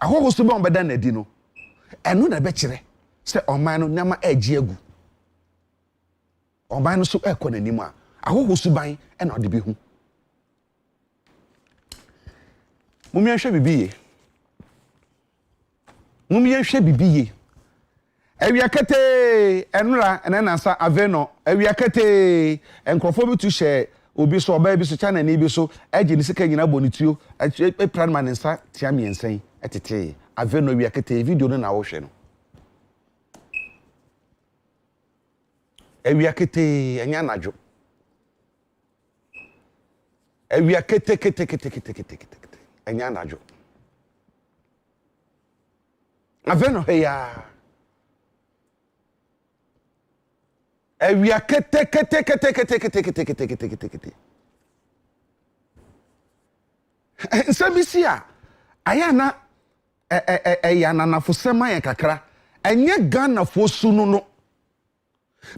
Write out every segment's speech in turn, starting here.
ahoho so ba ombeda na di no eno na be kire se oman no nyama agi agu oman no so ekọ nanim a ahoho so ban e na ode bi hu mumia hwe bibiye Agya kete enra enansa aveno agya kete enkrofo bi tu hye obi so oba bi so chana ni bi so agi ni sika nyina bonituo e plan man nsa tia miensan etete aveno agya kete video no na wo hwe no agya kete enya najo agya kete enya najo aveno heya Agya kete Nsabisia ayana ayana na fosema ya kakra enye Ghana fosunu no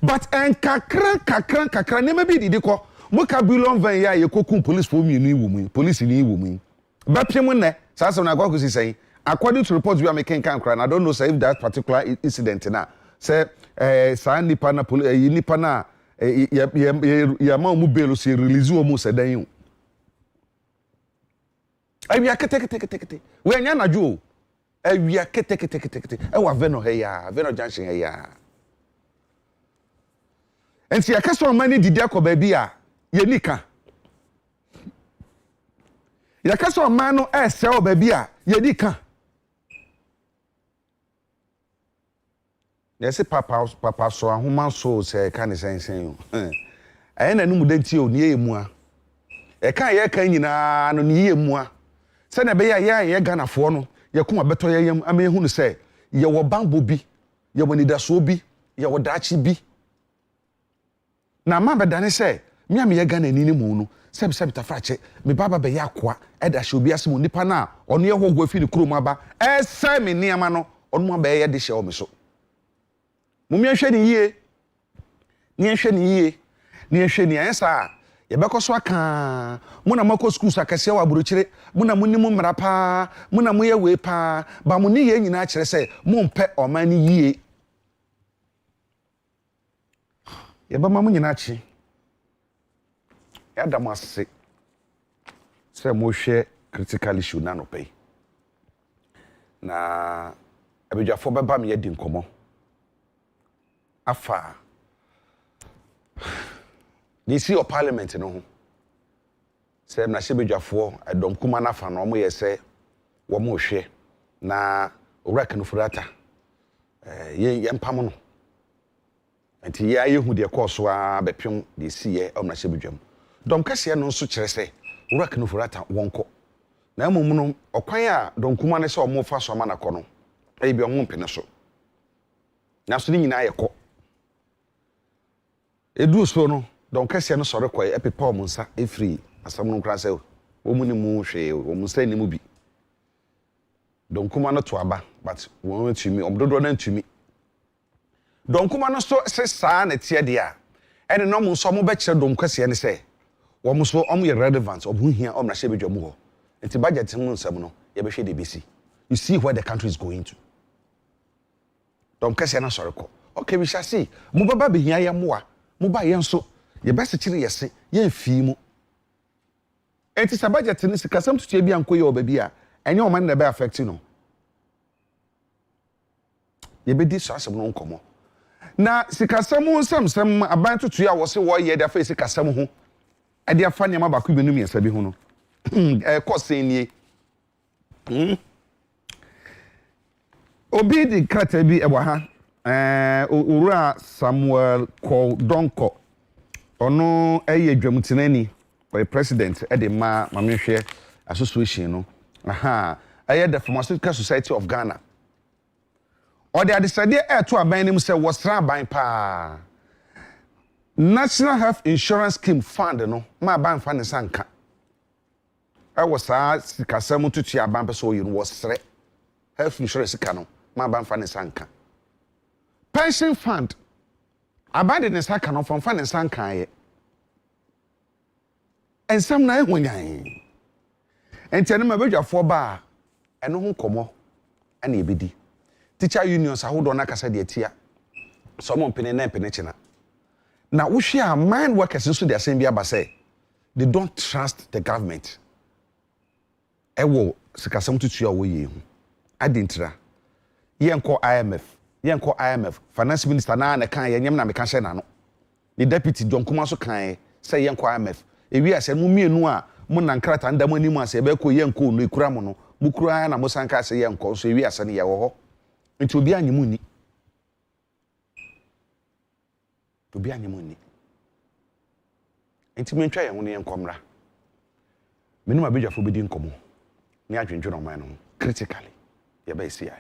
but en kakra ne mebi didi ko muka bilon van ya yekokum police for me ni womu police ni womu ba pem ne sasa na gwa kusi say according to reports we are making kan kra I don't know say if that particular incident na say sa nipa na nipa na ya ma mu belo se release wo mu sedan yu Agya kete we nya na jo Agya kete e wa veno he ya veno junction he ya enti ya kaso mani didi akoba bi a ye nika ya kaso mano ese oba bi a ye nika Yes, papa so ahoma so se ka ne sensen yo. Na nu mudanti o ne yemu a. E ka ye ka nyina no ne yemu a. Se na be ye Ganafo no, ye kuma beto ye yam amehu no se ye wo bambo bi, ye wo nidaso bi, ye wo daachi bi. Na ma bedane se, me am ye Gana ni mu no, se ta frache, me baba be ye akoa, e da hye obi asem nipa na ono ye hogwo afi ne kurom aba. E se me niama no, ono ma be ye de hye o me so. Mumia hwe ni yie ni ensa ye bekoso aka muna mako school sakase wa buruchire muna munimu mrapa muna muye we pa ba muni ye nyina kire se mumpe omani yie ye ba mamu nyina chi ya damase se mo hwe critical issue na no pay na abedwafo beba me ye di nkomo afa the see of parliament no ho say na sebedwafo edom kuma na fa no mo ye say wo mo hwe na owrak no furata ye mpam no enti ya ye hu de course a bepem de see na sebedwam dom kase no nso kire say owrak no furata wonko na emom no okwan a dom kuma ne say o mo fa so ma na kɔ no e bi o mo mpene so na so ni nyina ye kɔ edu so no don kase no sore koy epepa omunsa efri asam no kra se wo mu ni mu hwe wo mu sai ni mu bi don kuma no to aba but wo ntumi omdodo na ntumi don kuma no so se saa na tie de a ene no mu so mo be kire don kase ne se wo mu so om ye relevant obu hia om na hye bedwamu ho enti budget mu nsam no ye be hwe de besi you see where the country is going to don kase na sore ko okay we shall see mo baba be hia ya moa mo ba ye nso ye best kire yese ye mfi mu enti sa budget ni sikasam tutu bia nkoye obabi a enye o man na be affect no ye be di so asem no nkomo na sikasam nsam aban tutu ya wo se wo ye da fa sikasam ho e dia fa ne ma ba ku benu miensa bi ho no kosen nie obi di krata bi e ha Ura Samuel Donko ono eye dwamutenani for president e de ma mamehwe association no eye the Pharmaceutical Society of Ghana o de adesade to aban nim se wosra aban pa National Health Insurance Scheme Fund no ma ban fa ne sanka e wosa sikasam tutu aban pe so yi no wosre health insurance ka no ma ban fa ne sanka pension fund abandon ne saka no from fan nsan kan ye ensam na ehunyan enti ene mabedwafo ba eno ho komo ana ebedi teacher unions ahodo na kasa de atia some mpene na mpene chena na wohwe a mine workers nso de asem bi aba say they don't trust the government ewo sikasam tutu a wo ye hu adintra yenko IMF finance minister na kan ye nyem na meka hye na no the deputy John Kuma so kan say yenko IMF ewi ase mu mienu a mo na nkrata ndam animu ase be ko yenko no ekura mo no mu kura na mo sanka ase yenko so ewi ase ne ye wo ho nti obi anyemu ni nti mentwa ye ho ne yenkomra menim abedwafo bedi nkomo ne adwendwe no man no critically ye ba esi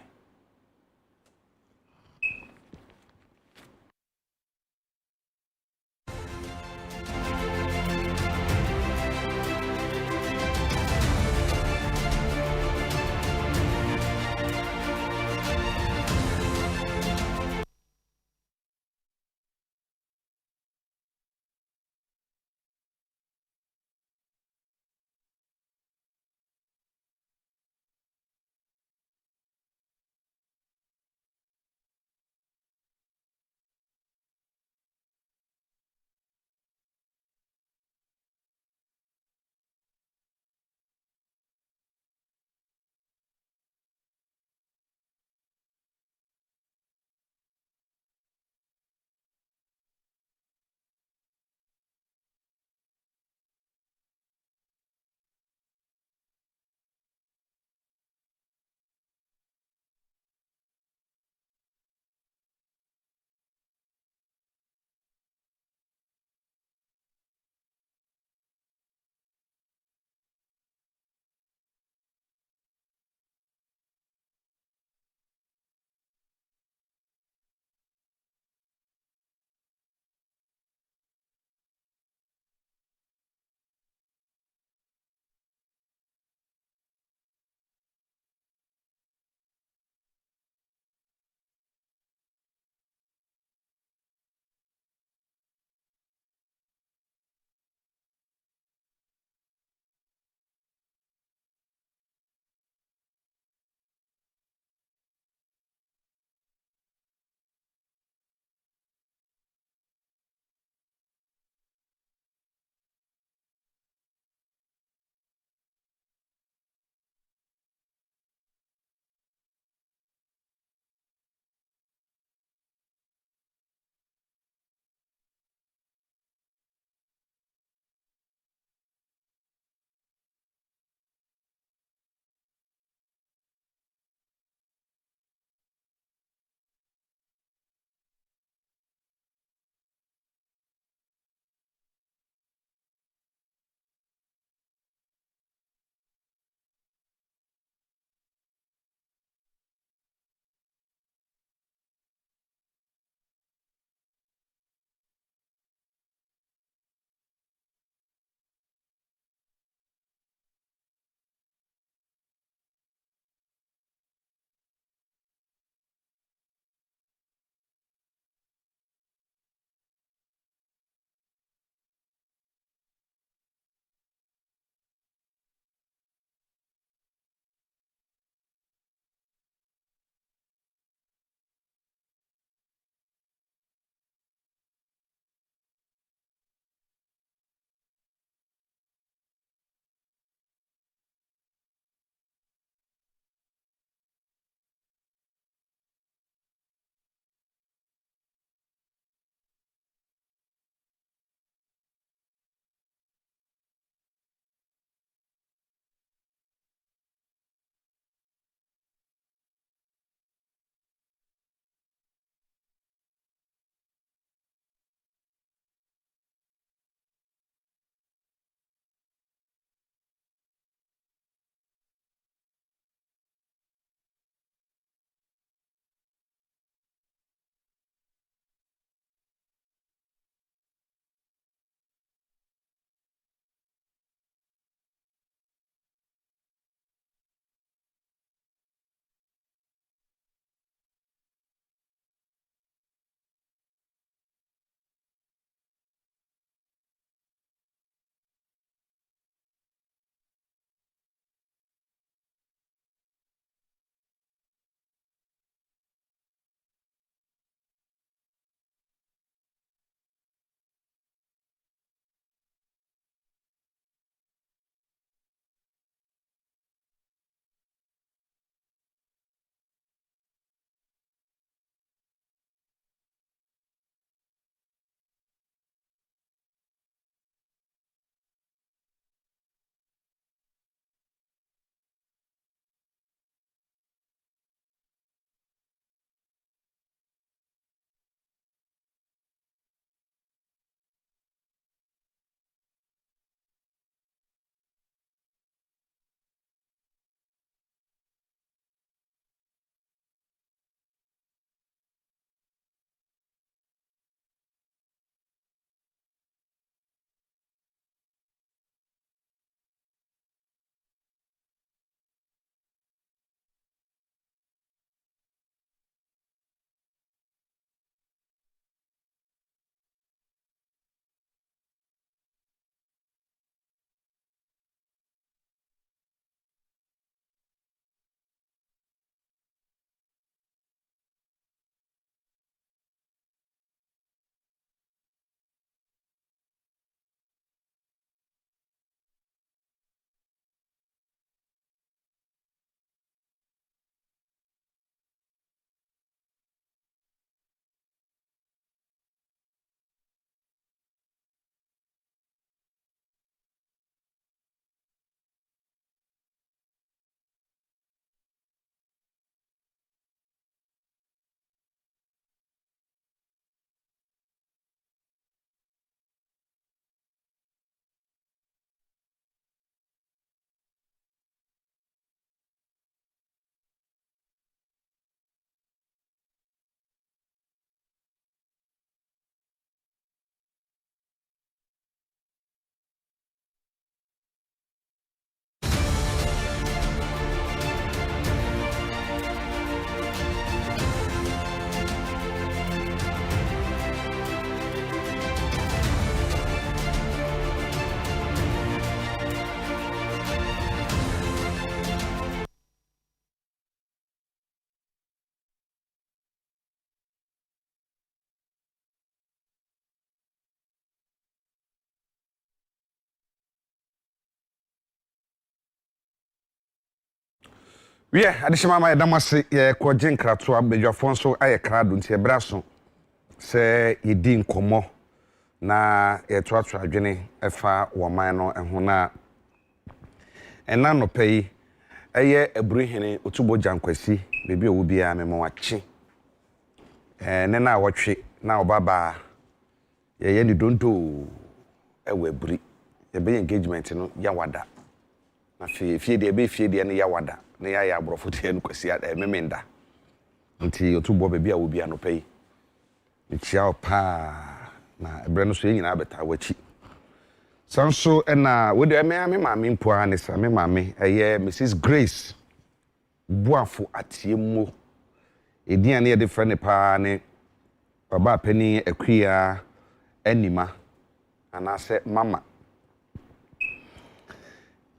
Yeah, additional my damase ye kwogye nkrato abedwafo nso aye krado nti ebra so se yedi nkomo na ye toato adwene efa woman no eho na ena no pay eye ebruhene otubo jankwasi bebi owo bia memo wache ne na awotwe na obaba ye ni donto ewe buri ye be engagement no ya wada na fie de be fie de ne ya wada na ya abrofo te no kwasi memenda nti otubo bebi a wo bia no pay chia pa na ebre no so nyina beta wachi sanso na we de me maame mpo ane sa me maame eye Mrs Grace Buafo Atiemo edian ne de frene pa ne baba pani akua anima anase mama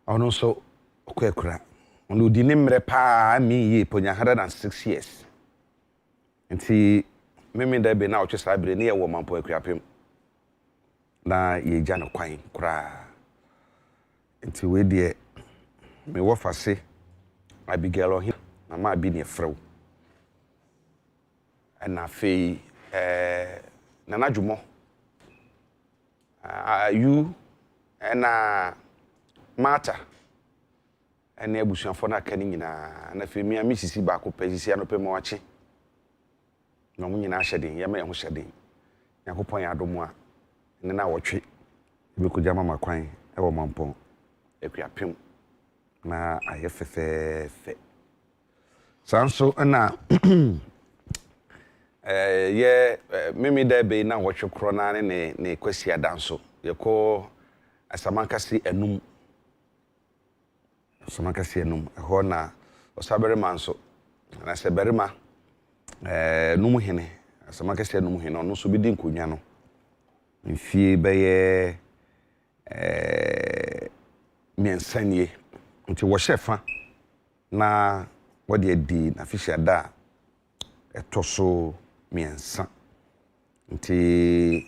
ono so kwekura ono di ne mre pa mi ye ponya 106 years nti meme da be na otwe sabre ne ye wo mampo akua pem na ye gya no kwan kura nti we de me wo fase Abigail ohi na ma bi ne frew na fe na nadwumo you na mata ene abusuafo na aka ni nyina na fe mi sisi ba ko pesisi anope mo wache na mo nyina hyeden ye ma ye ho hyeden yakopon ya adomo a ne na wotwe ebe ko jama makwan e wo mampon ekuapem na aye fefefe sanso na ye mimi da be na wotwe kro na ne kwasi adanso ye ko asamankasi enum ho na osabere manso na seberema num hene asamankasi enum hene no so bi di nkonwa no mfie beye miensanie nti wo shefa na wode adi na fisha da etoso miensa nti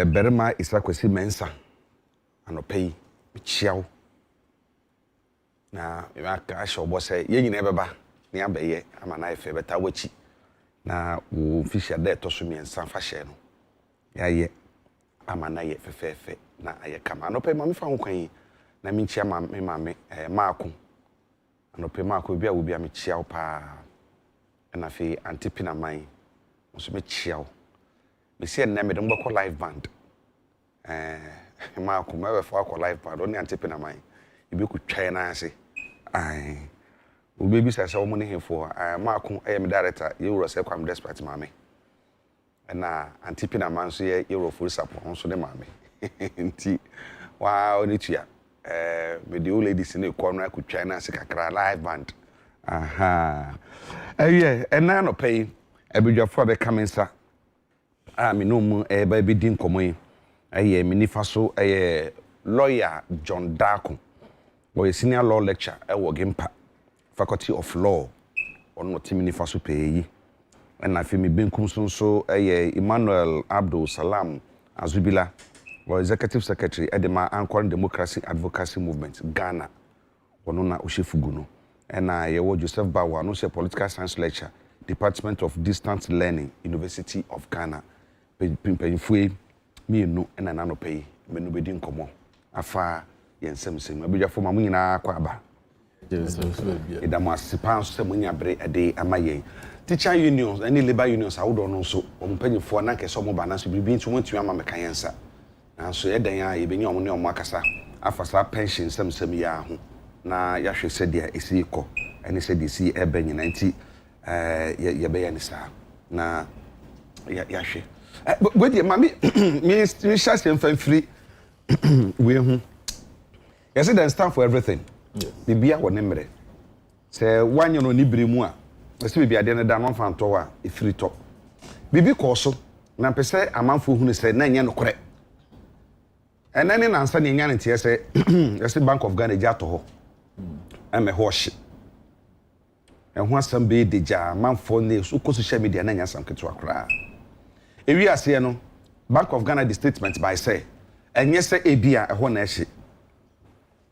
berema isakwesi mensa anopei chiaw na aka asho bo se ye nyina ebeba ne abeye ama na efe beta wachi na wo fisha da etoso miensa fa she no yaye ama na ye fefefe na aye kama anopei ma me fa nkwan na me chia ma me maako anopei maako bia wo bia me chiaw pa na fe antipina man so me chiaw me se na me dem bako live band maako ma we fa ko live band oni antipina man ibi ku twa na ase ai wo bebi sa wo mo ne hefo maako me director ye wuro se kwam despite mame na antipina man so ye wuro full support so de mame nti wow ni tua me the old ladies in the corner ku twa na ase kakra live band aha yeah ena no pay ebidwafo be kamensa me no mu ba bi din komoyi me nifa so lawyer John Darko boy senior law lecturer wo Gempa faculty of law ono timi nifa so peyi na fe me benkum so Emmanuel Abdul Salam Azubila executive secretary edema Anchoring Democracy Advocacy Movement Ghana ono na oshefugu no na yewo Joseph Bawa no political science lecturer Department of Distance Learning University of Ghana pimpanyfue mienu na nano pay menu bedi nkomo afa yensemsem abedwafo ma munyina kwa aba idamo asipan so munya bre ade amayen teacher unions any labor unions awodo no so ompanyfo na kese omo ba na so bibi ntu wantu ama mekayensa na so yedan ya yebenya omo ne omo akasa afa sa pension semsem ya ho na yahwe sedia esi ko ene sedi si ebenyina nti ye sa na yahwe wedi mami me shas em free we hu yes it stand for everything bibia woni mre se wanyo no ni bremu a se bibia de ne da no fanto wa e free top bibi ko so na pese amanfo hu ne se na nya no kore enani na ansa ne nya ne tie se yes Bank of Ghana ja to ho eme ho hye ho asam be deja manfo ne so ko social media na nya sam keto akra ewi ase no Bank of Ghana the statement by say enye se ebia ho na hye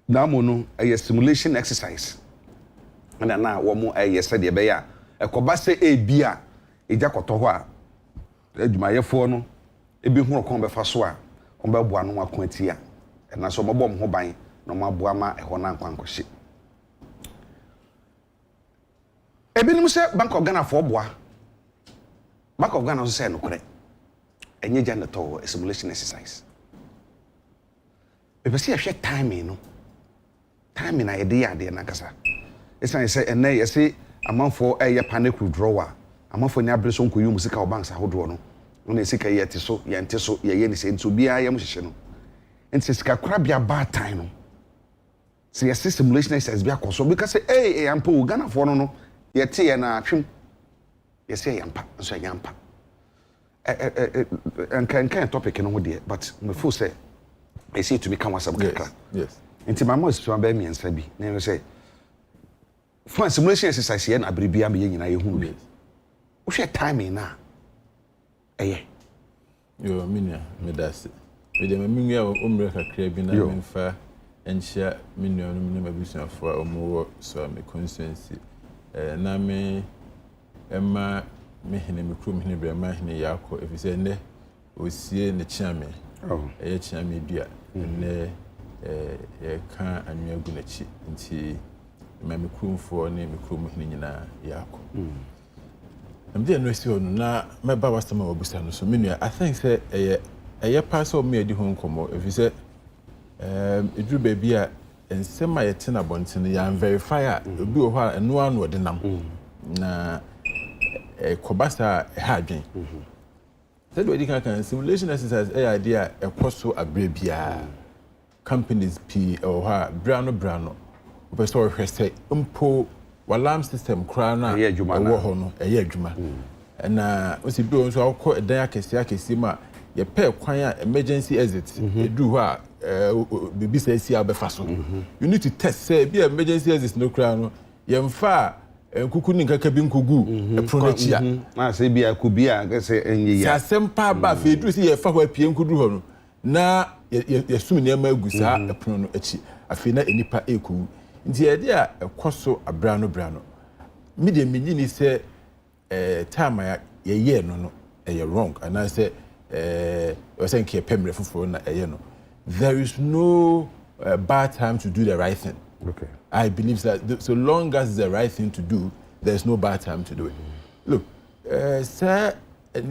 na mo no simulation exercise na na wo mo yese de be ya ekoba se ebi a eja koto ho a adwumayefo no ebi hu kon be fa so a on be boa no akon atia na so mo bom ho ban na mo aboa ma eho na nkwankwohye ebi nim se Bank of Ghana for boa Bank of Ghana so say no kore enye ja to simulation exercise e pese ehwe timing no timing na yede ya de na kasa esan say ene yesi amanfo eye panic withdrawal amanfo ni abre so nkoyu musika banks ahodo no na sika yete so yente so ye ni se nso bia yam hyehye no enti sika kora bia bad time no so yesi simulation exercise bia koso because ampo Ghana for no yete ye na atwem yesi yampa so yampa can topic no ho de but me feel say I see to become wasab kakra yes enti my most to be me nsa bi na me say for simulation exercise here na abribia me nyina ye hu bi wo hwe timing na yo minia me dase me de me nwa omre kakra bi na me mfa enhia minia no me mabusuafo a omo so me constituency na me emma me hene me krom hene bra ma hene yakọ efise ne osie ne chiame chiame dua ne ye ka anwa gu na chi nti me kromfo ne me krom hene nyina yakọ amde no esi onu na me ba wasama wabusa no so menua I think say eye pass o me adi ho nkomo efise eduru ba bi a ensema ye tena bonten ya verify a obi wo ho a eno anu de nam na kobasa ha adwen said we can simulation exercise idea ekoso abrebia companies p or ha brano opeso hwese mpo alarm system kra na wo ho no eye adwuma na osi bi onso akọ edan akesi ma ye pe kwan a emergency exit edu ho a bibi say si abefa so you need to test say bi emergency exit no kra no ye mfa kuku ni nkaka bi nkogu epronachia na say bi akubi a say enye ya sempa ba fe edu si ye fa ho apie nkodu ho no na ye sum ne ma agusa eprono no achi afi na enipa eku nti ye de a ekoso brano me de menyi ni say time ya ye no ye wrong and I say I think ye pemre foforo na ye no there is no bad time to do the right thing. Okay. I believe that so long as it's the right thing to do, there's no bad time to do it. Look, sir, from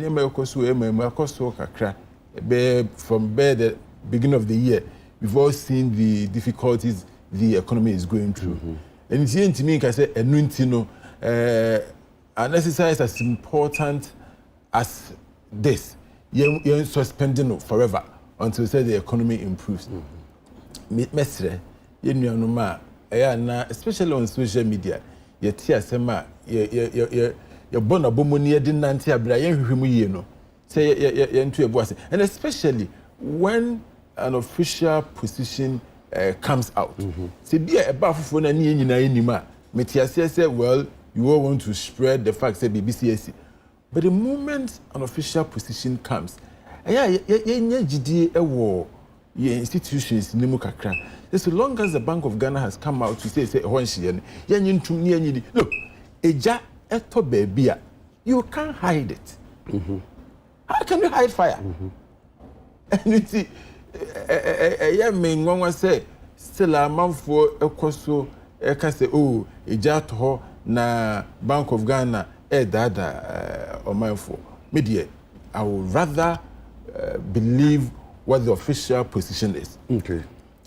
the beginning of the year, we've all seen the difficulties the economy is going through. And it's here to me, I say, an exercise as important as this, you're suspending forever until say the economy improves. Mestre, especially on social media, you tia sema you born a bomoni din nanti abra yen hwehwemu yie no say you ntu ebuase and especially when an official position comes out. Say be a bafufo na ne nyina enima metiase say well you all want to spread the fact say BBCSC but the moment an official position comes yen gidi ewo your institutions nimu kakra. So long as the Bank of Ghana has come out to say look, eja eto baby, you can't hide it. How can you hide fire? And you see, say still a man for ekoso eka say oh eja to na Bank of Ghana dada or man for media. I would rather believe what the official position is. Okay.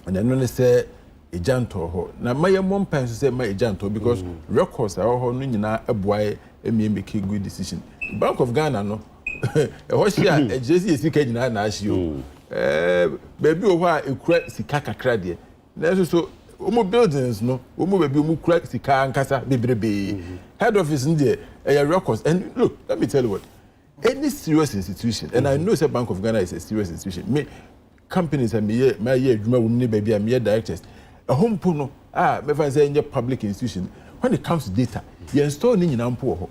And then when say ejanto ho. Na my mom pens say my ejanto because records are ho no nyina eboy make a good decision. Bank of Ghana no. Ho hia ejesi esika nyina na ahio. Baby o ho a ekura sika kakra de. Na so omo buildings no, omo baby omo kura sika ankasa bebrebe. Head office ndie records and look, let me tell you what. Any serious institution, and I know the Bank of Ghana is a serious institution. Me companies and me baby and me directors. A home puno me find say in public institution. When it comes to data, you install in ampo.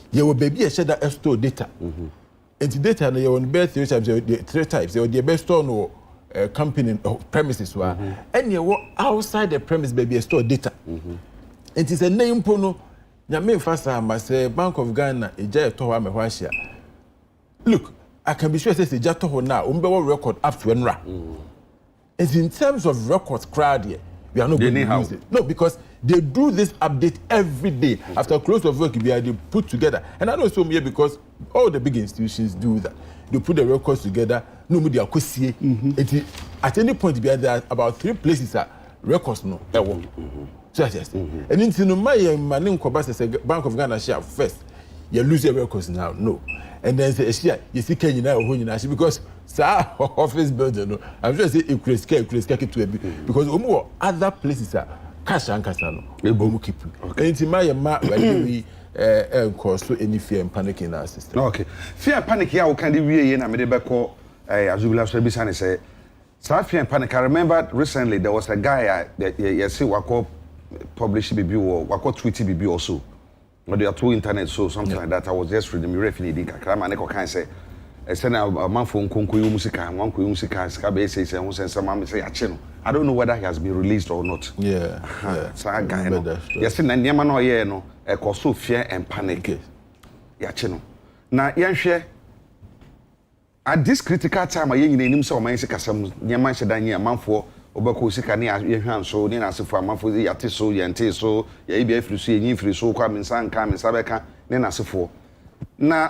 You will baby a share that store data. And the data you on best three types. They the best store no company premises and you outside the premise baby store data. It is a name pono. Nyame fasa ma say Bank of Ghana eja eto ho amehwa hia. Look, I can be sure say eja to ho na umbewo record up to enra. It's in terms of records crowd here. We are not going to use it. No, because they do this update every day. After close of work, they put together. And I know some here because all the big institutions do that. They put the records together. No media could see. At any point, there are about 3 places that records no. So yes. And in my name, Bank of Ghana share first. You lose your records now. No. And then say, you see, can you now because office building, no. I'm sure say it could scare to a bit because other places are cash and casano. We keep. And it's my we cause any fear and panic in our system. Okay, fear and panic. Yeah, we can do we na me dey call Azubila Sebisa say. Fear and panic. I remember recently there was a guy that see wako publish BB or wako tweet BB also. But there are 2 internet so something like that. I was just reading me referee kakra man ko kan say I said now man for nkonko yu musika wan ko yu musika ska be say who say some man say ache no. I don't know whether he has been released or not. Yeah. So I guy no. Yes na niam no ye no e ko so fear and panic. Ya ache no. Na yenhwe at this critical time I yin nim say o man say kasam niam hye dan yin manfo obako sika ne yehwan so ne na asefo amanfo yate so yente so ya ibia firi so yin firi so kwa mensan ka mensa beka ne na asefo na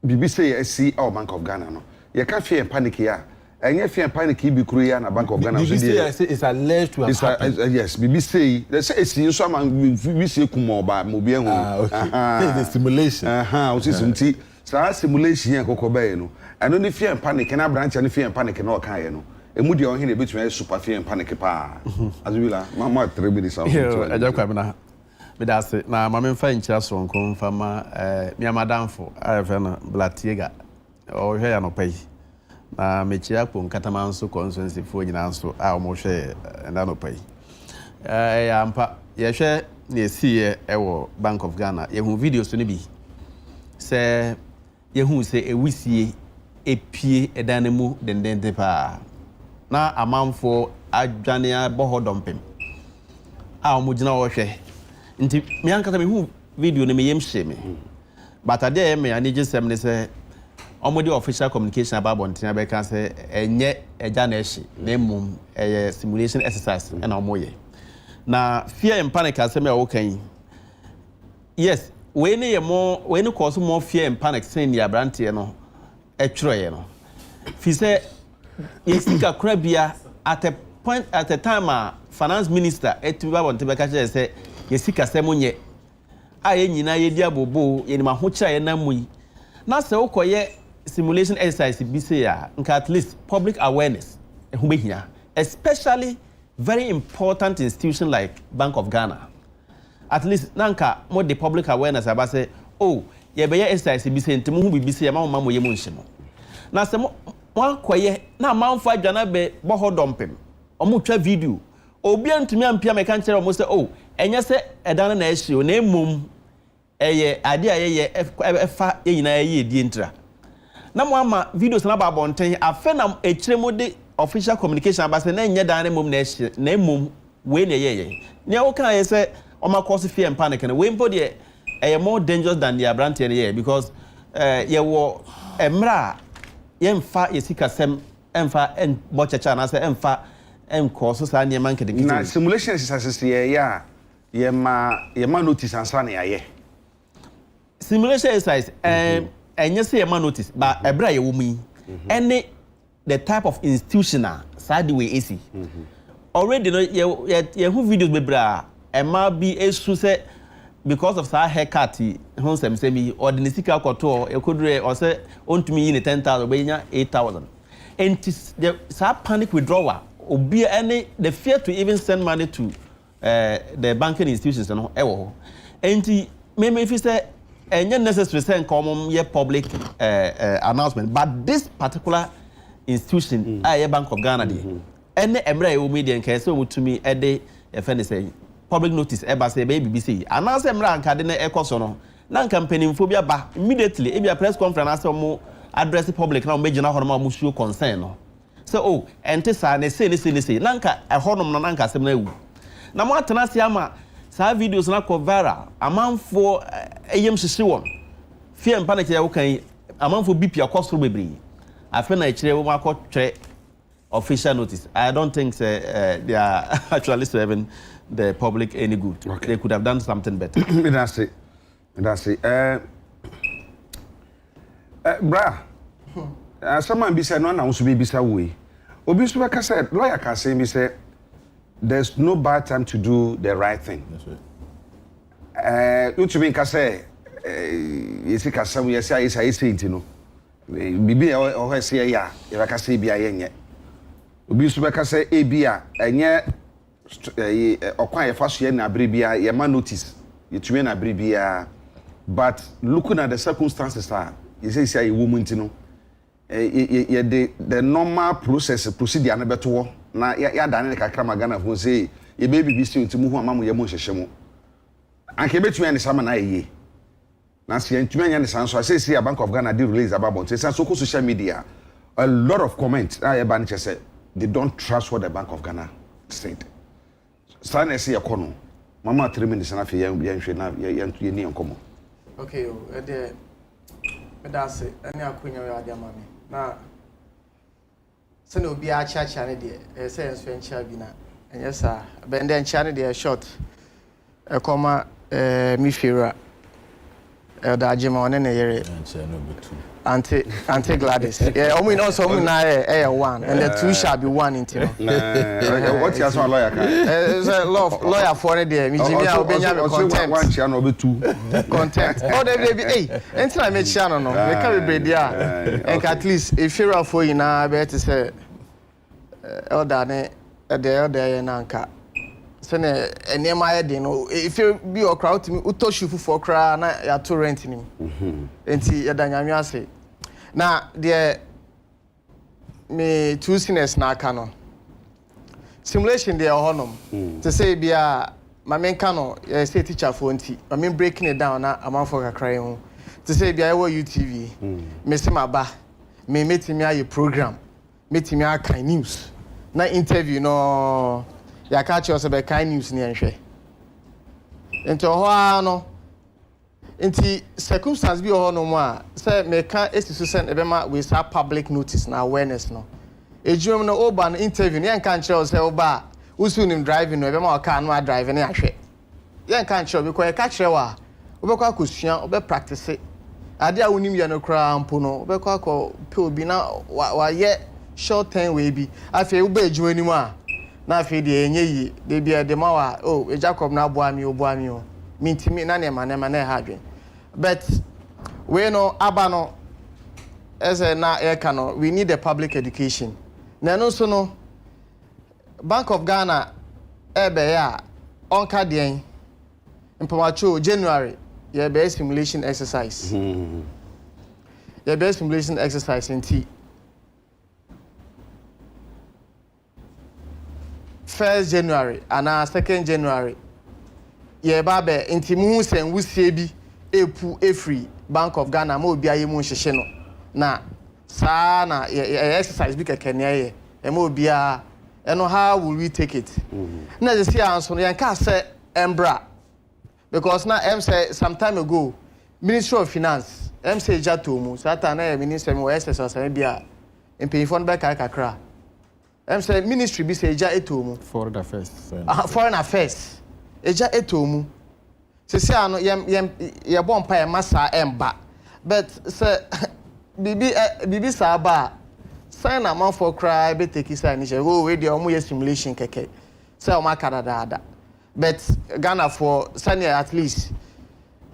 bibi say see our Bank of Ghana no ye ka fear panic ya enye fear panic bi kuru ya na Bank of Ghana so dey say it's alleged to have happened. Yes bibi say they say see so man we say kumo ba mo bi ehun the simulation o see simti sa simulation ya kokoba ye no eno ni fear panic na branch na fear panic na o kan ye no emu dia ohine betumi super fear and panic pa azubila mama 3 minutes out Agya Kwabena bedase na mama mfa nkyira sonko mfa ma miamadamfo afa na blatiega o hwe ya no pai na mechia kwo nkatama nso consensus fo nyina nso a o mo hwe nda no pai ya mpa ye hwe na esiye ewo Bank of Ghana ye hu videos no bi se ye hu se ewisie epie edanemu dendende pa na amanfo adwane aboho dompem a omugina wo hwe nti me ankata me hu video ne me yem hye me but ade me anije sem ne se omode official communication about bontina be kan se enye eja na ehye na mum simulation exercise na omoye na fear and panic asem e wo kan yes we ne cause more fear and panic sen ya brante no etwroye no fi se Yesika Krabia at a time finance minister etuba bontebeka say yesika semunye aye nyina ye dia bobo ye ni mahocha ye namui na se ukoye simulation exercise bi say ya nka at least public awareness ehube hia especially very important institution like Bank of Ghana at least nanka mo the public awareness aba say oh ye be ye exercise bi say ntemu hu bi say ma mo ye mo nhimo na se mo kwaye na manfo adwana be boho dompem omo twa video obi antumi ampia meka nkere omo se oh enye se edan na ehye na emom eye ade ayeye efa yina eye die ntra na mo ama videos na ba bonten afa na ekiremo de official communication abase na enye dan na emom na ehye na emom we na yeye ne wo kan ye se oma cause fear and panic na we mpo de eye more dangerous than the brand here because ye wo emra yemfa yesika sem emfa en bochecha na se emfa enko so sa ne man kedekiti na simulation exercises ya yema notice ansa na ye simulation exercise enye se yema notice ba ebra ye wo mu any the type of institutional side way esi already no ye hu videos bebra ema bi esu se because of sa haircut hon semsemi ordinary akoto ekodure o se ontumi yi ne 10,000 be nya 8,000 and the sa panic withdrawal obi any the fear to even send money to the banking institutions no ewo and me fi say enye necessary say come ye public announcement but this particular institution aye Bank of Ghana dey any emra e wo media nke say omutumi e dey e fe ne say public notice eba say be BBC anase mra nka de na ekoso no na nka mpanimfo bia ba immediately e bia press conference ase mo address public na mo gina hono ma mo show concern no so oh ente sa ne say na nka ehonom no na nka sem na ewu na mo atena se ama saa videos na kɔ viral amanfo eyem hyehyɛ wɔn fie mpa na kyerɛ wo kan amanfo BP akɔsoro bebree afa na kyerɛ wo akɔtwɛ official notice. I don't think they are actually serving the public any good. Okay. They could have done something better. That's it. Bra, someone be said, no, I want to be beside we. Obiswaka said, lawyer can say, me say, there's no bad time to do the right thing. That's right. You to me, say, you see, some years I say, you know, maybe or say, yeah, if I can say, be a yen. Obiswaka say, Abia, and yet, or quite a fast year, na bribia, your man notice, you to me, na bribia, but looking at the circumstances, you say, a woman, you know. The normal procedure na beto na ya dane kakra magana fo say e baby bi si ntimu ho amamu ye mo hyehyemu anke betumi ane sama na ye na se ntumi anya ne sanso say a Bank of Ghana did release about it so social media a lot of comments I ban say they don't trust what the Bank of Ghana said sana say yakono mama 3 minutes na fe yan hwe na yan ni enkomo okay o de that's it any akonya we ade amame na se no obi a chacha ne de se enso encha bi na enye sa bende encha ne de short e koma mi fira da ajima one ne yere Encha no betu anti Gladys yeah omu no so omu na one and the two shall be one into what you so lawyer can lawyer for ne de mi jimi a obenya me content one chia no be two content oh they be enti na me chia no me ka be bredi a and at least if you for you na be to say elder ne elder na nka so ne enema ye de no if you be your crowd to me utoshi fufu kra na ya to rent ni enti ya da nyame ase na de me two sinners na aka no simulation de honom to say bia ma menka no say teacher for nti ma men breaking it down na amanfo kakra ho to say bia wo UTV me se maba me metimi aye program metimi aka news na interview no ya ka cheose be kan news ni enhwe ento ho no enti circumstance bi ho no mo a say me ka esisu send ebe ma we start public notice na awareness no ejum no oba no interview yen kan cheose oba usu nim driving no ebe ma ka no drive na ahwe yen kan che obi ko e ka kire wa obekwa akosua obe practice ade a wonim ye no kra ampo no obekwa akọ pe obi na wa ye short term we bi afi ube ejum anim a na afi de enye yi de bia de ma wa Jacob na boa mi o mintimi na ne ma na ha adwen but we no aba no as na e ka no we need the public education na no so no Bank of Ghana ebe ya onka den mpamacho January ye be simulation exercise ye be simulation exercise nti 1st January and 2nd January ye ba be nti mu sen wusie bi epu efri Bank of Ghana ma obi aye mu hyehye no na saa na exercise bi kekene ye e ma obi a eno how will we take it na ze see anso no yanka say embra because na say some time ago Ministry of Finance say jato mu sata na minister mi exercise bi a empeyfo no be kakra say ministry bi say ja etomu Foreign affairs. Foreign affairs eja etomu se se ano ye bompa e masa emba but se bibi sa ba sign na man for cry be take sign ni go we dey omo ye simulation keke say o ma kadada but Ghana for send at least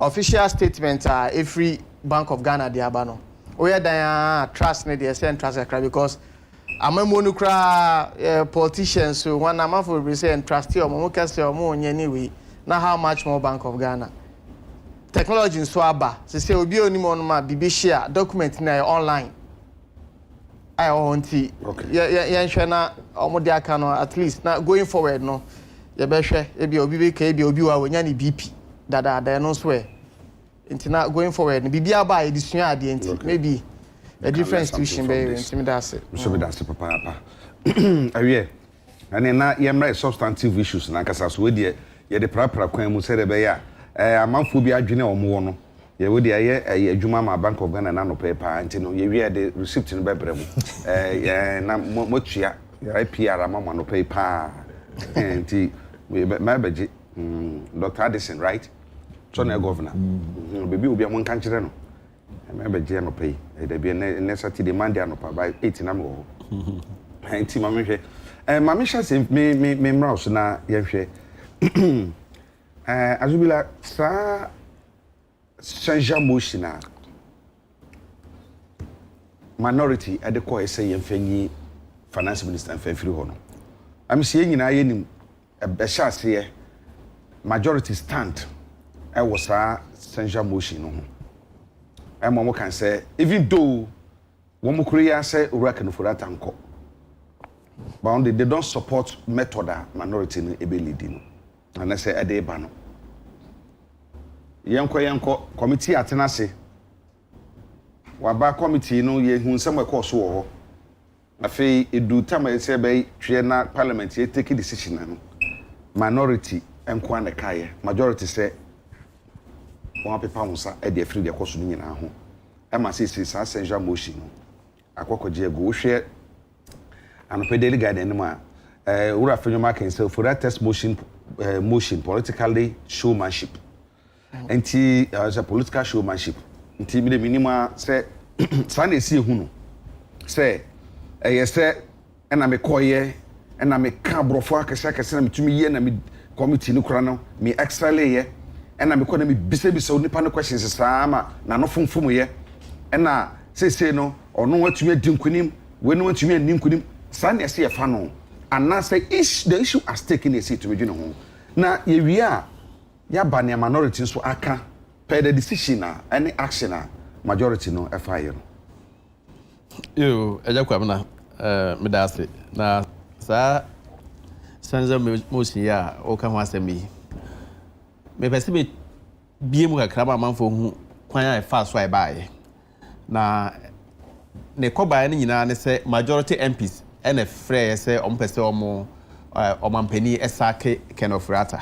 official statement every Bank of Ghana dey abano o ye dan trust ne dey send trust cry because amamonu kra politicians so one am for be say trustee omo kase omo onye anyway na how much more Bank of Ghana technology nso aba say obi onim onu ma bibi share document na online I want to ye nhwe na omo de aka no at least na going forward no ye be hwe e bi obi be ka e bi obi wa wonya ni BP dada no so e nti na going forward bibi aba edisua ade nti maybe a different institution be intimidate so be that papa awie and na yemra substantive issues na kasa so we ye de prapra kwan mu se de be ya amanfo bi adwene omo no ye wo de aye adwuma ma Bank of Ghana na no paper anti no ye wi de receipt no bebre mu na motua ye PR ama no paper anti my beji Dr. Addison, right? So na governor. Baby obi amon kan kire no. My beji no pay. There be necessity demand no pa by 8 na me. Anti mama hwe. Mama sha se me mraus na ye hwe. Azubila sa Sanja Moshina minority at the core say yemfanyi finance minister mfafiri ho no. Am see nyina ye nim be sha se majority stand I was Sanja Moshi no ho. Mo can say even though one mo korea say work no for that anko. But they don't support method minority no ebe lead no. And I say ade ba no. Yanko committee atenase. Waba committee no ye hu nsem e course wo ho. Afei edu time e say be twe na parliament ye take decision no. Minority enko an kaye, majority say one paper musa e dey free dey course no nyina ho. E ma say sa Senja motion no. Akokoje go hwe anope daily guide no ma wura fenyo can say for that test motion politically showmanship. Anti as a political showmanship. Anti me the minima say Sunday see hu no. Say say na me koye na me ka brofo akese na metumi ye na me committee no kura no me extra lay na me ko na me bisa onipa no questions saa ma na no fomfom ye na say no ono watumi adi nkunim we no watumi ani nkunim Sunday see fa no and say the issue has taken a seat to me ho na ye wi a ya ba ne minority so aka per the decision any action majority no fire yo Agya Kwabena me da ase na sa Sanja Moshi ya o ka ho asemi me pese be bie mu kakra ma manfo hu kwan ya fa so ai baaye na ne kobae ne nyina ne se majority MPs ene frɛ sɛ ompese omo omampani esake kenofrata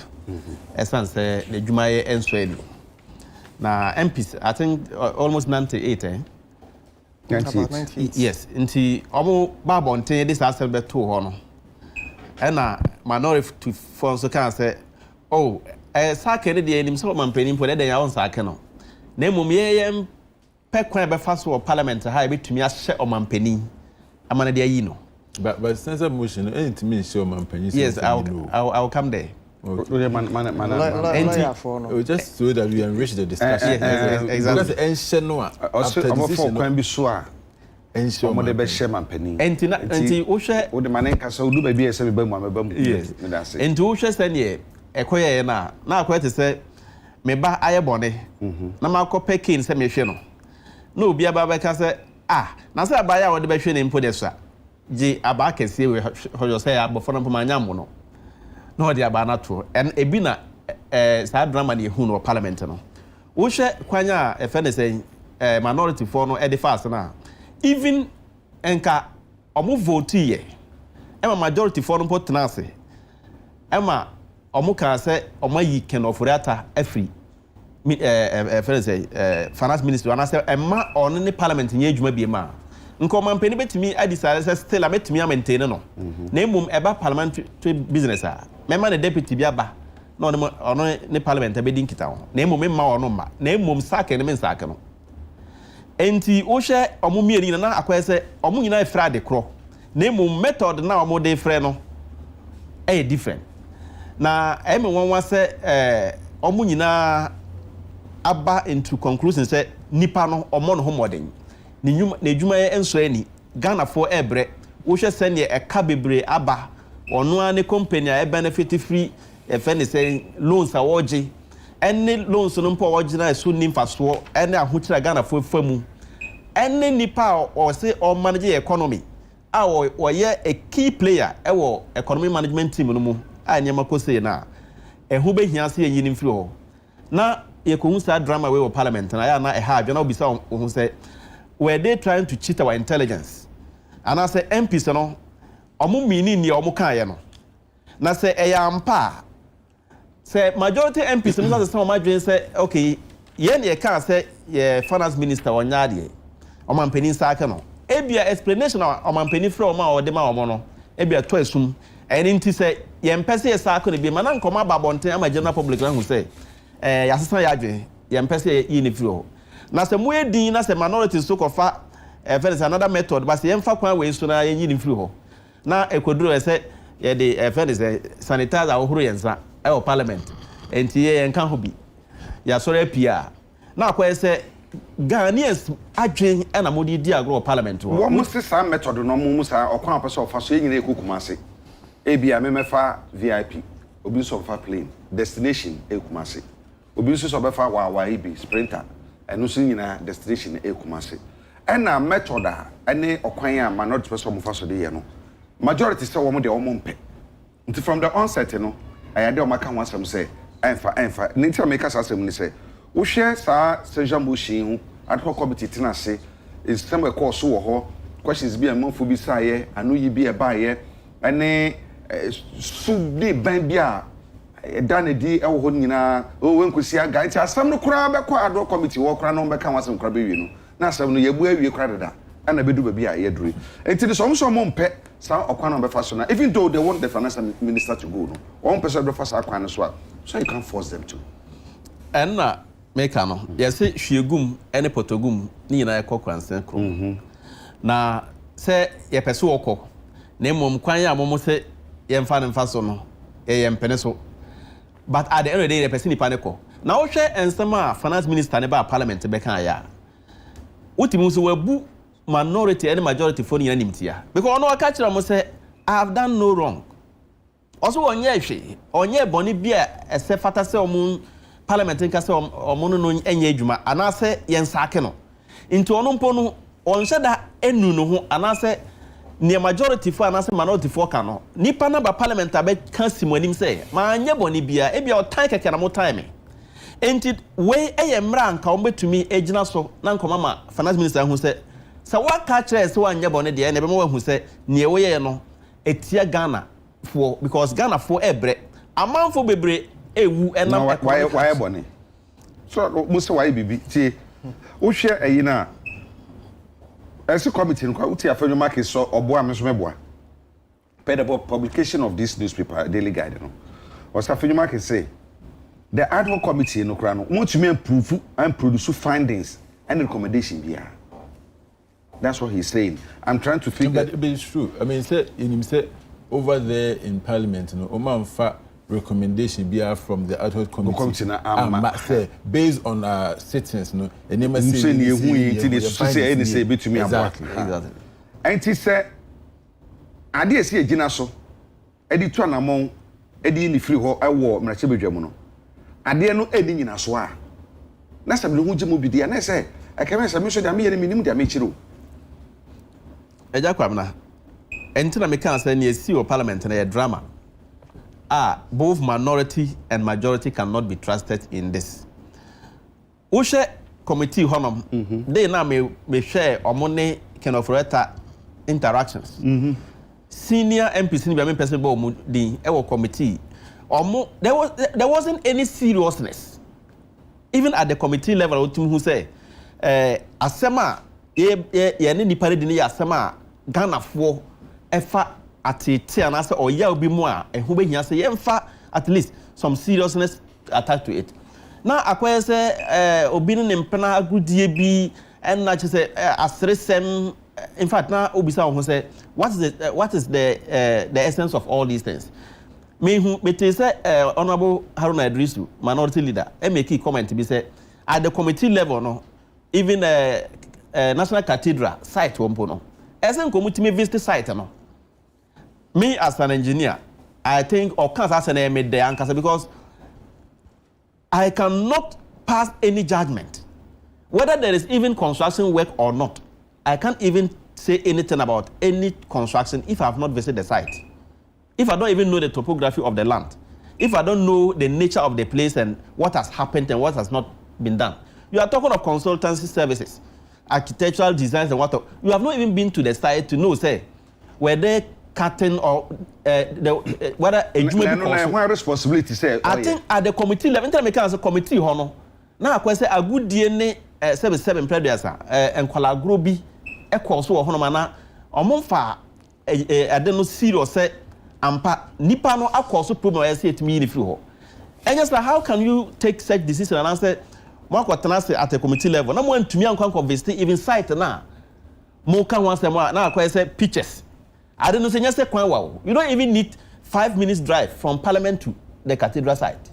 esan sɛ ne dwumaye ensoani na MPs I think almost 98 98 yes nti omo babonten this asem beto ho no ena minority for so kan sɛ oh sake ne de enim sɛ omampani mpo de den ya on sake no na emom ye pekwan be fa so parliament ha betumi ahye omampani amana de ayi no. But Senja motion, ain't me show man penny. Yes, I'll come there. Okay. Just so that we enrich the discussion. Exactly. Because ancient no. Also, I'm for can be so. Ancient mo de be share man penny. Enti wo hwe wo de manen kasa wo du ba bi ese be bamu abamu. Yes. Enti wo hwe se ne ekoye na akoye te se me ba aye bone. Na ma akọ pekin se me hwe no. Na obi aba ba ka se na se aba ya wo de be hwe ne mpo de so a. Ji aba kese we hoyo say abofo no pamanyam no na odi aba na to en ebi na sa drama na ehu no parliament no wo hwe kwanya efe ne say minority for no e dey fast na even enka omo vote ye ema majority for no potna ase ema omo ka say omo yi kenofurata afri efe ne say finance minister na say ema on ne parliament nye adwuma bi ma nko mampeni betimi adisare se still ametimi maintain no na emum eba parliamentary business mema ne deputy bi aba na ono ne parliament abedi nkita ho na emum mma ono ma na emum sake ne mensake no enti wo hwe omo mieni na akoye se omo nyina efra de kro na emum method na omo de frɛ no different na wonwa se omo nyina aba into conclusion se nipa no omo no ho modern ni dwuma ye ensoani Ghana for ebre wo hwe se ne eka bebre aba ono ane company a benefit free efe ne say loans a woje ene loans no mpo woje na so nimfa so ene ahokyira Ghana for famu ene nipa o se o manage economy a wo ye a key player e wo economy management team no mu a nyema ko say na ehu behia se yin mfiri ho na ye ko hu sa drama we wo parliament na ya na ha adwa na obisa ho say were they trying to cheat our intelligence? And I say MPs no, omu mini ni omu kanye no. Na say eyampa say majority MPs no say some madwen say okay yen ye kan say ye finance minister onyade o man panin sa aka no ebia explanation o man panin fra o ma o de ma o no ebia to asum eni nti say ye mpese ye sa aka no bi ma na nkoma babonten ama general public na hu say ya sesa ya adwen ye mpese ye ni firi na say mo edin na say minority so kofa there is another method but ye mfa kwan we so na ye ni firi ho na ekoduro say ye de there is sanitizer ohuru yensa e parliament enti ye nka ho bi ya sore pia na akwa say Ghanaians adwen na modi di agro parliament wo mo se sa method no mo sa okwan apese ofa so nyina ekukuma ase ebia memefa VIP obi so fa plane destination ekuma ase obi so befa wa ibi sprinter eno so nyina destination ekuma ase na method a ene okwan a minority person mo fa so de ye no majority say wo mo de wo mo mpe nti from the onset no ayade o maka ho asem say enfa nti make us asem ni say wo hwe sa sejambo shin hu adho committee tinase is some course wo ho questions bi amanfo bi saye anu yi bi e ba ye ene su bi ban bi a dane di e wo ho nyina o wenkosi aga nti asem no kura be kwa adho committee wo kura no be ka wasem kura be wi no na asem no yebu awie kura dada ana bedu ba bi a ye duri nti de so mo mpe sa okwan no be fa so na even though they want the finance minister to go no one person be fa sa akwan no so you can't force them to and meka no yes hwiegum ene potogum ni nyina ye kokwansen kro na se ye pese wokọ na mom kwan ya mom se ye mfa ne mfa so no ye mpene so but at the end of the day ye pese ni paneko na wo hwe ensem a finance minister ne ba parliament be kan ya utimi so wabu minority and majority for nyina nimtia because ono aka kira mo se I have done no wrong also onye hwe onye boni bia ese fata se omun parliament nka se omono no enye adwuma anase yensake no into ono mpo no onhye da enu no ho anase ne majority for anase minority for ka no nipa na ba parliament abe kan simonim se ma anye boni bia e bia otan keke na mo time enti we eye mra nka ombetumi egina so na nkoma ma finance minister hu se waka kire se wanye boni de na be mo hu se ne we ye no etia Ghana for because Ghana for ebre amanfo bebre ewu enam why boni so mo se why bibi ti wo hwe ayi na ese committee no kwa uti afenyo market so obo ameso meboa per the publication of this newspaper daily guide no was afenyo market say the ad hoc committee no kra no want to improve and produce findings and recommendation bia. That's what he's saying. I'm trying to figure. But it's true. I mean, say over there in Parliament, no, Oman fa recommendation be from the ad hoc committee. Say based on sittings, no, and never say say between me exactly. And he said, I did see a ginaso, Eddie Tuanamon, Eddie in the free hall, I wore Machibjamono. I dare no Eddie in a soir. That's a blue jimmy be and I say, I can't miss a minimum damage. Agya Kwabena entina me kan say ne see o parliament na drama both minority and majority cannot be trusted in this ushe committee honom they na me share omone kind of interactions senior MPs ni be me person bo mu din e wo committee there wasn't any seriousness even at the committee level who say asema ye ne nipa de ne ya asema Ghana for efa atete anase oya obi mu a ehu be hia se yemfa at least some seriousness attached to it na akwese obi ne mpena agudie bi en na che asresem in fact na obisa ho say what is the essence of all these things me say honorable Haruna Idrisu minority leader make comment be say at the committee level no even National Cathedral site wompo no esen ko mutimi visit site no me as an engineer I think or can't as an made there because I cannot pass any judgment whether there is even construction work or not. I can't even say anything about any construction if I have not visited the site, if I don't even know the topography of the land, if I don't know the nature of the place and what has happened and what has not been done. You are talking of consultancy services, architectural designs and what. You have not even been to the site to know, say, were there cutting or whether a human responsibility say. I think at the committee level, internal committee hono. Now I say a good DNA 77 predators and kwala grobi e course wo hono mana omonfa adeno serious say ampa nipa no akoso problem I say it me free ho. And just like, how can you take such decision and answer more at the committee level? No one to me and convince even site now. More can once more now I say pictures. I don't know say wow. You don't even need 5 minutes drive from Parliament to the cathedral site.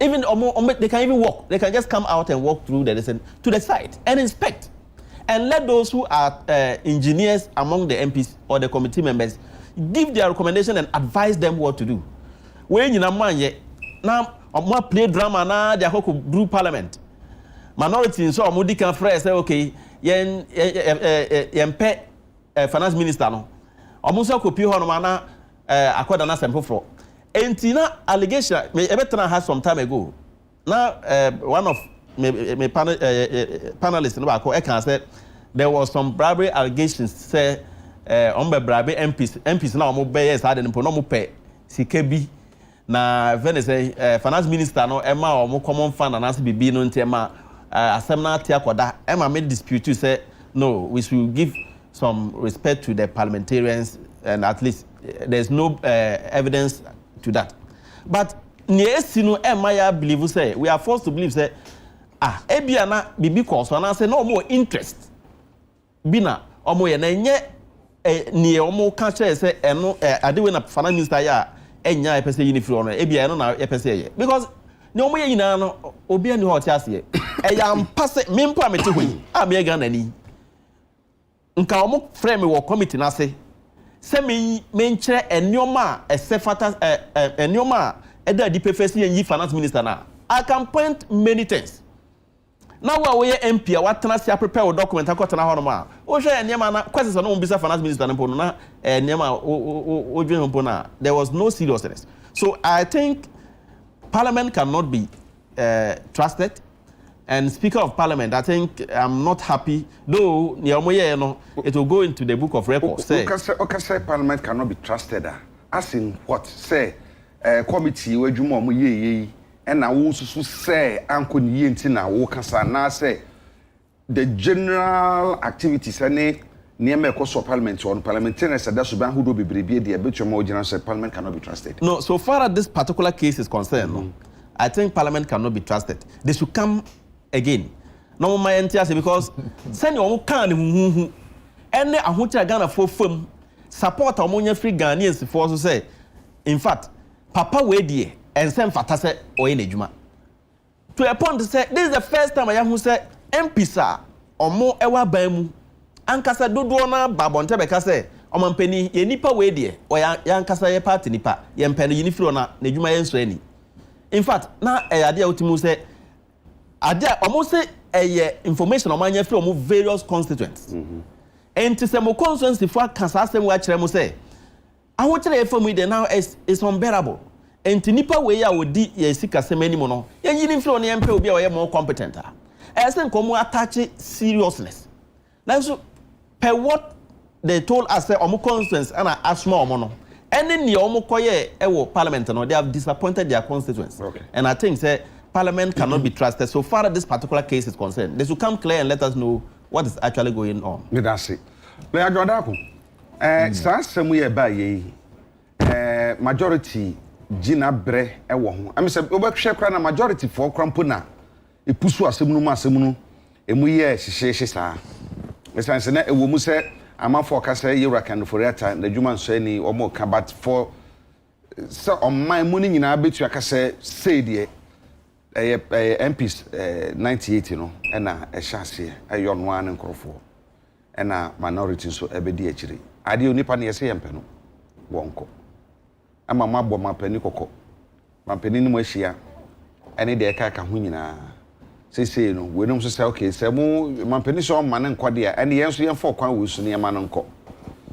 Even they can even walk. They can just come out and walk through to the site and inspect. And let those who are engineers among the MPs or the committee members give their recommendation and advise them what to do. When you know now, more play drama na they go through Parliament. Minority so omudi can fresh say okay, yen pay finance minister no. Omuso copy ho no na akoda na sempo fro. Entina allegation me ebetena has some time ago. Now one of me panelists no ba e can say there was some bribery allegations say on be bribery MPs na omo be yes ade no mo pay sika bi na Venice finance minister no ema o mo common fund and answer bibi no ntema asem na tia koda ema made dispute to say no we should give some respect to the parliamentarians and at least there's no evidence to that but niesi no ema ya believe say we are forced to believe say ebia na bibi cause na say no more interest bina omo ye na nye nie omo ka chere say eno adewe na finance minister ya enya epese unifree ono ebia no na epese ye because ne omo ye nyina no obi ani ho tiase eya mpase mempo amete hoyi me ga nani nka omo frame wo committee na se menkire enioma esefata enioma eda di pefesi yen finance minister na I can point many things now we MP what tena prepare a document akota na hono ma o hwe eniema na questions no mbisa finance minister no pono na eniema o dwen mpo na there was no seriousness so I think parliament cannot be trusted and speaker of parliament I think I'm not happy though it will go into the book of records say parliament cannot be trusted as in what say committee we dwuma mo ye and na wo susu say anko ni ye nti na wo kasa na say the general activities any near course of parliament on parliamentarians that should be who do be the betumo general say parliament cannot be trusted. No, so far as this particular case is concerned, I think parliament cannot be trusted. They should come again. No my NTS because send your can who any ahucha Ghana for firm support ammonia free Ghanaians for to say. In fact, Papa Wedie and send Fatase or in Juma. To a point to say this is the first time I am who said MPSA or more ewa bemu. Ankasa dodoona babonte be kase omampani ye nipa we de o yankasa ye party nipa ye mpani unifro na nedwuma ye nso ani in fact na ade a utimu se ade omo se information omanya free omo various constituents enti se mo constituency for kasa asem wa kire mo se aho kire ye famu de now is unbearable enti nipa we ya odi ye sika semani mo no ye yini free on ye mpa obi a ye more competent se nkomo attach seriousness now so per what they told us say omo constituents and asma omo no any ne omo koye parliament no they have disappointed their constituents and I think say parliament cannot be trusted so far as this particular case is concerned they should come clear and let us know what is actually going on. That's it. Le ajoda ko sansem ye ba ye majority gina bre wo ho am say obehwe kra na majority for krampo na epusu asem no emu ye hyehyehye saa mesanse na ewo mu se amafo kasa yewra kan for reta na dwuma nso ani omo ka but for so on my money nyina betu akasa say de MPs 98 no na ehye ayo no an nkrofo na minority so ebedi akire ade onipa na yese yempe no wonko ama mabọ mapani kokọ mapani ni mo ahia ene de ka ho nyina say no we no so say okay say mo mapani so ma ne nkode a ene yen so yen fo kwan wo su ne ma no nkọ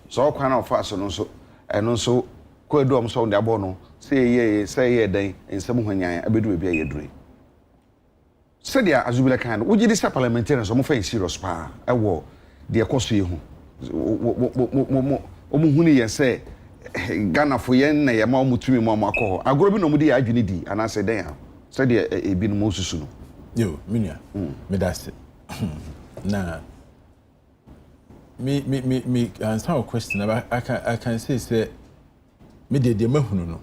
so kwan na ofa so no so eno so ko edu om so de abo no say ye dan ensem hwanyan abedu bia ye dure say dia azubile kan wo gidi sa parliamentarians so mo fa serious pa e wo de ekoso ye hu omu huni ye say Ghana for yen na ye ma omu tumi mo akọ agoro bi no mu di adwene di ana say den ha say de ebi no mo susu no yo minia me that's na me answer your question I can say me de mahunu no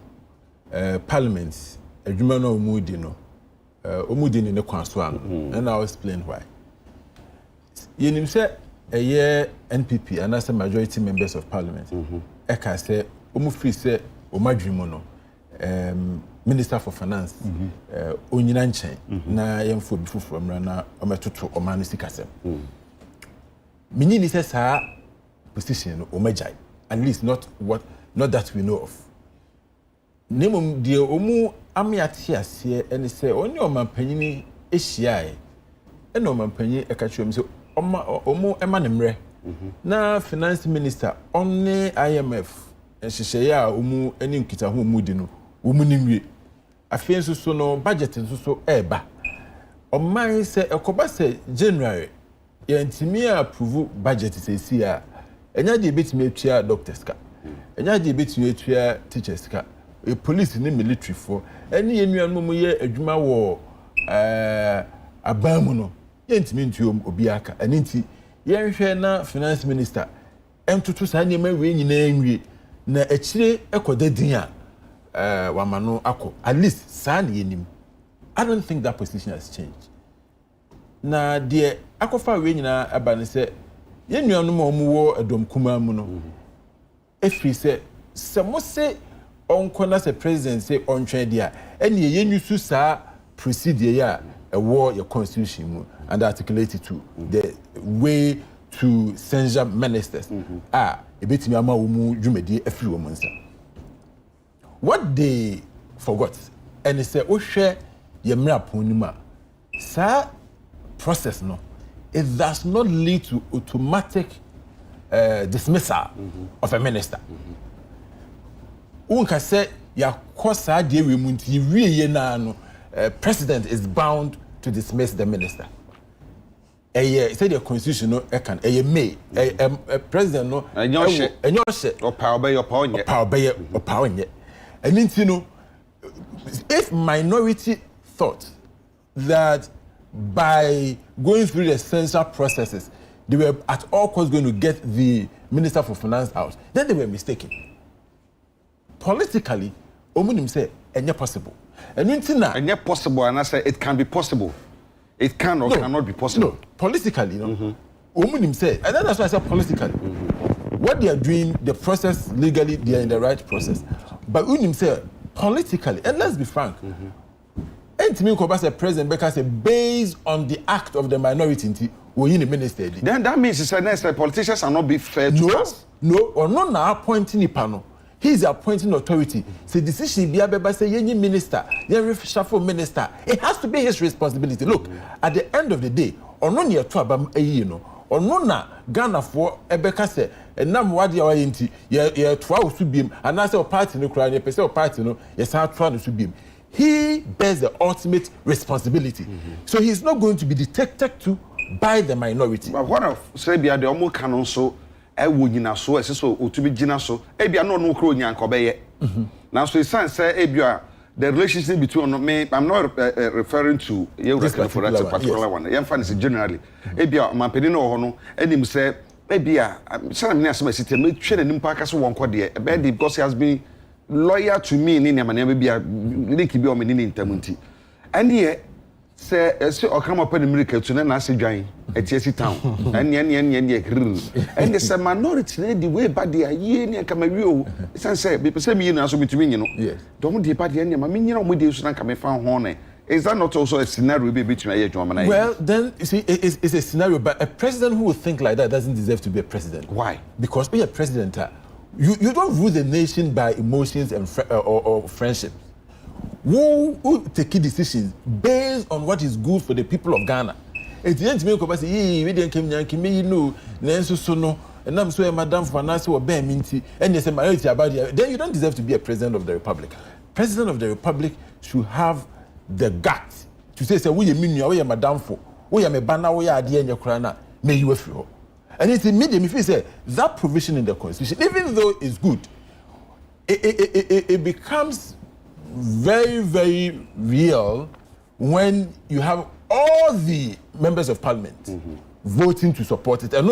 parliament adwuma no omudi no omudi ni ne kwanso ano and I'll explain why yenim say NPP and as majority members of parliament eka say omu free say omadwimo no Minister for Finance onyina nchen na yemfo bi foforo mra na ometoto omanu sikasem mini ni say sa position no omajai at least not that we know of nemom de omu amiate ase ene say oni omampanyini ehia ene omampanyini eka twem say omu ema ne mre na finance minister onne IMF enhyehyeye a omu eni nkita ho omu di no omu ni nwie afien so no budget so eba oman say ekoba say January yantimi approve budget say si a enya de betimi atua doctors ka enya de betimi atua teachers ka police ni military for eni enuanu mu ye adwuma wo abamu no yantimi ntuom obi aka eni nti yenhwe na finance minister emtutu sa nyema we nyina nwie na akire ekoda din a wamano ako at least sa na yenim I don't think that position has changed na de akofa we nyina aba ne se yenuanu ma omuwo adom kuma mu no efri se mo se onko na se president se ontwe dia ene yenyusu sa procedure ya ewo your constitution mu and articulated to the way to censure ministers ebetimi ama wo mu dwumadi afiri wo munsa what they forgot and say o hwe yemra ponima sa process no it does not lead to automatic dismissal of a minister unka say ya kosa de we mu nti wieye na no president is bound to dismiss the minister say the constitution no can may president no enyo hye opa onye and you know if minority thought that by going through the censure processes they were at all costs going to get the Minister for Finance out, then they were mistaken. Politically, omunim say enye possible. And enye possible and I say it can be possible. It can or cannot be possible. No, politically, you know. Omunim say, and that's why I said politically. What they are doing, the process legally, they are in the right process. But unim say politically, and let's be frank. And to me, the president because based on the act of the minority, we in the minister. Then that means it's a politicians are not be fair to us. No, or not now appointing the panel. He is appointing authority. So decision be able to say any minister, any reshuffle minister. It has to be his responsibility. Look, at the end of the day, or no near to abam or no na Ghana for Ebeka say, and nam wadi our inti, ye twa to beam, and I say party no cry, person party no, yes, I try to beam. He bears the ultimate responsibility. So he's not going to be detected to by the minority. But what of Serbia the Omo canon so would so as so to be Gina so Ebia no crow Yankobeye. Now so it's say Ebia the relationship between me, I'm not referring to you for that particular one. Young fan is generally Ebia Mampedino Hono, and him say Ebia, I'm saying Nasma City, make sure and impact one quadia, a bad because he has been loyal to me in India, and be a Nicky be on me in Tamunti. And here, say, or come up in America to then ask a giant at Jesse Town, and and there's a minority the way bad the year near Cameroon. It's unsaid, people say me and between you know. Yes. Don't depart the end, I mean, you know, with you, so come and found honor. Is that not also a scenario between a German? Well, then, you see, it's a scenario, but a president who would think like that doesn't deserve to be a president. Why? Because being a president, you don't rule the nation by emotions and or friendship. Who take decisions based on what is good for the people of Ghana. At the end, me say, we didn't come Yankee, me know, so no, and I'm so Madame Fanasi or Bear Minty, and there's a minority about it. Then you don't deserve to be a president of the republic. President of the republic should have the guts to say, we mean you are Madame for, we are a banner, we are dear in your crana, may you feel. And it's immediate. If you say that provision in the Constitution, even though it's good, it becomes very, very real when you have all the members of parliament voting to support it. And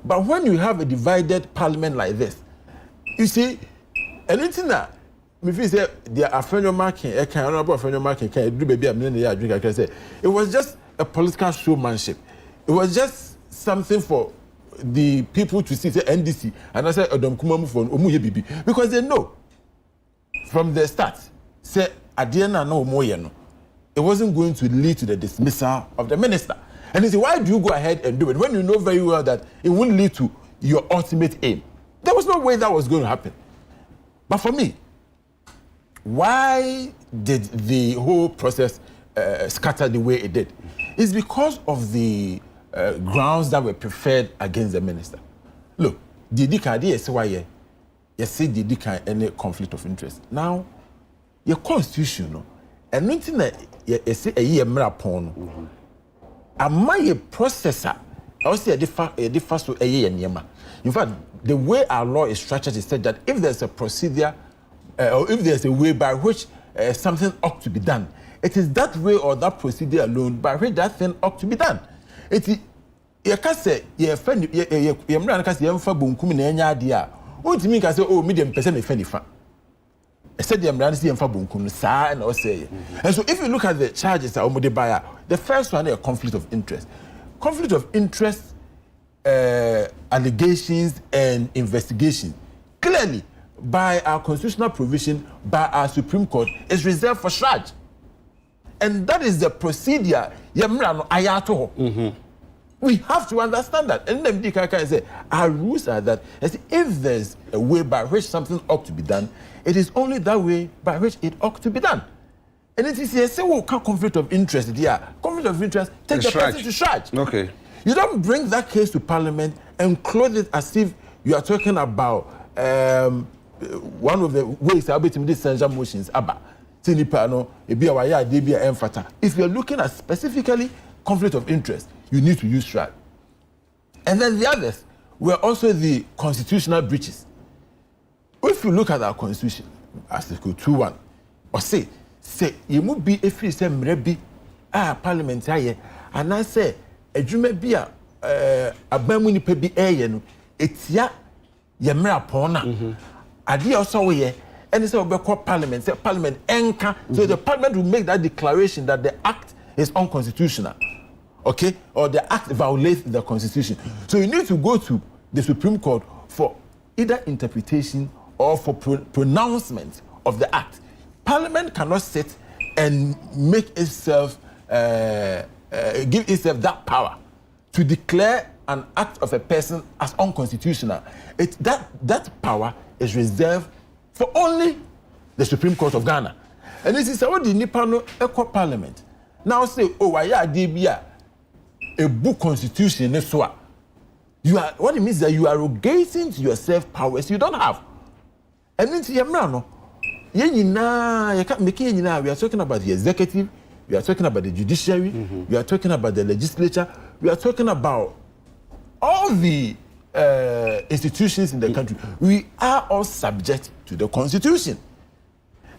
but when you have a divided parliament like this, you see, anything that if you say the Afenyo marking, honorable Afenyo marking, it was just a political showmanship. It was just something for the people to see, say NDC, and I said Odom Kumamu for Omuye Bibi, because they know from the start, say Adiana no Moyeno, it wasn't going to lead to the dismissal of the minister. And they say, why do you go ahead and do it when you know very well that it won't lead to your ultimate aim? There was no way that was going to happen. But for me, why did the whole process scatter the way it did? It's because of the grounds that were preferred against the minister. Look, the idea is why you see the any conflict of interest. Now, your constitution, and nothing that you say a year upon, am I a processor? I will say a difference to a year and yama. In fact, the way our law is structured is said that if there's a procedure or if there's a way by which something ought to be done, it is that way or that procedure alone by which that thing ought to be done. It is you can say you friend you can say you for bunkum na enya ade a o timi can say oh medium person me friend fa. I said the Amran see for bunkum sa and all say. And so if you look at the charges that omode buyer, the first one is a conflict of interest. Conflict of interest allegations and investigations clearly by our constitutional provision by our Supreme Court is reserved for charge. And that is the procedure. We have to understand that. And then can say our rules are that if there's a way by which something ought to be done, it is only that way by which it ought to be done. And it is say, well, conflict of interest. Yeah, conflict of interest. Take the person to charge. Okay. You don't bring that case to Parliament and clothe it as if you are talking about one of the ways I'll be to these essential motions. If you're looking at specifically conflict of interest, you need to use trial. And then the others were also the constitutional breaches. If you look at our constitution, Article 2:1, or say you must be if you say mrebi parliamentary, and I say adwuma bi abamu nipa bi no etia ye mra pona ade also we and say we call parliament, say parliament enka, so the parliament will make that declaration that the act is unconstitutional, okay, or the act violates the constitution. So you need to go to the Supreme Court for either interpretation or for pronouncement of the act. Parliament cannot sit and make itself give itself that power to declare an act of a person as unconstitutional. That power is reserved for only the Supreme Court of Ghana. And this is how the Nipano Eco Parliament now say, oh, why are they a book constitution? You are, what it means is that you are arrogating to yourself powers you don't have. And it's we are talking about the executive, we are talking about the judiciary, we are talking about the legislature, we are talking about all the institutions in the country. We are all subject to the Constitution.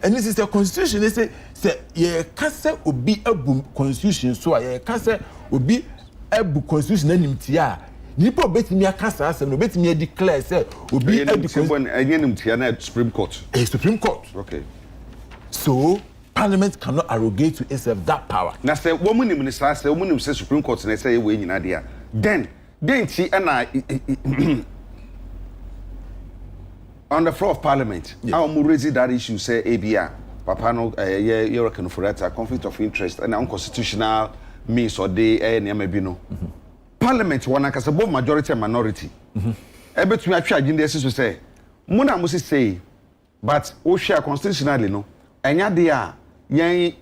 And this is the Constitution. They say ye kase obi abu Constitution so ye kase obi abu Constitution animtia. Nipo betimi akasa asem no betimi declare say obi abu Constitution na Supreme Court. A Supreme Court. Okay. So Parliament cannot arrogate to itself that power. Na say woman ni minister say woman ni say Supreme Court na say we nyina dia. Then ti na on the floor of Parliament, how mu raise that issue say ABA papa no you reckon for that conflict of interest and unconstitutional means or dey na bi no. Parliament one akasa both majority and minority. Ebetumi atwa agenda so say mu na mu say but o share constitutionally no enya dey a yen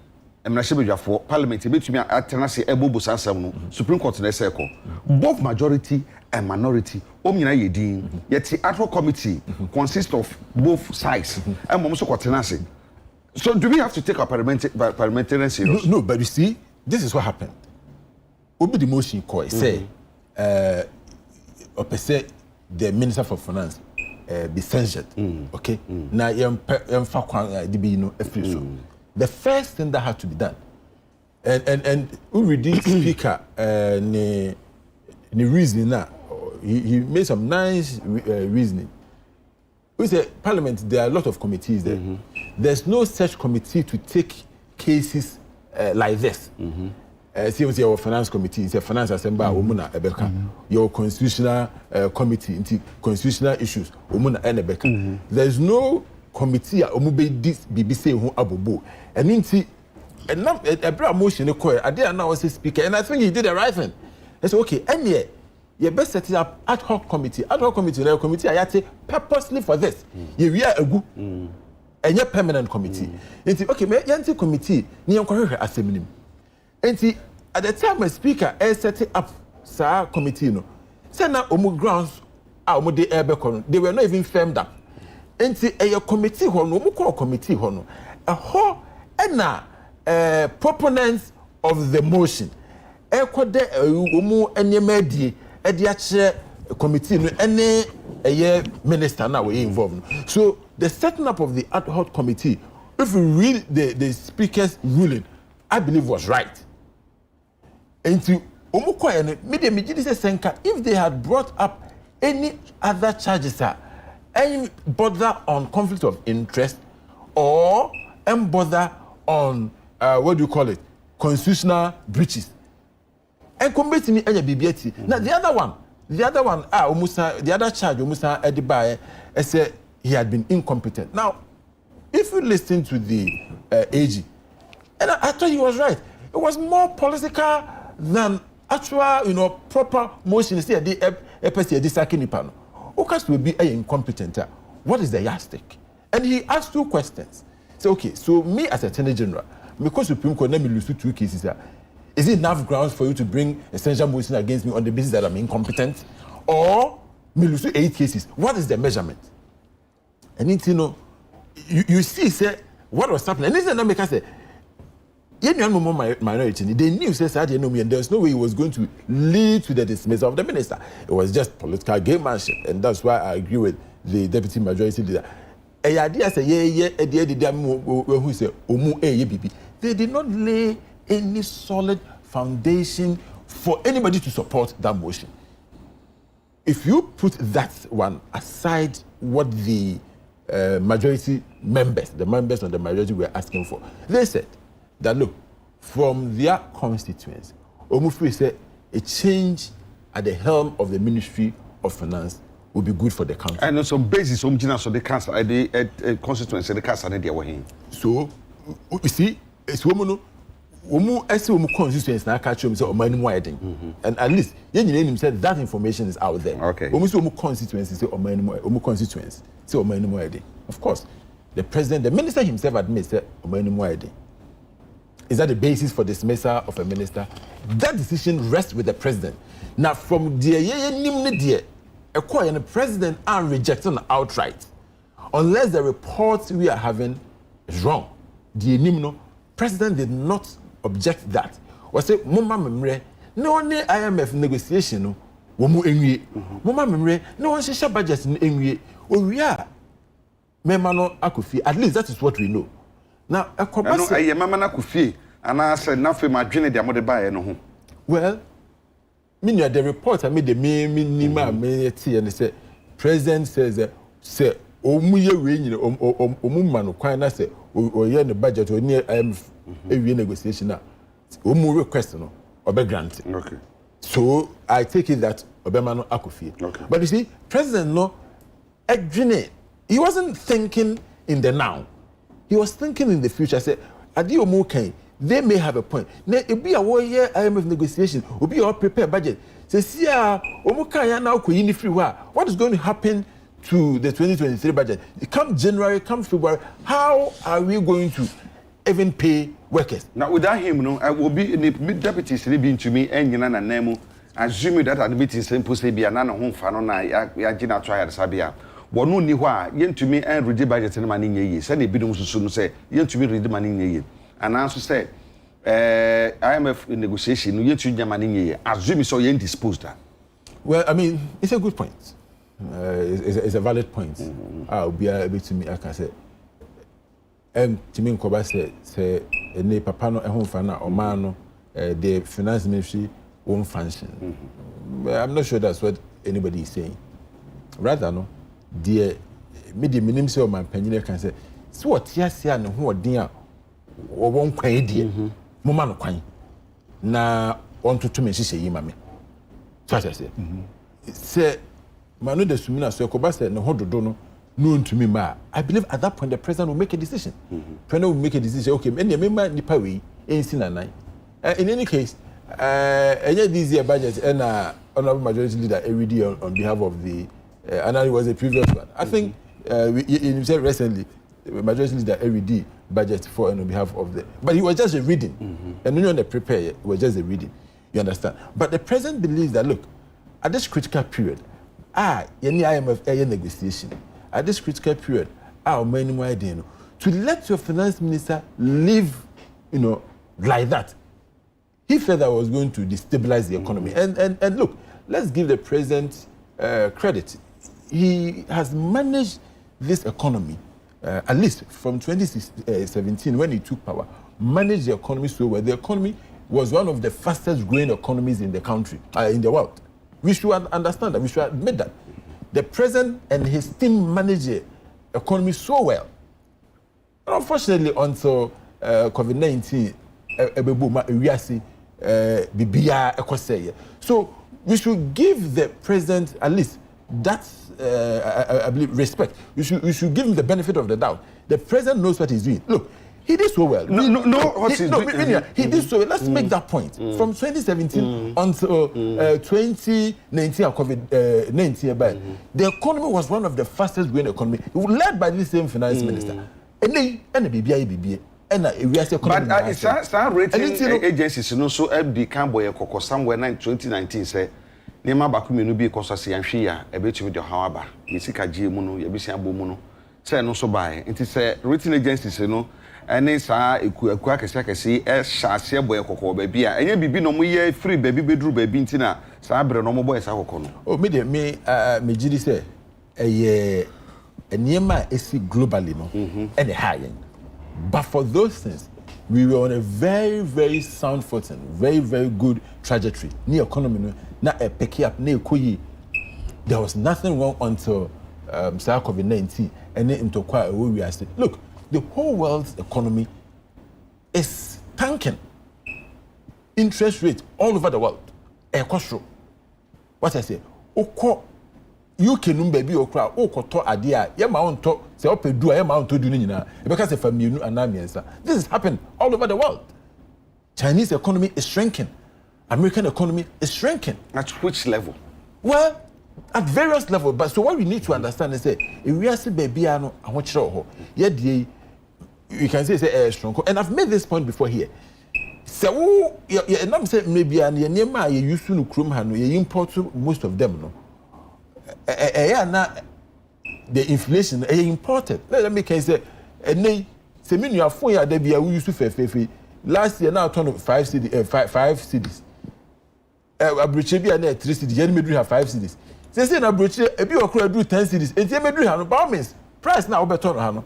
emrashebedwafo Parliament ebetumi atena se ebobo sansam no Supreme Court na say ko both majority and minority nyina yedin yet ad hoc committee consists of both sides and mom so kwatena se. So do we have to take our parliamentarian serious? No, but you see, this is what happened. Obi the motion call say opposite the Minister for Finance be censured. Okay? Now, the first thing that had to be done, and we read the speaker, the reasoning now, he made some nice reasoning. We say, Parliament, there are a lot of committees there. There's no such committee to take cases like this. See, your finance committee, it's a finance assembly, your constitutional committee, into constitutional issues, there's no committee this BBC who abubu. And into a motion, I did now was a speaker, and I think he did the right thing. I said, okay, and yeah, you best set up ad hoc committee. Ad hoc committee, a committee I say purposely for this. You are a good and your permanent committee. Okay, me yanti committee, ni encourage assembly. And at the time my speaker set up sa committee no. Say na omu grounds omu de ebe they were not even firmed up. And a committee ho no omu call committee ho no. A ho na proponents of the motion. E kwode omu enyemadi e de ache committee no any a minister now we involved. So the setting up of the ad hoc committee, if you read the speaker's ruling, I believe was right. And to if they had brought up any other charges, any bother on conflict of interest or any bother on what do you call it, constitutional breaches, and commit me any BBT. Now the other one, the other charge, Edibaye, said he had been incompetent. Now, if you listen to the AG, and I thought he was right. It was more political than actual, proper motion. See, the second panel. Okas will be incompetent. What is the yardstick? And he asked 2 questions. So, okay, so me as Attorney General, because Supreme Court let me lose 2 cases, is it enough grounds for you to bring essential motion against me on the basis that I'm incompetent? Or me lose 8 cases? What is the measurement? And you see, say, what was happening? And this is not make us say, minority. They knew, and there's no way he was going to lead to the dismissal of the minister. It was just political gamemanship, and that's why I agree with the deputy majority leader. They did not lay any solid foundation for anybody to support that motion. If you put that one aside, what the majority members, the members of the majority were asking for, they said that look, from their constituents, Omufri said a change at the helm of the Ministry of Finance would be good for the country. And also basis so the council the constituency the council and they so you see it's woman constituency na catch him say and at least you said that information is out there. Okay. Constituency say constituency say of course the president, the minister himself admits that is that the basis for dismissal of a minister? That decision rests with the president. Now from the president are rejecting outright unless the report we are having is wrong. The president did not object that. Was say mama memre no only IMF negotiation no womu enwie mama memre no one share budget no enwie owia mema no akofi. At least that is what we know. Now ekobase no mama na akofi ana say na fe madwene de amode bae no ho. Well, the report I made the me say president says say omu ye we nyine omu ma no kwan na say oye ne budget o ni IMF ewie negotiation na omu request no obe grant. Okay. So I take it that obema no akofie. Okay. But you see, president no adwene, he wasn't thinking in the now. He was thinking in the future. Say adi omu kan they may have a point. Now, it be a 1 year IMF negotiation, will be all prepared budget. Say, see, what is going to happen to the 2023 budget? Come January, come February, how are we going to even pay workers? Now, without him, I will be in the deputies living to me, and Yana Nemo, assuming that at the meeting, simple say, be another home for no, I did not try at Sabia. One no ni why, yen to me and read the budget in money ye, send a bit soon say, yen to me read the money ye. And also said, IMF negotiation, you to Germany, assume so you disposed that. Well, I mean, it's a good point. It's a valid point. I'll be able to me. I can say. To me, Kwabena say, "Ne papa no ehun fana or man the finance ministry won't function." I'm not sure that's what anybody is saying. Rather, no, the minimum say of my penny can say, "So what? Yes, yeah, no, who are dear or won't pay dear, Mama no quine." Na want to me, she say, "Yimame." So I say, "Say, Manu de Sumina, so Kwabena said, no, hold the dono." Known to me, ma. I believe at that point the president will make a decision. President will make a decision. Okay, many member nipa we ain't seen in any case, this year budget and honorable majority leader every day on behalf of the and it was a previous one. I think you said recently majority leader every day budget for and on behalf of the. But he was just a reading, and when they prepare, it was just a reading. You understand? But the president believes that look, at this critical period, any IMF negotiation. At this critical period, our many more idea to let your finance minister live, like that. He felt that was going to destabilize the economy. And look, let's give the president credit. He has managed this economy, at least from 2017 when he took power, managed the economy so well. The economy was one of the fastest growing economies in the country, in the world. We should understand that. We should admit that. The president and his team manage the economy so well. And unfortunately, until COVID-19, so we should give the president at least that, I believe, respect. We should give him the benefit of the doubt. The president knows what he's doing. Look, he did so well. He did so well. Let's make that point. From 2017 until 2019, COVID-19, the economy was one of the fastest growing economy, led by this same finance minister. And the BBI. But rating agencies, so FD Camboy Coco somewhere in 2019 say, Nema Bakumi be Cosasia and Shia, a bit with your however, Yisika G Muno, Yabisia Bomuno, say no so by. It is a rating agencies, and it's a quack as I can see, as Shasia boy cocoa baby, and you be no more free baby bedroom baby tina, Sabra no more boys. Oh, me, Jidi say, a Niema is globally, no, and a high end. But for those things, we were on a very, very sound footing, very, very good trajectory. Near economy, not a picky up, near Kuyi. There was nothing wrong until COVID-19, and then into quite a way we are saying, look, the whole world's economy is tanking. Interest rates all over the world. What I say? You can baby or crowd, idea, Yamaunto, say up do I amount to do nina, because if I'm new and this is happening all over the world. Chinese economy is shrinking, American economy is shrinking. At which level? Well, at various levels, but so what we need to understand is that if we are saying baby, I want you you can say strong. And I've made this point before here. So, I'm saying maybe you used to Krum, you import most of them, no. The inflation imported. Let me say, say me you are 4 years we used to pay. Last year now 5 cities. Abrichebi and 3 cities. You may have 5 cities. Say na Abriche e bi okra do 10 cities. Enti me do hanu ba means price now better hanu.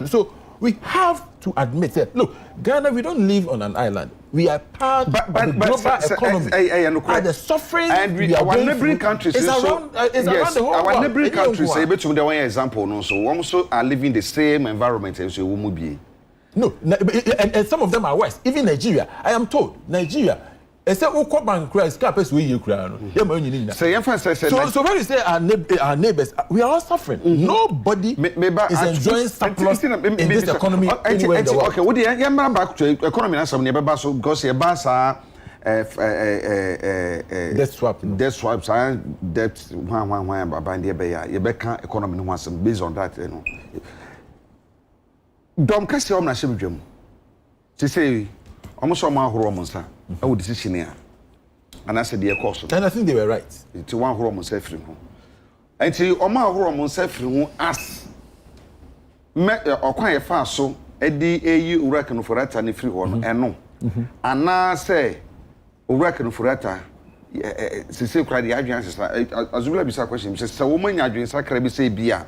So we have to admit that, look, Ghana, we don't live on an island. We are part of the global economy. And the suffering and our neighboring countries is around the whole world. Our neighboring countries, say, but one example, no, so we also are living the same environment as we will be. No, and some of them are worse. Even Nigeria, I am told, Nigeria. So when you say our neighbors, we are all suffering. Nobody is enjoying surplus in this economy anywhere in the world. Okay, what do you back to economy and some neighbor so because your boss are debt swaps, debt one by the you back economy once based on that, Dom Cassie on a ship. To say almost all my hormones, I would decision here. And I said, dear course. And I think they were right. It's one hormone suffering. And to all my hormone suffering as or quite fast so a DAU reckon for that and free one and no. And now say, reckon for that say cry the adwen asubula bisa question say so woman adwen sakra bi say bia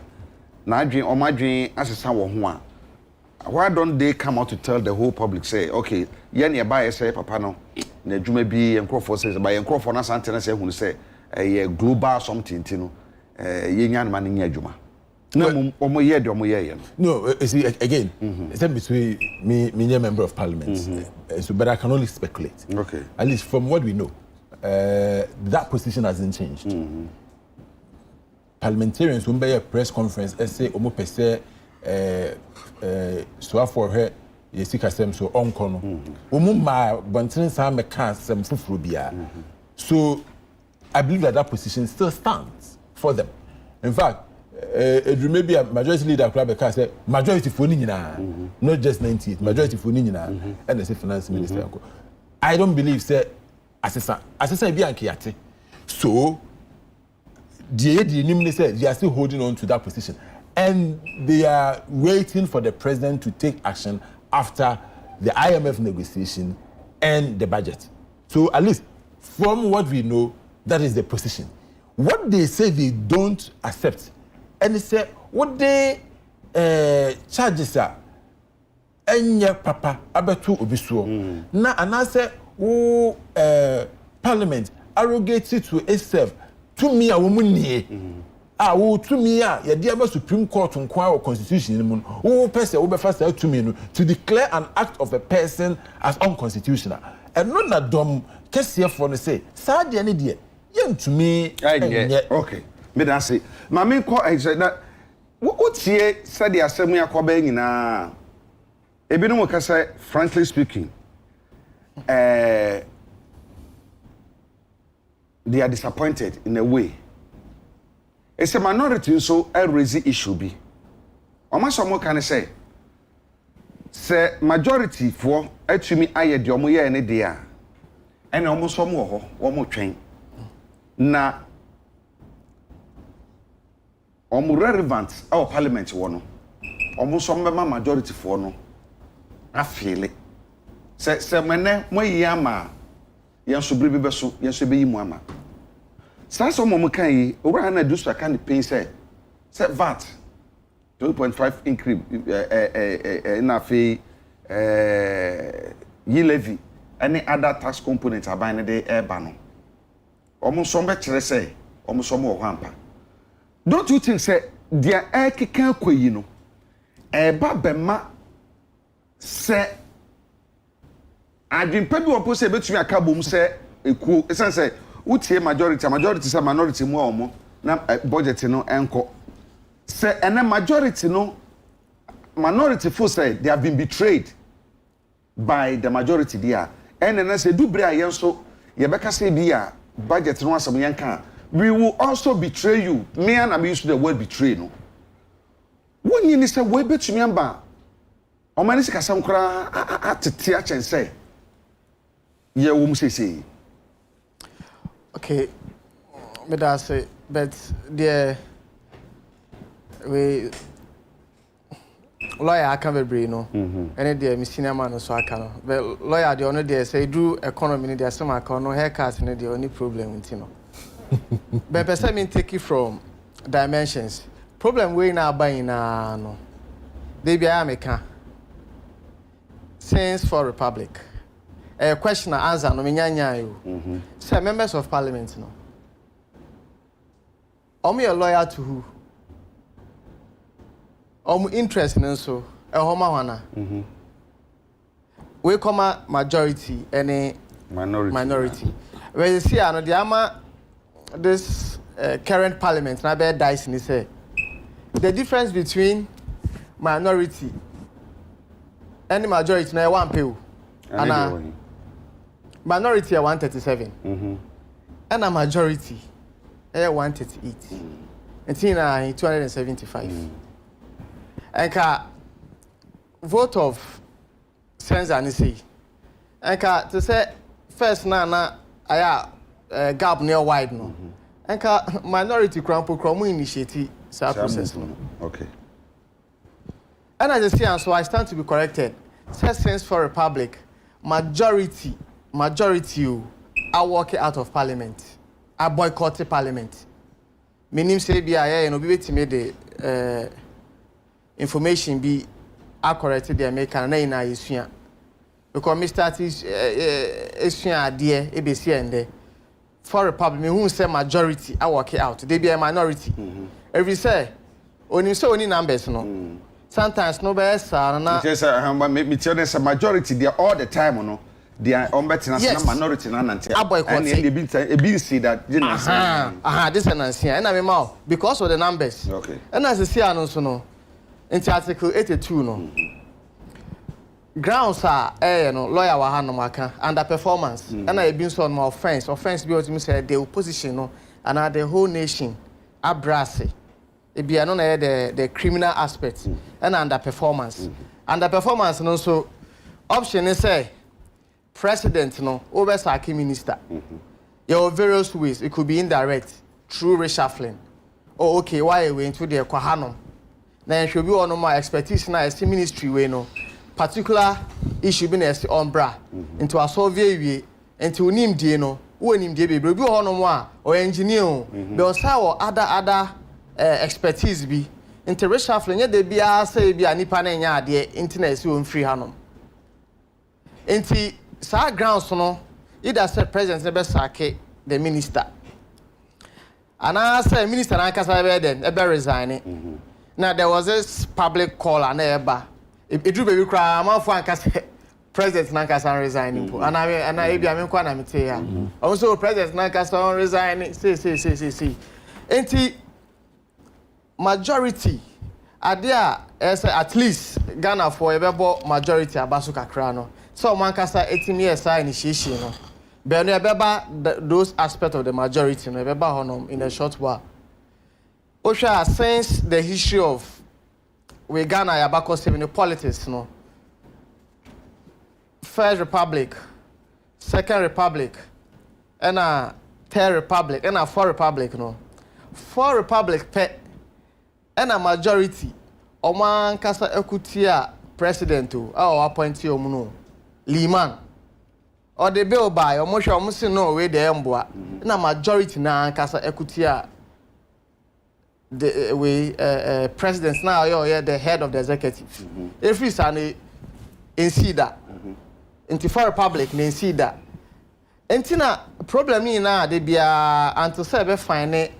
na adwen o madwen asesa wo ho a why don't they come out to tell the whole public say okay yen ye buy say papa no na adwuma bi enkrofo say by enkrofo na sante na say hu say global something no yenya na nya adwuma na omo ye de omo ye no see again except between me member of parliament so but I can only speculate okay at least from what we know that position hasn't changed parliamentarians when be a press conference say omo pese so for her yesika sem so onko no omo ma bontin san me kan sem fufuro bia so I believe that position still stands for them in fact maybe a majority leader club because say majority for ni nyina not just 98 majority for ni nyina and the finance minister I don't believe say assessor bi anke yate so the say they are still holding on to that position and they are waiting for the president to take action after the IMF negotiation and the budget. So at least from what we know, that is the position. What they say they don't accept, and they say what they charges are, enya papa abetu obisuo. Na anase who parliament arrogates it to itself to me a woman nie. Wo to me ya dia Supreme Court nkwa or constitution mu wo person wo be fast to me no to declare an act of a person as unconstitutional and not na dom kese for no say sa de ne de yentumi okay me dan say ma me ko na wo tie said asem yakoba nyina ebinom ka say frankly speaking they are disappointed in a way. It's a minority so a raise issue be. Omasomo can say majority for atumi aye de omo ye ne de a ene omo somo ho omo twen na omo relevant our parliament wo no omo somo ma majority for no afile se mene mo yi ama yen so bribe beso yen so be yi mu ama Sanso mo kan yi owura na do so kan pay say VAT 2.5 increase na fe yi levy any other tax component aban ne de eba no omo so be kire say omo so mo ho ampa don't you think say dia ekeka kwayi no eba bema say adwempa bi opo say betumi akabom say ekuo esan say utie majority say minority mu omo na budget no enko say ene majority no minority for say they have been betrayed by the majority there and then say do bra yen so ye beka say bia budget no asem yen kan we will also betray you me and I use the word betray no woni ni say we betumi amba o mani sika sam kra atete a chen say ye wo mu say okay, but I say, but the we lawyer I can't be no, and the senior man so I can. But lawyer the only day say do economy there some account no haircut and the only problem with you. But person mean take it from dimensions. Problem we now buying no. They be American. Since for Republic. A question and answer no menyanya you. Say members of parliament no. Omo a lawyer to who? Omo interest in so e homa wana. We come majority any minority. When you see ano the ama this current parliament na be dice ni say the difference between minority and majority na one pay. And minority 137. And a majority 138. And 275. And vote of sense and say. And to say first na aya gap near wide no. And minority crampo cromo initiative process no. Okay. And as I say, and so I stand to be corrected. Sense for Republic majority I walk out of parliament. I boycotted parliament. Meaning say be I no be to me the information be accurate the American na ina because me start is idea e be see and for republic me who say majority I walk out. They be a minority. Every say only numbers no. Sometimes no be say na just me tell you majority they all the time no. They are on better than minority na nante. And they be see that this and and I mean because of the numbers. Okay. And as I see announce no in article 82 no. Grounds are no lawyer wa hanom aka under performance and I been so on offense be what me say the opposition no and the whole nation abrase e be no na the criminal aspect and under performance no so option is say president no over saki minister there are various ways it could be indirect through reshuffling oh okay why we into the kwahanom na should be on my expertise na as ministry we no particular issue be na on bra into a solve we into nim die no wo nim die bebre bi ho no mo a o engineer o be o sa wo other expertise bi into reshuffling ye de bia say bia nipa na nya ade into na esi on free hanom into sa grounds no either say president be sake the minister and I say minister na kasa be den e be resign now there was this public call and eba it drew baby cry amanfo ankasa president na kasa resign po and I be am kwa na mete ya also president na kasa resign see enti majority adia at least Ghana for ebebo majority abaso kakra no so man kasa 18 years initiation no but no ebeba those aspects of the majority no ebeba honom in a short while Osha since the history of we Ghana yabako 70 politics no First Republic, Second Republic, and a Third Republic, and a Fourth Republic no. Fourth Republic pe and a majority Oman kasa ekutia president or appointee omuno Liman or the bill by omosha omusi no we the emboa na majority na kasa ekutia the way president now you're the head of the executive. Every Sunday in see that. Into for republic in see that. Entina problem in now they be until say find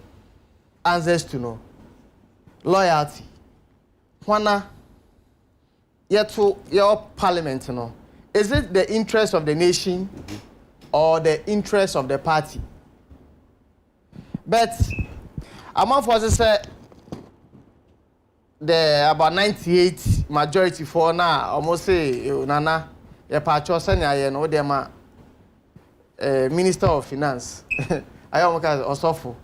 answers to know. Loyalty. Wana yet to your parliament no. Is it the interest of the nation or the interest of the party? But among forces say the about 98 majority for now almost say nana ya pacho sanya ye no dem minister of finance ayo maka osofo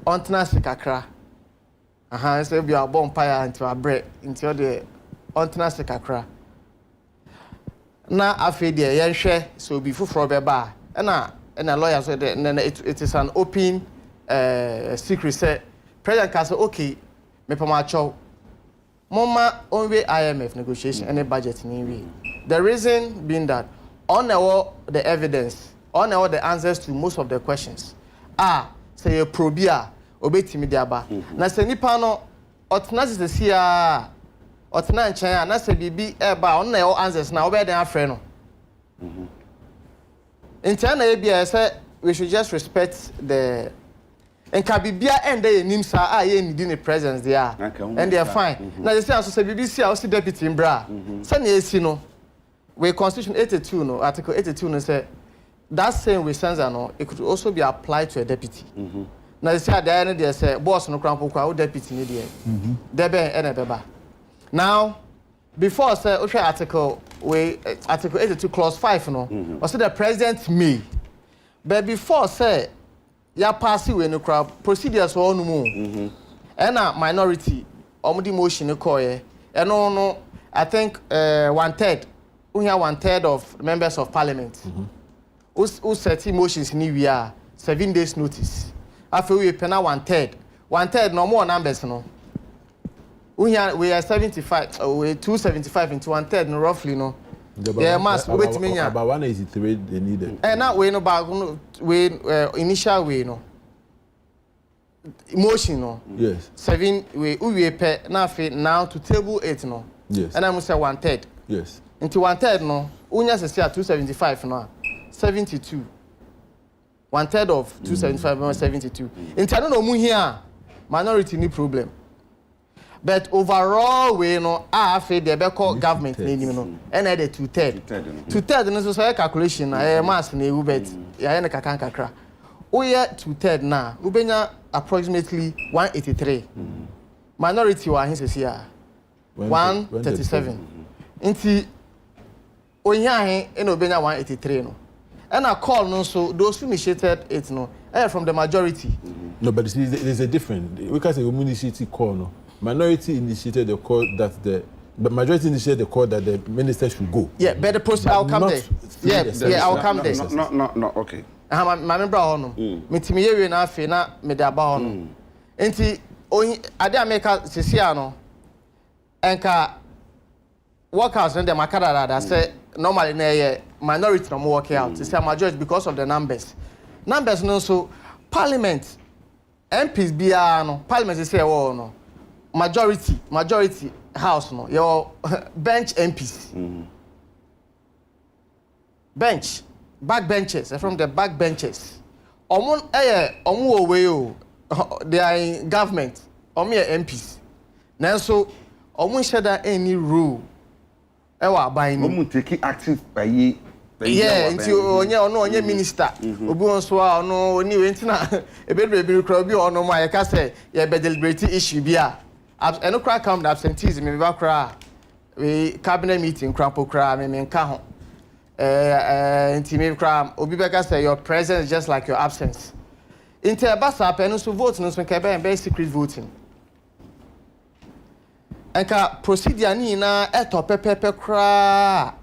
ontena sikakra say be abon paya into abre into the ontena sikakra na afi de ye hwe so bi fufuro be ba na lawyer so it is an open secret say president can say okay me pamacho mama onwe IMF negotiation and budget ni we the reason being that on all the evidence on all the answers to most of the questions say you probia obetimi de aba na say nipa no otena se sia otena nchan na say bibi eba on all answers na obeden afre no intana e bia say we should just respect the and Kabibia and they nimsa ye need in the presence they are and they are fine. Now they say also say BBC also deputy in bra. Say na no. We constitution 82 no article 82 no say that same way sense no it could also be applied to a deputy. Now they say at the end they say boss no krampo kwa deputy ni there. Debe and beba. Now before say article 82 clause 5 no also the president may but before say ya pass we no crowd procedures for no more and a minority omudi motion ko ye and no I think 1/3 we have 1/3 of members of parliament who set motions ni we are 7 days notice after we pena 1/3 no more numbers no we are 75 we 275 into 1/3 no roughly no Yeah, mass wait me nya. About 183 they needed. Now we no back we initial way no. Emotion no. Yes. 7 we pay now to table 8 no. Yes. And I must say 1/3. Yes. Into 1/3 no. Unya say 275 no. 72. 1/3 of 275 72. Into I don't know mu here minority ni problem. But overall we no afi the beko government ni no. And the 2/3. 2/3 no so calculation na mass na ewu bet. Ya na kakra. Oye 2/3 na ubenya approximately 183. Minority wa hin sesi a 137. Inti onya hin ena obenya 183 no. And a call no so those who initiated it no from the majority. No, but there's a difference. We can say we initiated call no. Minority initiated the call that the majority initiated the call that the minister should go. Yeah, but the process I'll come there. Yeah, I'll come there. No, okay. My member hono. Mitimi yewe na afi na me da ba hono. Enti ade America sesia no. Enka workers and the makara that say normally na minority no work out. It's a majority because of the numbers. Numbers no so parliament MPs bia no parliament say no majority house no your bench MPs. Bench back benches from the back benches. Omo we o they are in government. Omo MPs. Nanso omo sheda any rule. Ewa aban ni. Omo take active by yeah, nti onye minister. Obi won so a ono oni we ntina ebedu kra obi ono ma ye ka say ye be deliberate issue bia. Eno kra come the absentees me ba kra we cabinet meeting kra po kra me nka ho. Nti me kra obi be ka say your presence is just like your absence. Nti e ba sa pe no so vote no so ka be secret voting. Enka procedure ni na eto pepepe kra.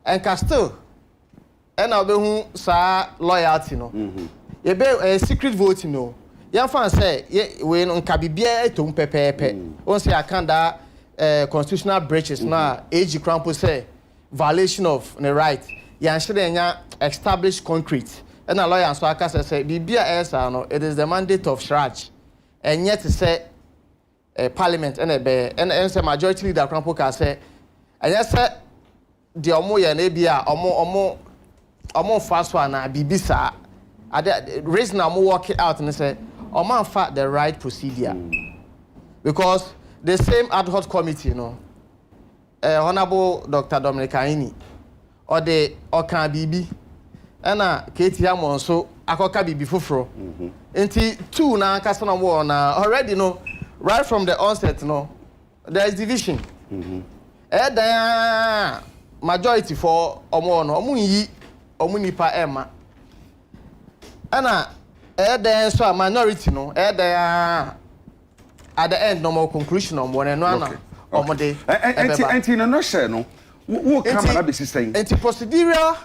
Enka still ena obehu sa loyalty no. Ye be secret voting no. Yan fan say we no nka bibia eto pepepe. On say akanda constitutional breaches na age crampo say violation of the right. Yan shede nya established concrete. Ena lawyer so aka say bibia esa no it is the mandate of Shraj. And yet say parliament and say majority leader crampo ka say and yet say the omo ya na bia omo fast one na bibisa reason omo work it out and say omo fa the right procedure because the same ad hoc committee no honorable Dr. Dominic Aini or the okan bibi na Katie Hamon so akoka bibi foforo enti two na kasa na mo na already no right from the onset no there is division majority for omo no omo yi omo nipa ema ana then so minority no at the end no more conclusion omo no ana omo de enti no share no wo come na be system enti procedural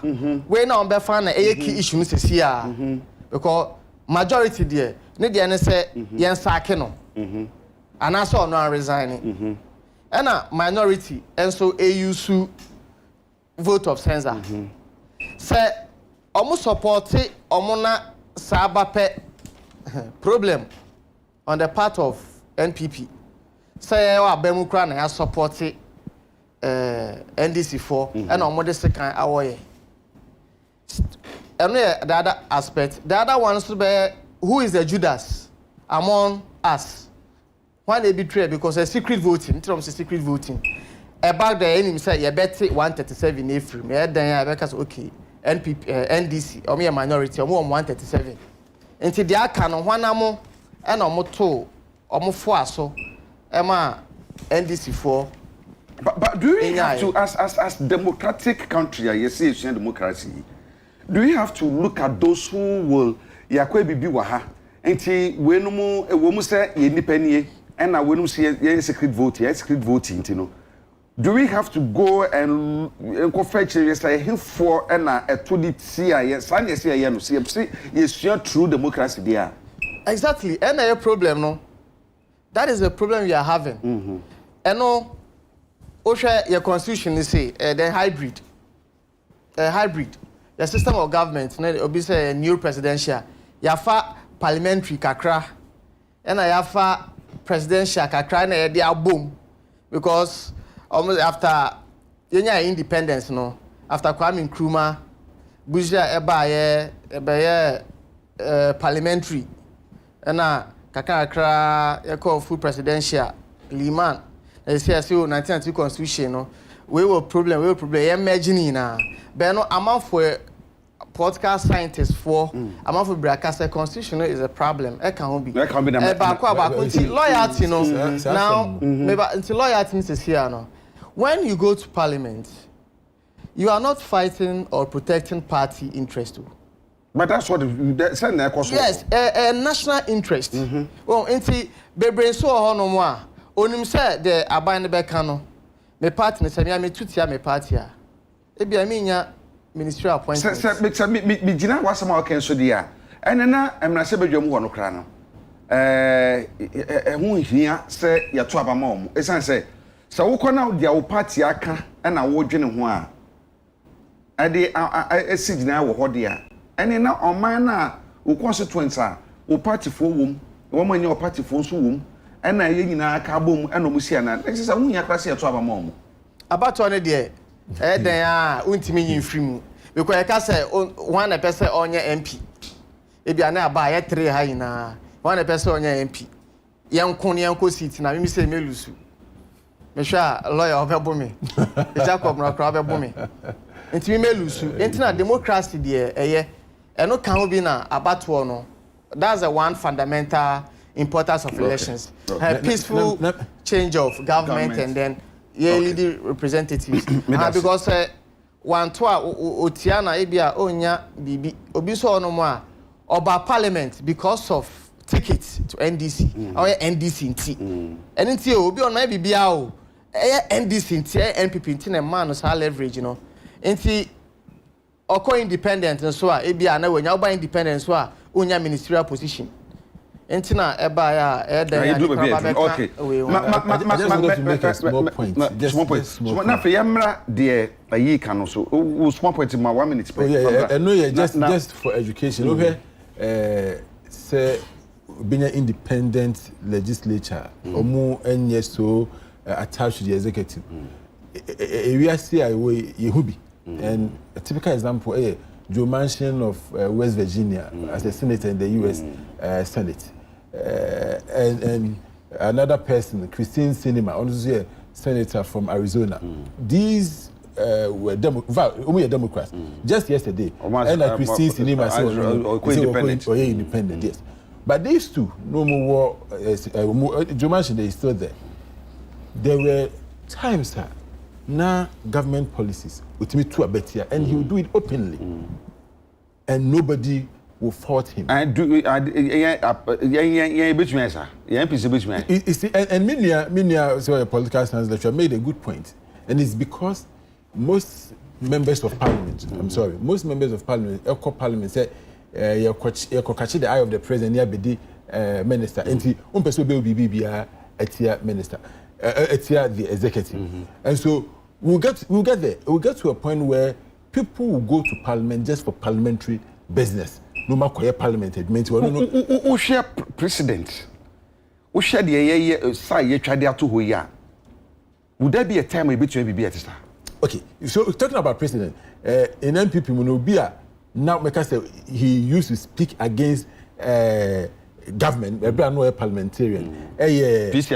we na on be fan na key issue no sesi a because majority there ne de ne say yen sack no ana so no resign ana minority and so use vote of censor. Say omo support omo na sabape problem on the part of NPP. Say wa bemu kra na ya support NDC4 and omo de second awoye. And the other aspect, the other one to be who is the Judas among us. Why they betray because a secret voting, in terms of secret voting. About the enemy say you bet 137 April. Me then I because okay NPP NDC or me a minority or 137. Until they can one amo and omo to omo 4 so ema NDC4. But do we have to as democratic country you say it's democracy. Do we have to look at those who will yakwe bibi wa ha enti we no mu e wo mu say ye nipa nie and na we no say ye secret voting you know. Do we have to go and fetch him for and to the CIS? And yes, no. See, yes, true democracy there. Exactly. And a problem, no. That is a problem we are having. And no, share your constitution is say the hybrid. The system of government, obi say new presidential. Yafa parliamentary kakra. And I yafa presidential kakra na dey abom because almost after Yenya independence no after Kwame Nkrumah Buja eba parliamentary and kakra ye call full presidential Liman they say 1992 constitution no we were problem ye imagine na but no amount for political scientists for amount for broadcast constitution is a problem e can be loyalty no now maybe until loyalty is here no when you go to parliament you are not fighting or protecting party interest too. But that's what send na ekoso. Yes, a national interest. Well, enti bebre so ho no mo a onim say the aban ne beka no me party ne say me tutia me party a e bia me nya ministry appointment. Say me gina wasama o ken so dia ene na emna se badwam ho no kra no hu hia se ye to abama o mo esan say wo kona dia wo party aka na wo dwene ho a ade esigina wo ho dia ene na oman na wo constituents a wo party fo wom wo manya wo party fo so wom ena ye nyina aka bom ena mo sia na exisa hu nya klase ye to abama o mo abato ne de den a untimi yin frimu because e ka say one person onye MP e bia na aba ye 3 ha yina one person onye MP yenko seat na me say melusu me sha lawyer obebo me Jacob no kra obebo me ntimi melusu entina democracy de eye eno kan obi na abato no that's the one fundamental importance of elections. A peaceful change of government and then leading representatives. Because one to otiana ebia onya bibi obi so ono mo a oba parliament because of tickets to NDC or NDC nti eni nti obi ono bibia o NDC nti NPP nti na man no sa leverage no nti oko independent so a ebia na wanya oba independent so a onya ministerial position nti na eba ya ya okay small point so na fe yamra de ayi kan no so small point ma 1 minute I know just for education okay say being an independent legislature omu enye so attached to the executive we are see yehubi and a typical example Joe Manchin of West Virginia as a senator in the US Senate. And another person, Christine Sinema, also a senator from Arizona. These were Democrats. Just yesterday, and Christine Sinema said, independent, yes. But these two, no more, Joe Manchin, they still there. There were times that now government policies with me to a better, and he will do it openly, and nobody will fault him. And do and Minia, so a political science lecturer made a good point, and it's because most members of parliament, most members of parliament, Eco Parliament say, you catch the eye of the president, near the minister, and he person will be a minister. The executive, and so we'll get there. We'll get to a point where people will go to parliament just for parliamentary business. No matter parliament, it means who share president, who share the say try to who ya. Would there be a time we between be at okay, so talking about president, in NPP Munobia now because he used to speak against government, every no parliamentarian. PC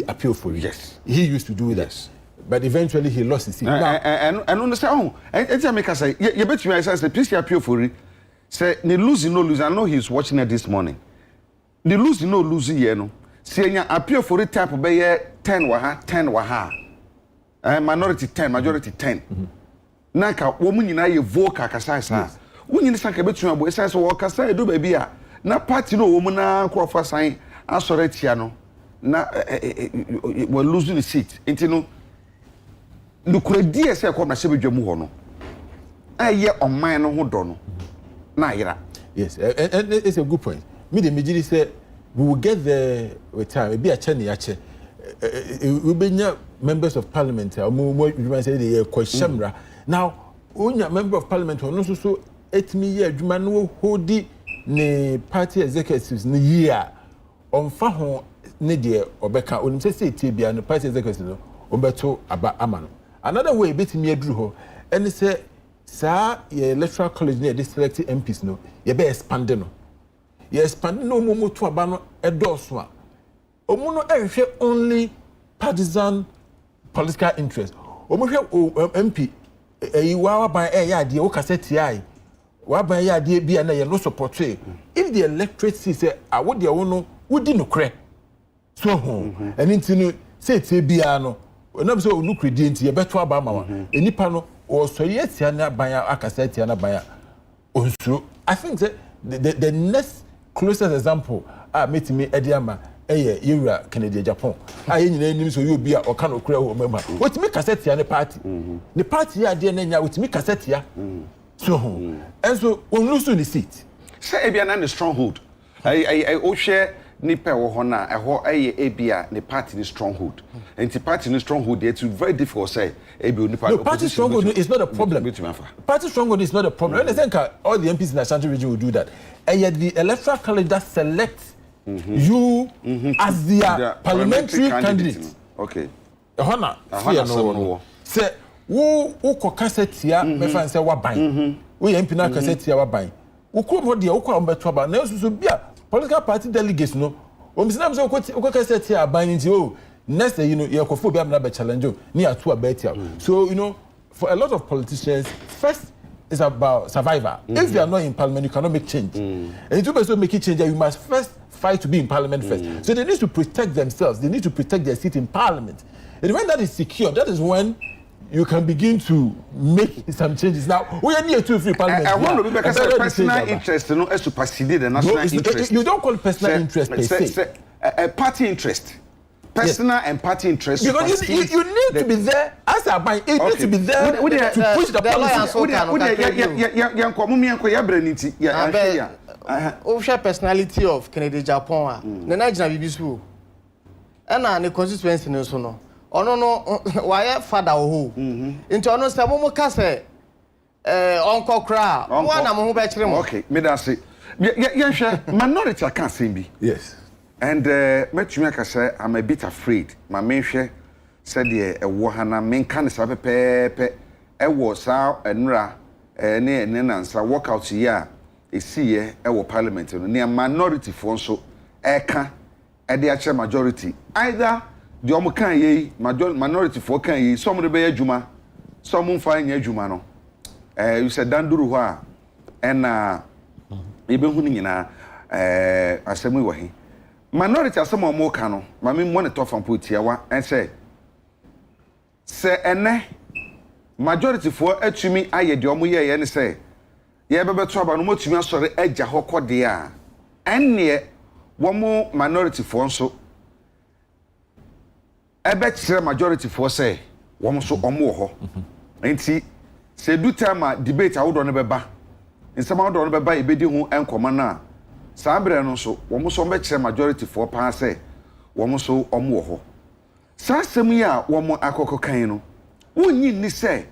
appeal for you. Yes. He used to do that. But eventually he lost his seat. And understand, and make us say, you bet me, I say, PC appeal for you. Say, ni lose, no lose. I know he's watching it this morning. Ni lose, no lose, you know. Say, you appeal for it type of 10 waha. Minority 10, majority 10. Naka, woman, you know, you vote, Kakasa. When you say, bet you, boy, says, well, Kasa, do baby. Na party no woman na croffa sign asoretia no na we losing the seat enti no nukredi say ko na sebedwamu ho no aye oman no ho do no na yira. Yes, and it's a good point. Me the Mijiri say we will get there with time. Be a cheni yache. ubenya members of parliament you say they question now onya member of parliament no so etimi ye adwuma no hodi ne party executives ne year onfa ho ne de obeka onim say tie bia no party executives no obeto aba amano another way betimi aduru ho and say sa electoral college ne dey select MPs no ye be expand no ye expand no mo to aba no edoso a omo no ehwe only partisan political interest omo hwe MP wa ban ya de o kaseti ai wa ban ya de bia na ye no support if the electorate say awo de wo no wodi no kre so ho eni ntinu say tie bia no na be so onu kredi nti ye beto aba ma wa enipa no o so ye tia na ban akaseti na ban onsu I think that the next closest example metimi ediama Yura Canada Japan. I nyina so you be or can okra wo mema. What me cassette ya ne party. The party ya de na nya with me cassette ya. So and so on lose the seat. Say ebia na the stronghold. I o share nipa wo ho na ho ebia the party the stronghold. And the party the stronghold it's very difficult say ebia nipa. No, party stronghold is not a problem. Party stronghold is not a problem. I think all the MPs in the Ashanti region will do that. And yet the electoral college that selects you as their parliamentary candidate. Okay. Honor. Say, who cassette ya, me fan say wa ban. We MP na cassette ya wa ban. Who come ho dia, who come beto aba. Na so bia political party delegates no. O mi sinam say who cassette ya ban nti o. Next you know, you go bia na be challenge o. Ni atu abetia. So you know, for a lot of politicians, first it's about survival. If you are not in parliament, you cannot make change. And to also make change, you must first fight to be in parliament first. So they need to protect themselves. They need to protect their seat in parliament. And when that is secure, that is when you can begin to make some changes. Now, we are near to free parliament. I want to be because personal interest, you know, as to perceive the national interest. You don't call it personal interest per se. A party interest. Personal and party interest. Because you need to be there as a bank. You need to be there to push the policy. Official personality of Canada Japan. Na Nigeria bibisu. Na ne constituency no so no. Ono no why father ho. Into ono se mo ka se onko kra. Mo na mo ho be kire mo. Okay, me da say. Yenhwe minority can say bi. Yes. And metumi aka say I'm a bit afraid. Ma menhwe said the ewo ha na menka ne sa pepepe ewo sa enra ne nansa workout here esiye ewo parliament no ne minority for so eka e de ache majority either the omo kan ye minority for kan ye some de be adwuma some mfa anya adwuma no you said danduru ho a na ebe hu ni nyina asemu wo he minority asem omo ka no ma me monitor from potiawa and say ene majority for atumi aye de omo ye ne say ye bebeto aba no motumi asore agya hokode a enne womo minority for nso ebe kire majority for say womo so omo ho enti se du time debate awodo no beba nsema awodo no beba ebedi hu enkoma na Sabre no so wo so mbekire majority for pa say wo so omo ho sasem ya wo mo akoko kan no wonyi ni say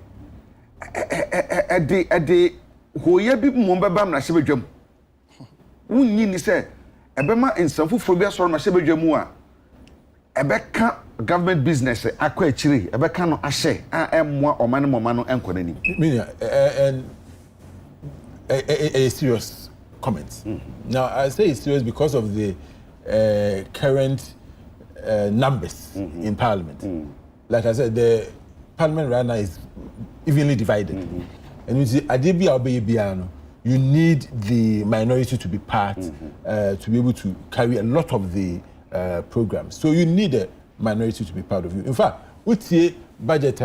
ede hoye bi mo beba na hye bedwam wonyi ni say ebema ensamfufo bi asoro na hye bedwam a ebeka government business akwa akiri ebeka no ahye a emmoa omane no enkonani mean and a serious comments. Now, I say it's serious because of the current numbers in Parliament. Like I said, the Parliament right now is evenly divided. And you see, you need the minority to be part, to be able to carry a lot of the programs. So you need a minority to be part of you. In fact, with the budget,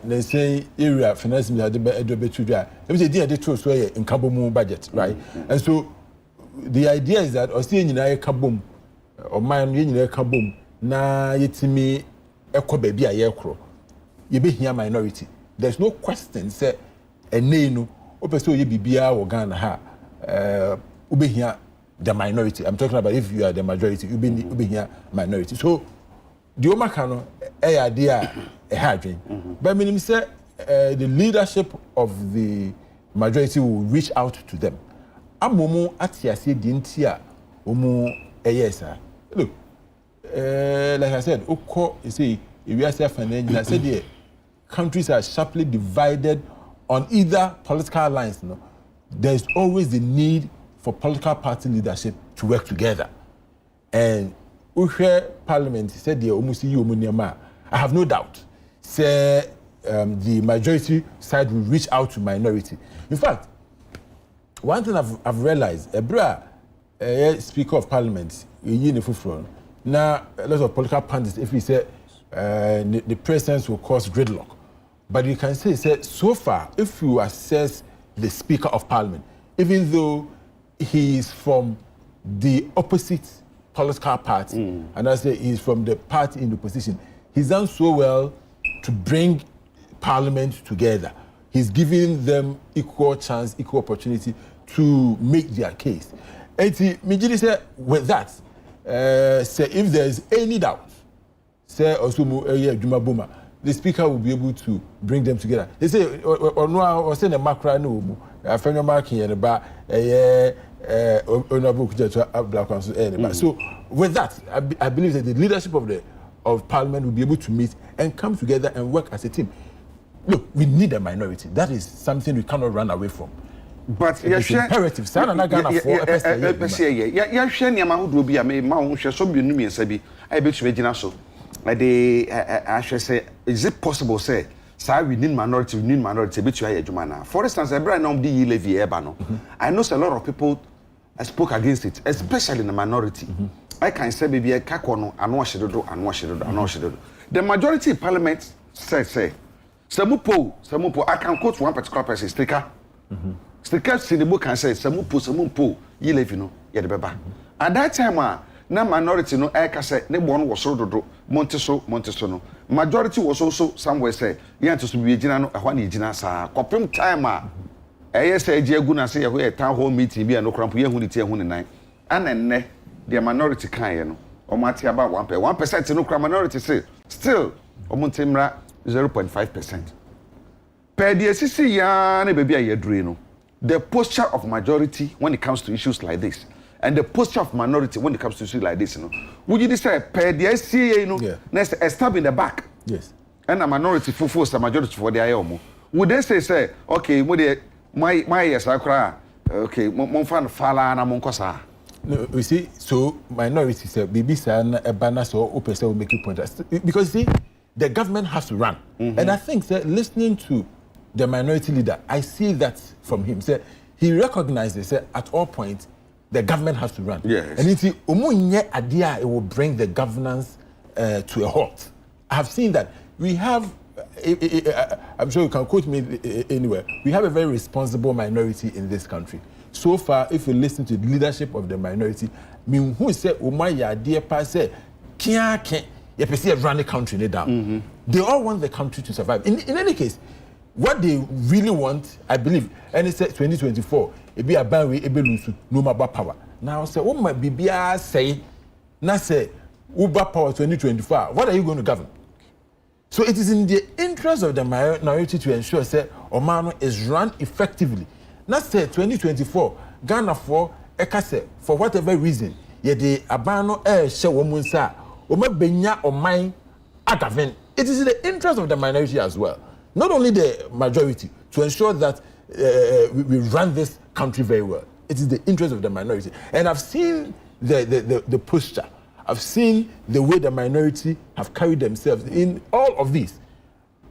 let's say area finance minister the trust where in Kabomu budget, right? And so the idea is that or see nyina kabom or man nyina kabom na yetimi ekọ baby ayekro ye be hia minority. There's no question say ene no opeso ye bibia wo Ghana ha ubehia the minority. I'm talking about if you are the majority, you be here minority. So the Omakano idea a hadrin. But meaning say the leadership of the majority will reach out to them. Amomo atiase dintia omo eyesa. Look, like I said, Oko you see if you are saying I said the countries are sharply divided on either political lines. No, there is always the need for political party leadership to work together. And Ushe Parliament said the Omusi Yomuniama. I have no doubt. Say the majority side will reach out to minority. In fact, one thing I've realized, Ebra, Speaker of Parliament, now a lot of political pundits, if we say the presence will cause gridlock, but you can say so far, if you assess the Speaker of Parliament, even though he is from the opposite political party, and I say he's from the party in the opposition, he's done so well to bring Parliament together. He's giving them equal chance, equal opportunity to make their case. And Mijiri said, with that, say if there is any doubt, say Osumu Juma Buma, the Speaker will be able to bring them together. They say, or say the Macra no, a friend of marking at the bar, Black Council. So with that, I believe that the leadership of Parliament will be able to meet and come together and work as a team. Look, we need a minority. That is something we cannot run away from. But it's imperative. Sana na Ghana for yeah, share niam ahodo bi a me ma wo hwe so bi nu miensa bi I bet you gina so. I should say, is it possible say we need minority bet you adwuma na. For instance, every now be levy eba no. I know a lot of people spoke against it, especially in the minority. I can say baby kakono anu ahyedodo. The majority in parliament say Samupo, I can quote one particular person, Sticker. Sticker in the book can say Samupo, you live, Yadababa. At that time, na minority no I can say, ne one was so do Monteso no. Majority was also somewhere say, yeah, to be Jinano, a one Jinasa, copim time. I say, Jaguna say, a town hall meeting be no cramp, you who tell 1 and then the minority can, or Mati about 1%, no minority say, still, Omontimra. 0.5%. Per the SCC ya baby ayedrino. The posture of majority when it comes to issues like this, and the posture of minority when it comes to issues like this, would you say per the SCA, next a stab in the back? Yes. And a minority force a majority for the IOMO. Would they say, okay, my yes, I cry, okay, Monfan Fala and Moncosa. No, you see, so minority say, baby, son, a banner so open, so will make you point because see. The government has to run. And I think that listening to the minority leader, I see that from him. He recognizes that at all points, the government has to run. Yes. And it's omunye idea it will bring the governance to a halt. I have seen that. We have, I'm sure you can quote me anywhere, we have a very responsible minority in this country. So far, if you listen to the leadership of the minority, who say, Umaya, dear pa, say, can't. You see run the country down. They all want the country to survive. In any case, what they really want, I believe, and it's 2024, it be a ban we able to no more power. Now say, what might be say, now say, Uber power 2024. What are you going to govern? So it is in the interest of the minority to ensure that Omano is run effectively. Now say 2024, Ghana for whatever reason, yet the abano share woman sa. It is in the interest of the minority as well, not only the majority, to ensure that we run this country very well. It is the interest of the minority. And I've seen the posture. I've seen the way the minority have carried themselves in all of this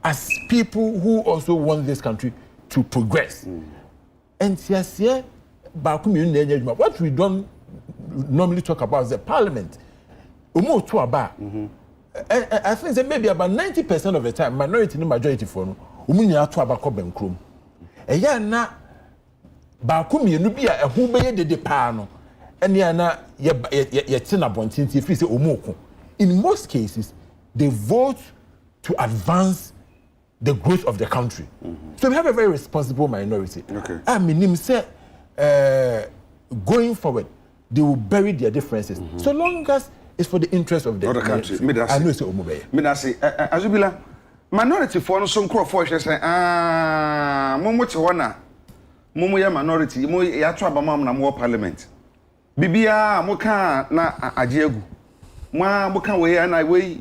as people who also want this country to progress. And what we don't normally talk about is the parliament. I think that maybe about 90% of the time, minority and majority for no, umunya to abako benkrum. Eya na ba kumi no bia ehu beye de pa no. Ene na ye tina bontinti fi se omoko. In most cases, they vote to advance the growth of the country. So we have a very responsible minority. Okay. I mean, say going forward, they will bury their differences. So long as it's for the interest of the country. I know it's a mobile. Me say Azubila minority for no some crop for say momo che wana momo ya minority mo ya to abamam na mo parliament bibia mo ka na Agya egu mo ka we na we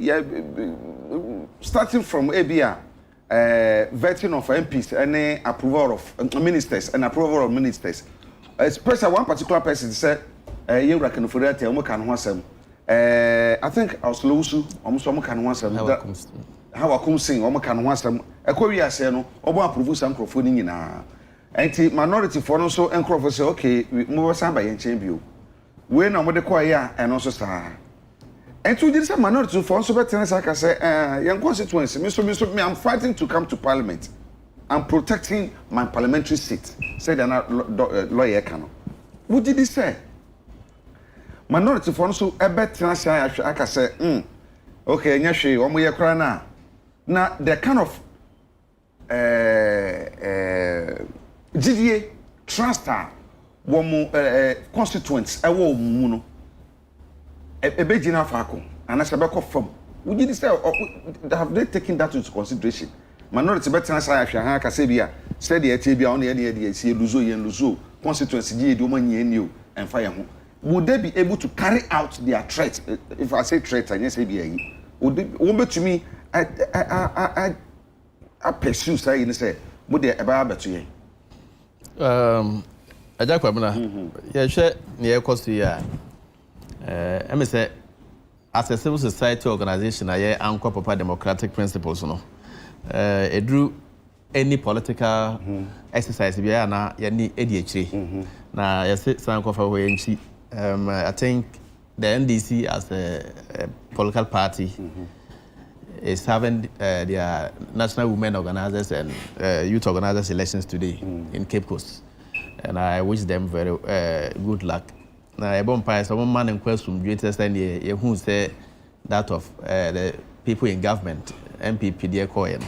starting from Abia vetting of MPs and approval of ministers and approval of ministers especially one particular person said you reckon for that mo kan ho asem I think I was Lusu almost mo kan ho asem how I come sing omo kan ho asem ekọ wi ase no obo approve some microphone nyina enti minority for no so encrof say okay mo be san ba yen chen bio we na mo de kwa ya eno so sa enti we say minority for so better say ka say yen constituency me I'm fighting to come to parliament. I'm protecting my parliamentary seat said na lawyer kan would you say minority for no so e better say aka say okay nya hwe omo ye kra na the kind of GDA transfer womu constituents ewo mu no ebe gina faako ana se be ko from would you say have they taken that into consideration minority better say ahwe han aka say bia say the etie bia on ye see luzo constituency GDA do man ye ni o emfa ye ho would they be able to carry out their threat if I say threat I say bia yi would betumi I pursue say you say mo de e ba beto yen Agya Kwabena ye hwe ne ye koso ya me say as a civil society organization aye anko papa democratic principles no edru any political exercise bia na ye ni edi akire na ye say sanko fa ho yanchi I think the NDC as a political party is having their national women organizers and youth organizers elections today in Cape Coast, and I wish them very good luck. Now, a bonfire, some man in question, greatest and who say that of the people in government, MPP, dear Cohen.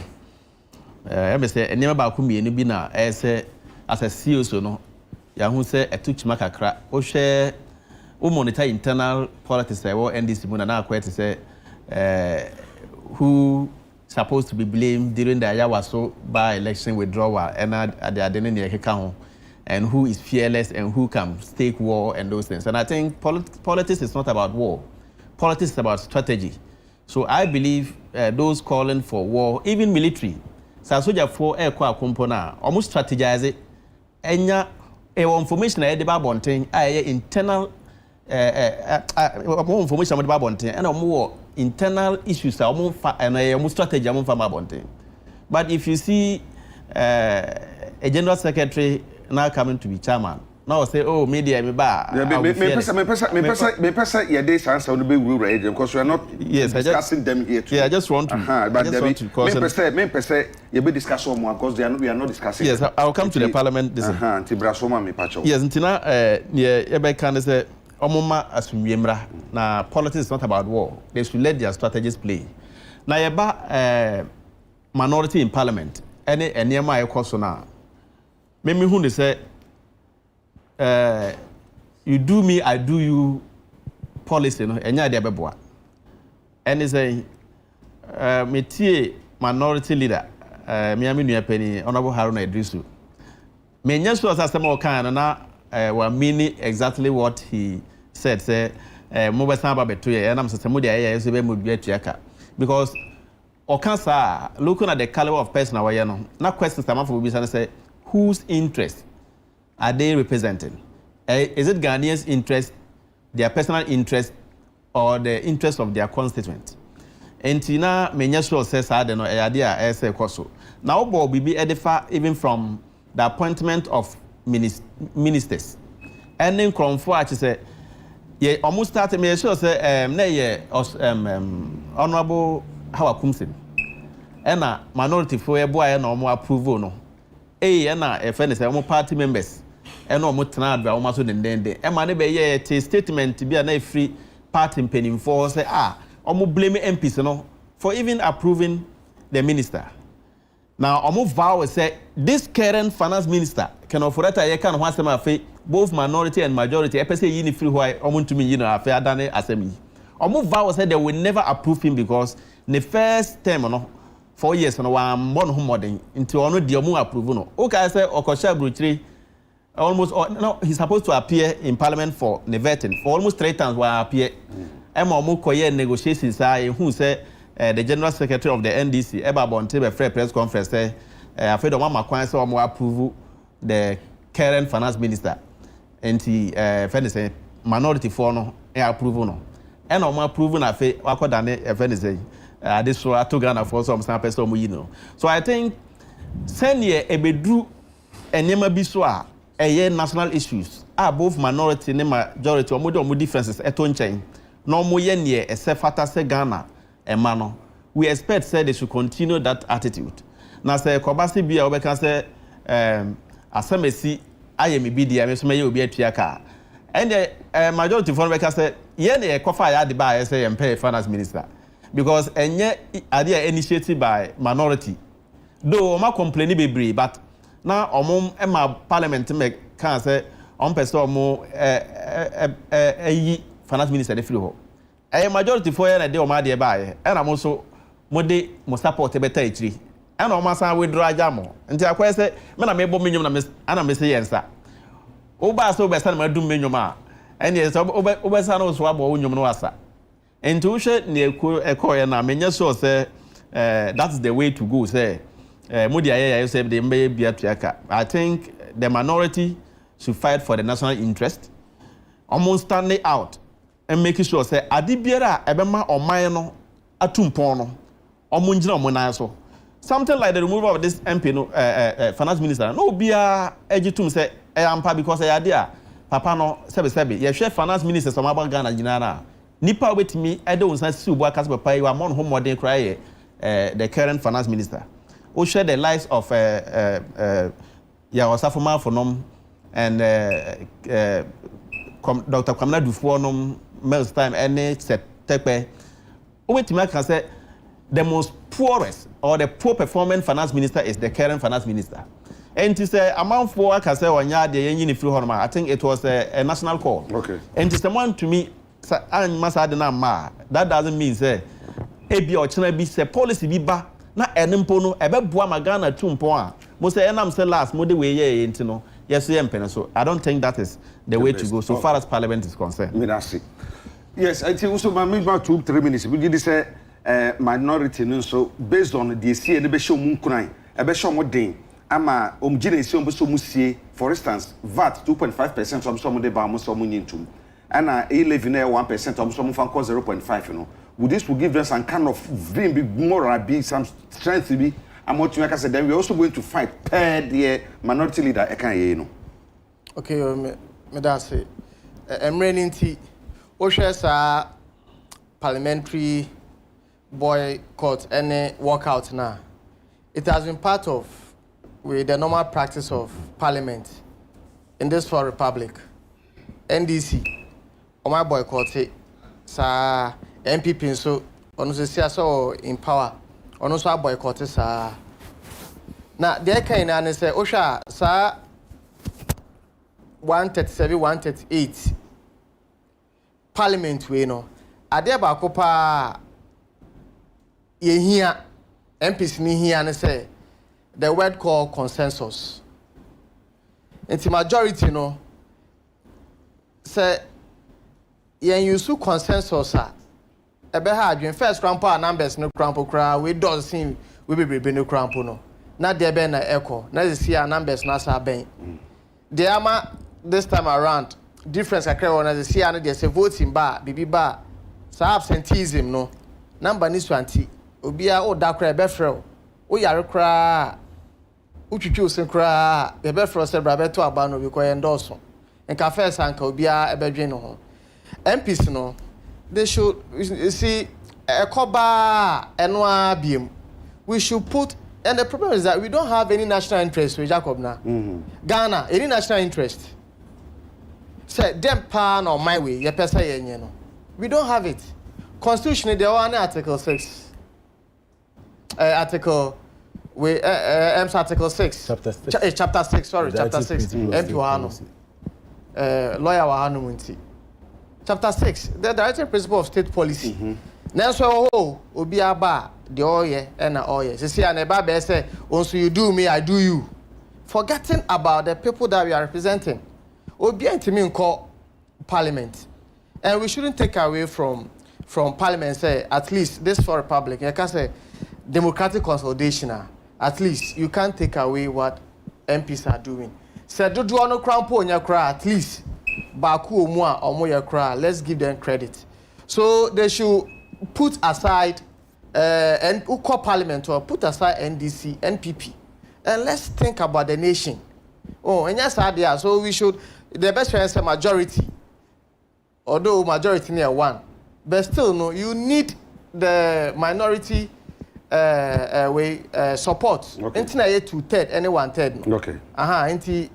I say, and never about whom you be now, as a CEO, so no, Yahoo say a touch macacra, or share, or monitor internal politics, or NDC, when I quite say, who supposed to be blamed during the Ayawaso by-election withdrawal and at the Adenini and who is fearless and who can stake war and those things. And I think politics is not about war. Politics is about strategy. So I believe those calling for war, even military, Sasoja for air qua component, almost strategize it. And information I had about internal more information about Bonte and more internal issues are more and more strategy among farmer Bonte. But if you see a general secretary now coming to be chairman, now say, oh, media, me person, your days answer will be read because we are not discussing them here. Yeah, I just want to. But me person, you be discussing more because we are not discussing. Yes, I'll come to the parliament. Yes, until yeah, can say. Omoma asumyemra na politics is not about war. They should let their strategies play. Na yeba minority in parliament any enema ekoso na me hu ne say you do me I do you policy no enya de beboa. And say me tie minority leader me nua pani honorable Haruna Idrisu. Me nya so asem o kan na were meaning exactly what he said. Say, mobile samba betuye, and I'm saying, because Okansa, looking at the caliber of person, not questions. I'm for business. Say, whose interest are they representing? Is it Ghanaians' interest, their personal interest, or the interest of their constituent? And Tina Menyasho says, I don't know, idea as a coso. Now, Bob be edified even from the appointment of ministers. And then Cromford actually said, yeah, almost started me sure say honorable Howard Kumsin. And minority for a boy and more approval no. And a friend say party members and no more than almost in the and my neighbor statement to be a free party penning for say almost blame MPs no for even approving the minister. Now, Omo vow say this current finance minister can offer that I can want both minority and majority. I say you free why Omo to me you know affair done assembly. Omo vow said they will never approve him because the first term no 4 years no one born home modern into ono the omo approve no. Okay, say Okosha Bruchiri almost no he's supposed to appear in parliament for the vetting for almost 3 times while appear. Emma omo koye negotiations who say the general secretary of the NDC Eba Bonte be free press conference say afraid of one makwan say omo approve the current finance minister and the say minority for no approve no. And I'm approving a fe wakodane efenise this so to Ghana for some person you know. So I think send ye ebedru enyema bi so a national issues are both minority and majority or differences eto nchen no mo ye ne esefata se Ghana emano we expect say they should continue that attitude na say kobasi bia we can say asamesi ayemi bi dia me so me ye obi atuaka and the majority for we can say yeah, the coffee I had by say and pay finance minister because and yet idea initiated by minority. Though my complaining be brave, but now among my parliament make can say on person more finance minister the floor. A majority for a day or my dear by and I'm also more support a better tree. And on my son withdraw jamo until I say, man, I may bomb minimum and I'm missing answer. Oba so best and my doom minimum. And yes, Obesano swab or Yumnoasa. And to share near Echo na menya so say that's the way to go, say Mudia I said they may be at Yaka. I think the minority should fight for the national interest, almost standing out and making sure say Adibiera Ebema or Mayano Atumpono or Munjina Monaso. Something like the removal of this MP finance minister. No be a ejitum say ampa because I idea. Papa no sebe ye hwe finance minister so maba Ghana jinana nipa wetimi ede wonsa siubu akase papa you are home modern cry the current finance minister who share the lives of ya Osafoma Fonom and Dr. Kwabena Dufuonom most time any set tepe wetimi can say the most poorest or the poor performing finance minister is the current finance minister. And to say amount for I can say one yard I think it was a national call. Okay. And to someone to me that doesn't mean say ebi or china be say policy be ba na enimpo ebe bua magana tumpo a mo say enam say last mo de we ye ntino yes yempen so I don't think that is the way to go so far as parliament is concerned. Yes, I think also my about 2-3 minutes we did say minority so based on the see and be show mun kunan ebe show mo den ama omjine so musie for instance VAT 2.5% some de ba mo so nyintum and 11% some fan 0.5 you know would this will give them some kind of big moral be some strength be and what you say then we also going to fight per the minority leader e kan ye no okay me da say emreninti o hwe sa parliamentary boycott any walkout now it has been part of with the normal practice of parliament in this for republic NDC or my boycott sa MPP so ono se so in power ono so boycott sa na there kind na say ohwa sa 137 138 parliament we no ade ba ko pa ye hia MPs ni hia ne say the word called consensus. It's majority no say yen use consensus ebe ha adwen first crampo numbers no crampo kra we don see we be no crampo no na there be na echo na see numbers na sa ben the ama this time around difference akra na see na there say voting ba bibi ba sa absenteeism no number ni 20 obi a o da kra be frɛ o yare kra utwitwi osen kra be frɛ se bra be to aba no bi ko endorso nka first anka obi a ebedwe no ho MPs no they should see ekoba enwa biem we should put and the problem is that we don't have any national interest with Jacob now. Ghana any national interest say them pan on my way ye pesa ye no we don't have it constitution there one article 6 article we article 6 chapter 6 sorry chapter 6 MP Wahano lawyer Wahano munti chapter 6, the directing principle of state policy. Now so obi aba the oye and oye. See and eba say, "Also you do me, I do you." Forgetting about the people that we are representing. Obi ntimi call parliament, and we shouldn't take away from parliament. Say at least this for republic. You can say democratic consolidation. At least you can't take away what MPs are doing. Say do no crown po nyakra at least. Baku omwa omoya kra. Let's give them credit. So they should put aside and call parliament or put aside NDC, NPP, and let's think about the nation. Oh, and yes, idea. So we should. The best friend say majority, although majority near one, but still no. You need the minority support. Okay. Inti na 2/3, any 1/3. No. Okay. Inti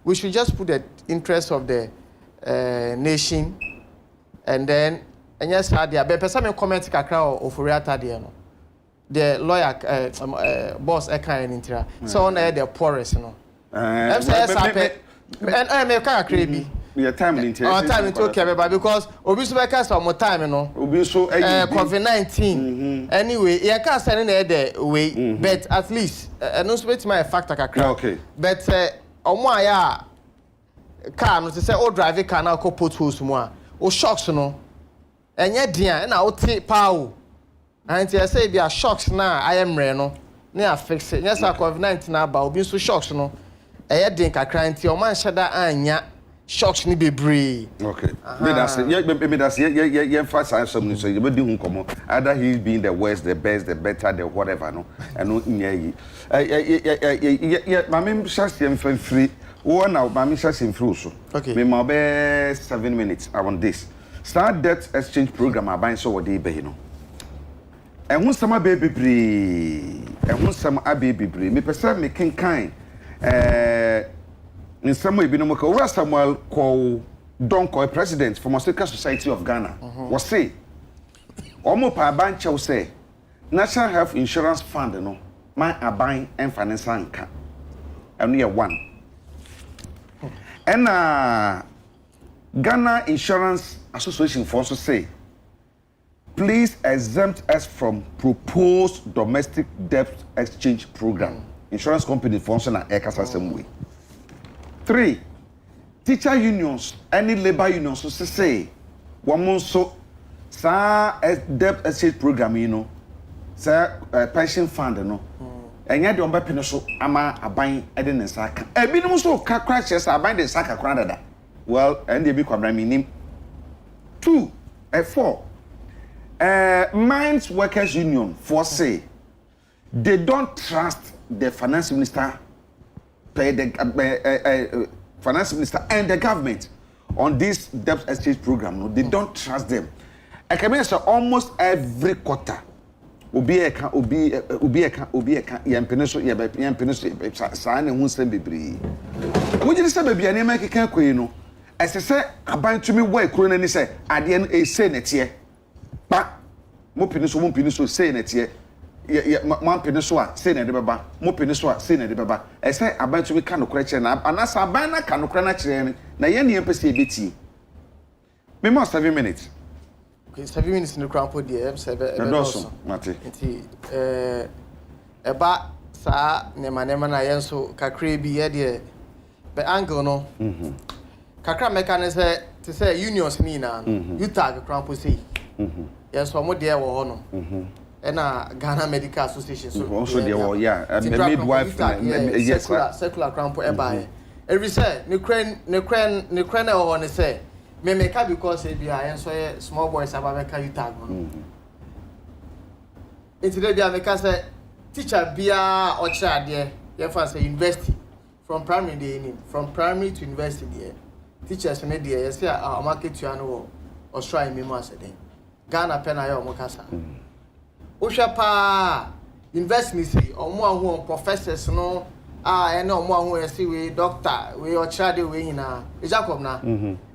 we should just put the interest of the nation, and then and yes, idea. But person comment kakra of Oriata there no. The lawyer boss Eka Intira. So on the poorest no. And I make a crazy. Your time in time into okay, because Obisubeka some time, no. Obiso COVID-19. Anyway, you can't send in the way, but at least no speak my factor. Okay. But Omaya car, no to say, oh, drive car now, co put who's more. Oh, shocks, no. And yet, dear, and I'll take power. And I say, be a shocks now, I am Reno. Near fix it. Yes, I COVID-19 now, but Obiso shocks, no. I think I cry until man shada anya shocks ni bebree. Okay. That's yeah emphasize something so you be doing come either he being the worst, the best, the better, the whatever no. And no yeah. Mami just free. One now mami just free so. Okay. Me ma be 7 minutes I want this. Start debt exchange program aban so what dey be no. Ehun sama be bebree. Ehun sama abe bebree. Me person me kenkan in some way, Samuel called Donko, president from Australia Society of Ghana, was say, Omo pa bancha say, National Health Insurance Fund, no, my abine and finance anka, and we are one. And Ghana Insurance Association for also say, please exempt us from proposed domestic debt exchange program. Insurance company function at Ekasa same way. 3. Teacher unions, any labor unions, so say, one so sa debt exchange program, you know, sa pension fund, no. And yet don't be so ama abine eden and saka. A minimum so crashes are buying the saka cranda. Well, and they be name. 2. 4. Mines Workers Union for say they don't trust the finance minister, finance minister and the government on this debt exchange program. No, they don't trust them. I can say almost every quarter. Obi eka yam peneso sa na hu sem bebre. Wo gidi se bebia ne make kan koyi no. Ese se aban tumi wo ekuro na ni se ade no e se na tie. Pa mo peneso se na tie. Man peneso a se na de beba. Mo peneso a se na de beba. Ese aban tumi kan okra kire na anasa aban na kan okra na kire na ye ne empese e beti. Me mo 7 minutes. Okay, 7 minutes in the crown for the M7. Also, Mate. Eba sa nema na yenso kakra bi ye de be angle no. Kakra mechanism to say unions ni na you tag crown for say. Yes, so mo de wo ho no. Na Ghana Medical Association so also there were midwife secular crown for eba. Every say ne kran e ho ne say me make because e bia yen so small boys abameka you tag no. Instead bia make say teacher bia o cha de ye fa say university from primary dey from primary to university there. Teachers me there you say a market you no o try me mo say den. Ghana pen ayo mo kasa. O hwa pa university say omo ahu professors no ene omo ahu esi we doctor we o cha de we hina. E Jacob na.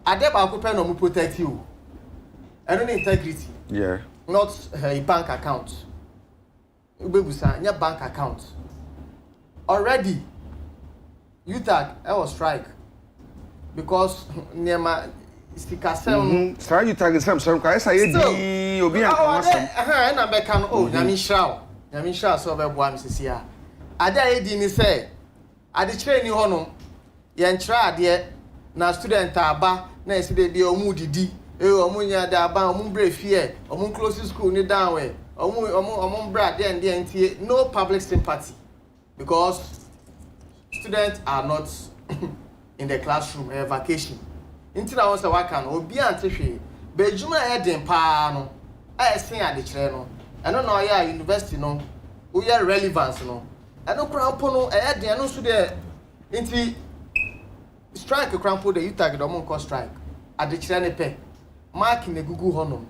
Ade ba ko pen no mo protect you. Eno integrity. Yeah. Not a bank account. Ubebusa nya bank account. Already you tag I was strike because nema Sikasel. Try you tag some cry say di obi an kan asem. Na be kan oh nyame hira o. Nyame hira so be boa msisi a. Ade a yedi ni say ade kire ni hono ye nkyira ade na student aba na esi de bia omu didi omu nya da aba omu bre fie omu close school ni down we omu bra de ntie no public sympathy because students are not in the classroom vacation until I was a worker no obi antehwe be juma e den pa no e sen ade kire no eno na oya university no we are relevance no eno krampo no e den no so de nti strike krampo de you tag do mon strike ade kire ne pe mark ne gugu honom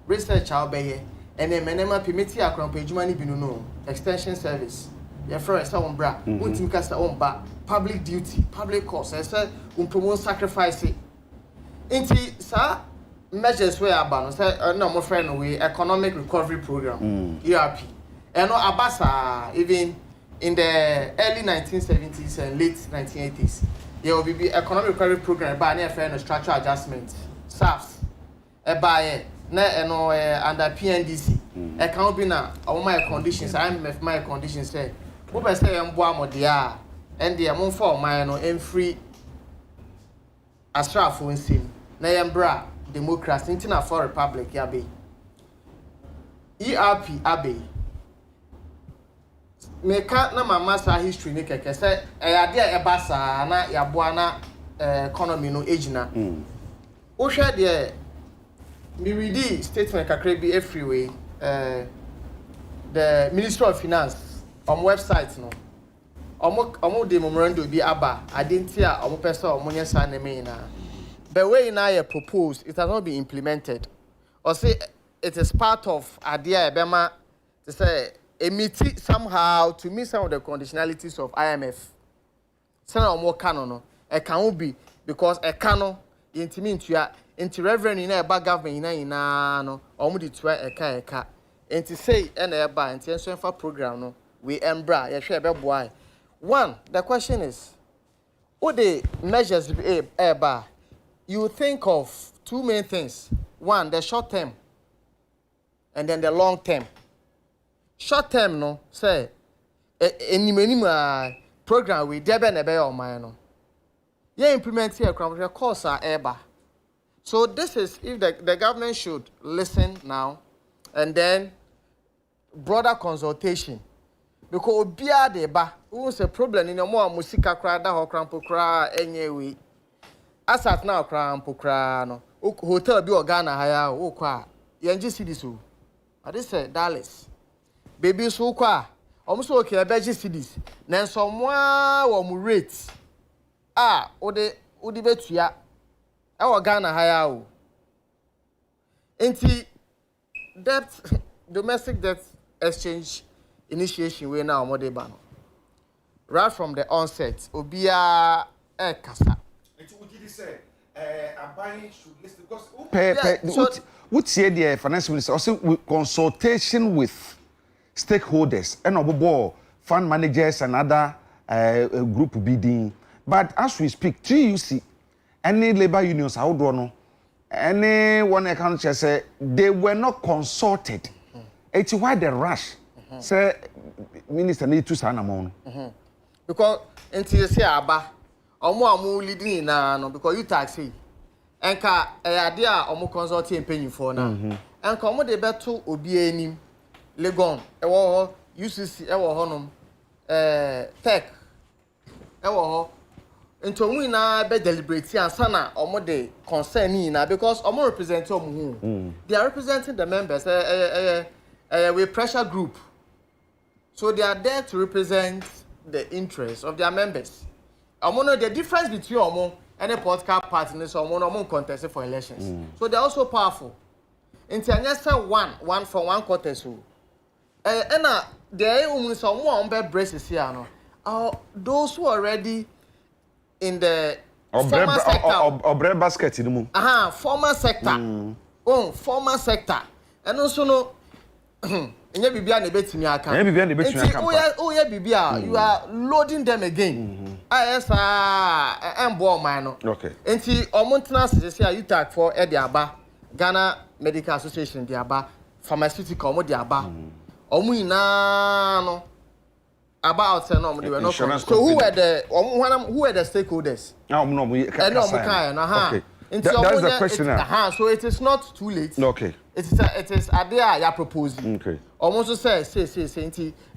research how be ye ene menema permit akrampo ejuma ni binu no extension service your friend say on bra untim ka say on ba public duty public cause say un promote sacrifice inti sa measures we aba no say na mo friend we economic recovery program ERP and no abasa even in the early 1970s and late 1980s there will be economic recovery program ba na friend structural adjustment SAFs e ba ye na no under PNDC e kan be na my conditions IMF my conditions say wo be say em boa modie a and the amount for my no free astrafo nsim na yembra democracy intina for republic ya be ERP abe meka na mama sa history ne keke say ade e ba sa na yaboa na economy no ejina wo hwe de mi read statement kakra bi everywhere the Ministry of Finance on website no omo de memorandum bi aba adenti a omo pesa omo nya sa na me na the way na ye propose it has not been implemented or say it is part of idea ebema to say emit somehow to meet some of the conditionalities of IMF say omo kano no e kan be because e kano intimi ntua inti reverend na eba government ina no omo de tua eka inti say e na eba inti enso enfa program no we embra ye hwe ebeboa. One, the question is, what the measures eba? You think of two main things. One, the short term, and then the long term. Short term, no, say, any program we debe nebe o no. You implement here, the course are eba. So this is if the government should listen now, and then broader consultation. Because obia de ba who's a problem in your more musika kra da ho krampo kra enyewe asat na krampo kra no hotel bi Ghana ha ya wo kwa yenji cities o ade say Dallas baby so kwa omuso okay beji cities nanso moa wo mu rate odi betua e wo Ghana ha ya o enti debt domestic debt exchange initiation we now more ban right from the onset obia kasa say Abani should listen because what say the finance minister also consultation with stakeholders and obobo fund managers and other group bidding, but as we speak TUC any labor unions how do no any one account say they were not consulted. It's why the rush say minister need to sign amount because until you say aba omo leading na no because you taxi enka ade a omo consulting paying for na enka omo de beto obi anim legon ewo UCC ewo honom tech ewo ho nto mu na be deliberate ansa na omo de concern ni na because omo represent omo they are representing the members we pressure group. So they are there to represent the interests of their members. Know the difference between Omo and a political party is Omo contested for elections. So they are also powerful. In Tianyasa one for one contest. And there are some more braces here. Those who are already in the former sector. Or basket in the moon. Former sector. Former sector. And also no. Bibia na betimi aka. Bibia na betimi aka. You are loading them again. yes and boy man Okay. Enti omontena say UTAC for Ediaba Ghana Medical Association Diaba pharmaceutical mo Diaba omo ina no about say no they were not so who were the stakeholders no no okay. That's the question now. So it is not too late. Okay. It is idea you proposing. Okay. Almost say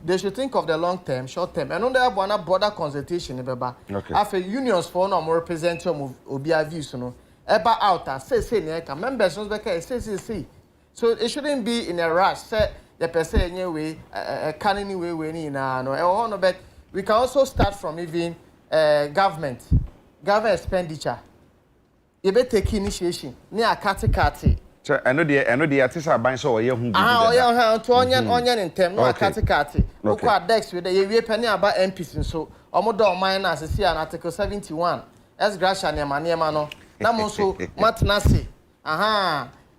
they should think of the long term, short term. And on the other border consultation beba. Okay. After unions for no more representative of Obia views no. Eba out say members no be say. So it shouldn't be in a rush. Say the person anyway can anyway ni na no. But we can also start from even government expenditure. You better take initiation. Ni akati. So I know the artist are buying so oye hu. To onion in term no akati. Okwa dex with the we penny about MPs so omodo oman na see an article 71. As gracia niema no. Na mo so matnase.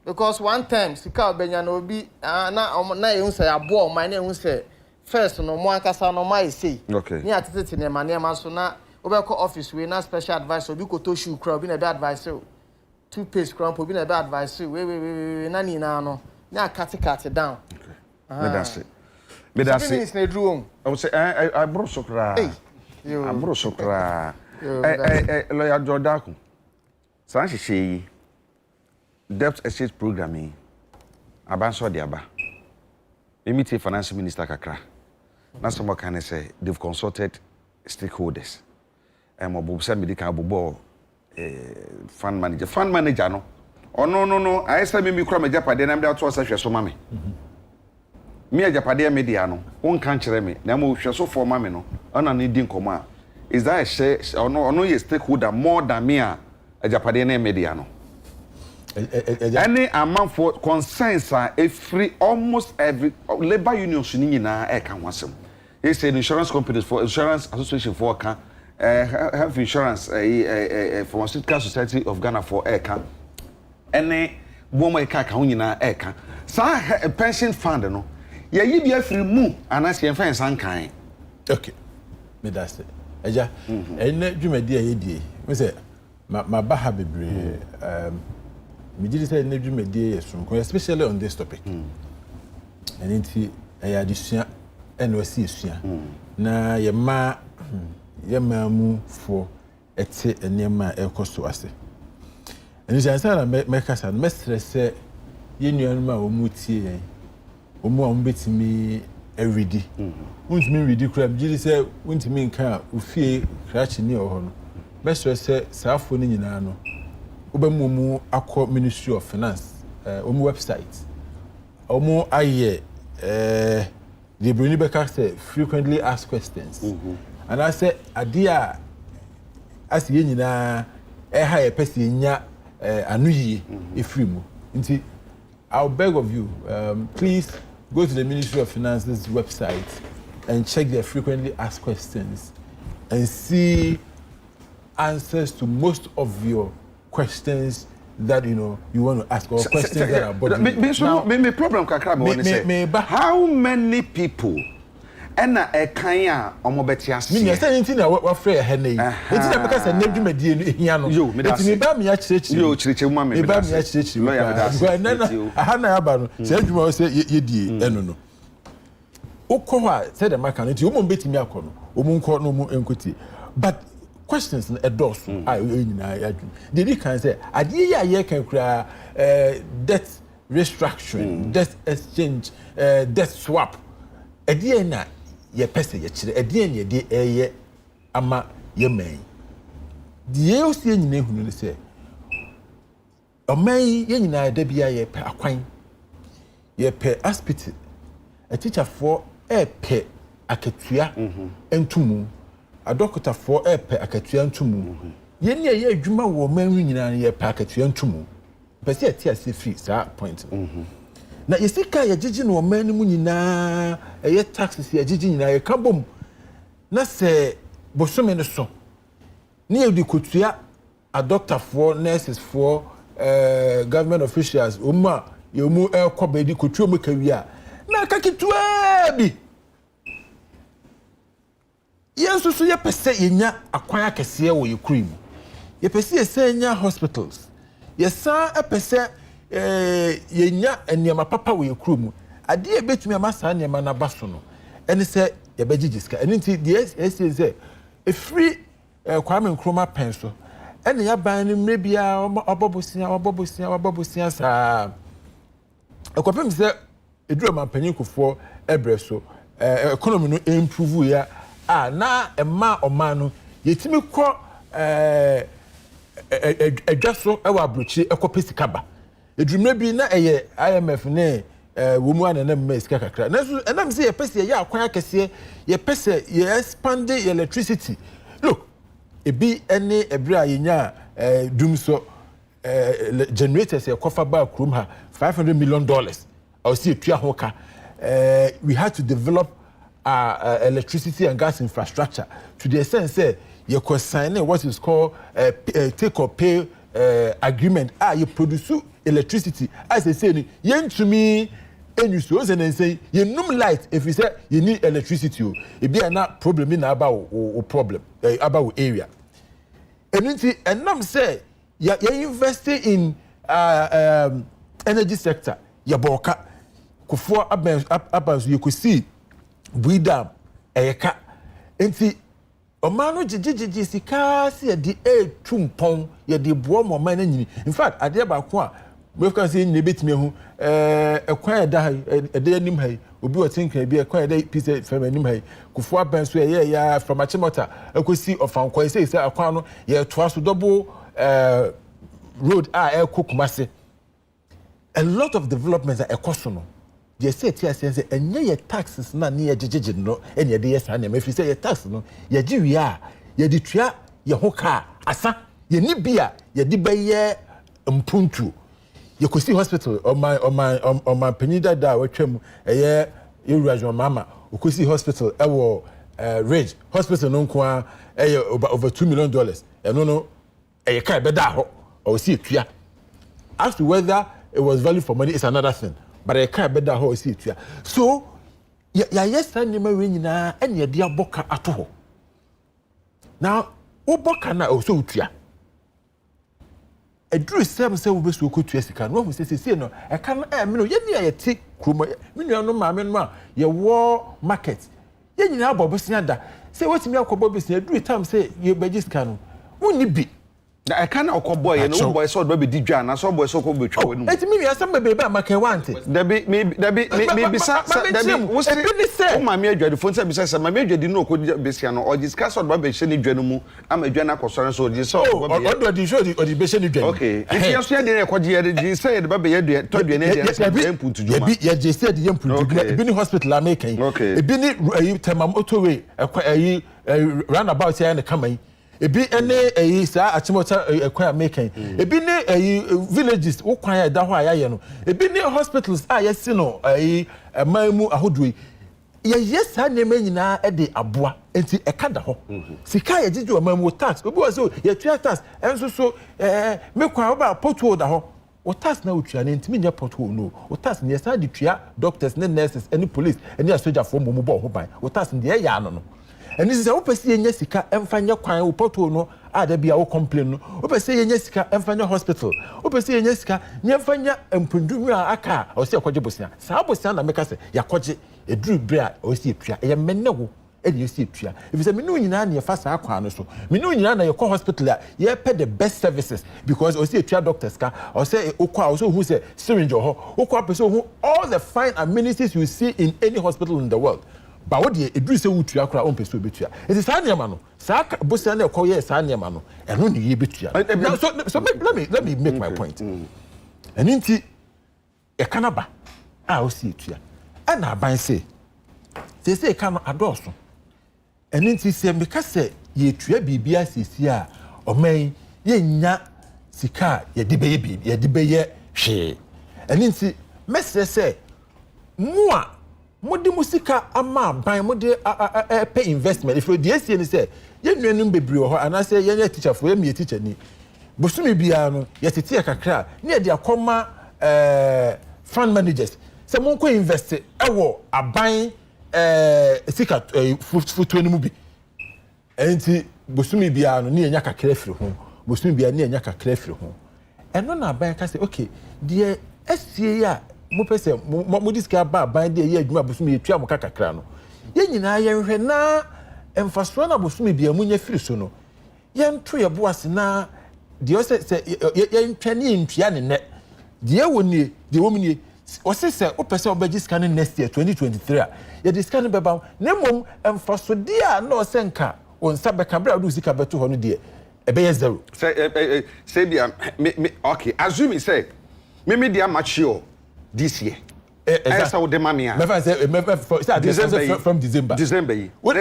Because one time sika obenya no obi na ehun say abo oman na ehun say first no mo ankasa no mai say. Okay. Ni atete niema so na Obeko office we na special advisor bi ko to shoe crowd bi na be advisor toothpaste crowd bi na be advisor we na ni na no na cut down. Okay. Me that's it. Minutes na drum. I would say I bro sokra. I bro sokra. Lawyer Jordan. San hihye debt exchange programming abanso de aba. Emiti finance minister kakra. Na some can say they've consulted stakeholders. Bob said medical bobo fund manager no no I say me kura me japade na me da to hwe so ma me me japade media no won kan kire me na mo hwe so for ma me no ona ne din koma is that a share ono ye stakeholder more than me a japade na media no any amount for concerns are almost every labor unions ni nyina e kan wasem he said insurance companies for insurance association for kan health insurance pharmaceutical society of Ghana for eka any woman eka ka hunyina eka sa pension fund no ye yi bia free mu anas ye fan san kan. Okay, me that's it Agya ene dwumadi a yedie me say ma ba ha bebre me gidi say ene dwumadi ye sonko especially on this topic and nti ya disua ene wasi esua na ye ma yemamu for ete enema ekoso ase eni jansa na mekasa no stress ye nuanu ma omutie yen omu a ombetimi everyday untimi ready crab gidi say untimi nka ofie krachi ni oho no me stress saafo ni nyina no obamu mu akọ Ministry of Finance omu website omu aye the bruni beka say frequently asked questions and I say adia as ye nyina ha ye pese nya anuyi efrimu nti I'll beg of you please go to the Ministry of Finance's website and check their frequently asked questions and see answers to most of your questions that you want to ask or questions that are bothering you. Me problem kakra me want to say how many people ena ekan a omobeti ase me say nti na wa frɛ ha nei nti na meka say nadwumadie no ehia no nti me ba me ya kyerɛkyerɛ yo kyerɛkyerɛ ma me ba me ya kyerɛkyerɛ lawyer na aha na aba no say adwuma wo say yedie eno no ukɔ hɔ a say the maka no nti wo mo betimi akɔ no wo mo nkɔ no mo enkoti but questions na edos a nyina ya dwum dey can say ade ya ye kan kura debt restructuring debt exchange debt swap ade na ye pese ye kire ade na ye de eye ama ye man die o sie nyina hunu ne se o man ye nyina da bia ye pe akwan ye pe hospital a teacher for pe akatua entumu a doctor for pe akatua entumu ye ne ye adwuma wo man nyina ye pe akatua entumu pese ye ti ase free sa point na yesika ye gigi no man mu nyina eye taxes ye gigi nyina ye kabom na se bosome ne so ne ye di kotua a doctor for nurses for government officials umma ye mu ekoba di kotua mu kawia na kakitua bi yenso so yepese yenya akwan akese wo yekuru mu yepese yenya hospitals yesa epese yenya eniema papa wo yekuru mu ade ebetumi amasa eniema na baso no ene se yebegigiska ene nti de esi se free Kwame Nkrumah penso ene ya ban ni mrebia obobosia sa ekopem se eduro mampanyin kofo ebreso economy no improve ya na ema oman no yetimi kɔ adwaso ewa abrochi ekopesikaba edumre bi na eye IMF ne wo mu anana mmeska kakra na so enam se yepese ye akwan akese yepese ye expand electricity look ebi ene ebra yenya dumso generators e kofa ba krum ha $500 million I see etua hoka we had to develop our electricity and gas infrastructure to the extent say you could sign what is called take or pay agreement you produce electricity as I say yen to me and you so and say you num light if you say you need electricity it be na problem in about problem about area and nam say you invest in energy sector ya boka kufo abans you could see buidam eyeka enti omano jijiji sika se di tumpon ye di boa mo man nyini in fact ade ba ko a we can say nyine betime hu ekwan eda ede anim hai obi otinka bi ekwan eda piece from anim hai kufo abans so ye ya from achimota ekosi ofankwa say akwan no ye toa so double road Kumase. A lot of developments are ekosono. They say TSC enye ye taxes na ne ye gigigi no enye de yes na me fi say ye tax no ye gi wi a ye di tua ye hoka asa ye ni bia ye di beye mpuntu ye kosi hospital o my penida da watwam eye Eurasia mama kosi hospital ewo Ridge hospital no nko a eye over $2 million eno no eye kai beda ho o si tua as to whether it was value for money is another thing but I can't bet that how see it so yes and you marry na and ye dia boka ato now o boka na o so utua edru sem se wo besu okutua sika no hu se no e kan me no ye nia ye ti kroma me nua no ma me no ma ye wo market ye nyina abobosia da se wetimi akobobosia edru time se ye beji sika no woni bi I can't boy and no boy so baby DJ na so boy so ko betwa wonu. Eti mi wi asem bebe amaka want. Da bi sa da bi wo se o ma me adwade fon se bi se ma me adwade no ko besia no o discuss o ba be hye ni dwane mu ama dwane akosore so di so o di show di be hye ni dwane. Okay. Iti yaso ya de rekodi ya di say ba be ye to dwane de input juma. Bi ye je say de input juma. Bi ni hospital American. E bi ni temam motorway e roundabout ya na kaman. Ebi ene sa achimota ekwa making ebi ne villages wo kwan ya da ho ayaye no ebi ne hospitals yesi no mamu ahodui yes anema nyina e de aboa enti ekada ho sika ye gigi o mamu tax obi wo so ye tua tax enso so me kwan oba pothole da ho o tax na otua ne enti nya pothole no o tax ne sa de tua doctors ne nurses any police any soldier for mo bo ho ban o tax ne ye ya no and this is how pesi enya sika emfanya kwan wo poto no ada bia wo complain no wo pesi enya sika emfanya hospital wo pesi enya sika nyemfanya empunduru aka o se akwaje bosia saa bosia na meka se yakwaje eduru bra o se etua ye menne wo e de se etua if say me no nyina na ye fa saa kwan no so me no nyina na ye kɔ hospital a ye pay the best services because o se etua doctors ka o se okwa o so hu se syringe ho okwa pesi hu all the fine amenities you see in any hospital in the world. But what the edru se wutua kra on peso betua it is sa niam no sa bosia na ekɔ ye sa niam no eno ne ye betua so let me make my point and inti e kanaba o si etua and aban say e kan adoso and inti se me ka se ye tua bibia sisi a oman ye nya sika ye de beye bi ye de beye hwe and inti mesre se mua modi musika ama ban modi pay investment if the SC ni say ye nuanum bebre ho ana say ye teacher for ye teacher ni bosumi bia no ye tete kakra na ye de akoma fund managers say mon ko invest ewo aban sika futu ni mu bi enti bosumi bia no ne enya kakra firi ho bosumi bia ne enya kakra firi ho eno na aban ka say okay de asie ya mo pese mo diska ba aban de ye adwuma bosumi etua mo kakra no ye nyina ye hwɛ na emfaso na bosumi bia munya firi so no ye nto ye boase na de o se ye ntwane ntua ne ne de wo nie de wo mnie o se o pese obaji scan next year 2023 ye de scan beba na mom emfaso de a na o se nka on sabeka bra do sika beto ho no de ebe ye zero say bia me okay assume say me dia mature this year esa wo de mamia me fa say December from December yi what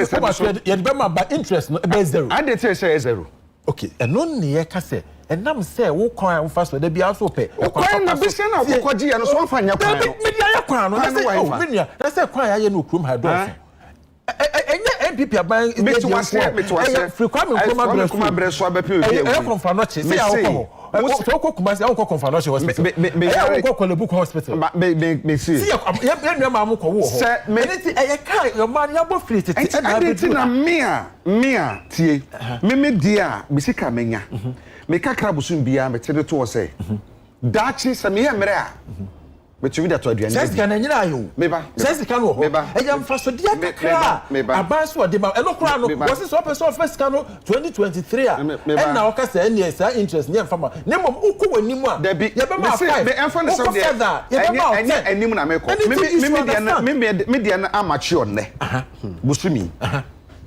you be ma ba interest no ebe zero and they say zero okay eno ne ye ka say enam say wo kwan wo fa so da bia so pe kwan na be say na wo kwaji ya no so fa nya kwan no me dia ya kwan no na say oh me nua na say kwan ya ye no krom ha do enye MPP aban me to wase frequent breso so abepe obi e konfa no che say ya wo so ko kuma say ya wo konfa no che hospital me ko kwale book hospital me see ya nua ma mo ko wo ho anything e kai your man ya bo free tete e na be na mia tie me dia me sika menya me kakra busum bia me tede to say dachi se me yemre a me tumi da to aduane sense kan nyina ayo meba sense kan wo ho e ya mfa so dia kakra abanso de ma eno kra no wo se so person first kan no 2023 a e na o ka se ene sa interest nye mfa ma ne mom ukọ wanim a ye be ma 5 me enfa ne so de enye anim na me ko me dia na amachi onne busumi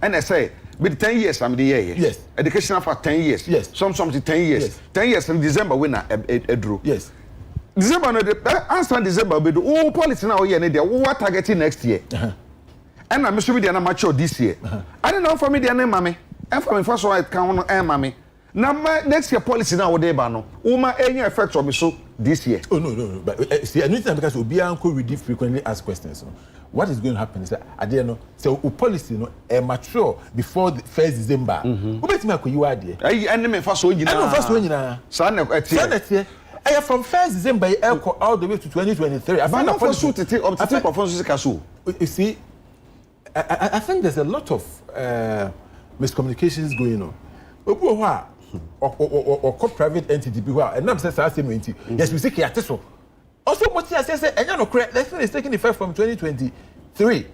and say with 10 years I'm the year. Yes. Education for 10 years. Yes. Some 10 years. Yes. 10 years in December winner a draw. Yes. December no answer December be do oh policy now here there what targeting next year. And I'm sure we na mature this year. I don't know for me the name mama. And for me first one can mama. Now next year policy now dey ba no. Uma any effect on me so this year. Oh no. But see anything because we be uncle read frequently ask questions. What is going to happen is that I don't know. So policy mature before the 1st December. Who bet me you are there? Enemy first one nyina. Sana from 1st December all the way to 2023. I find a policy to take performance casu. You see, I think there's a lot of miscommunications going on. Or private entity people and I'm saying same entity. Yes, we say kiateso. Also, what I say, and you know, election is taking effect from 2023.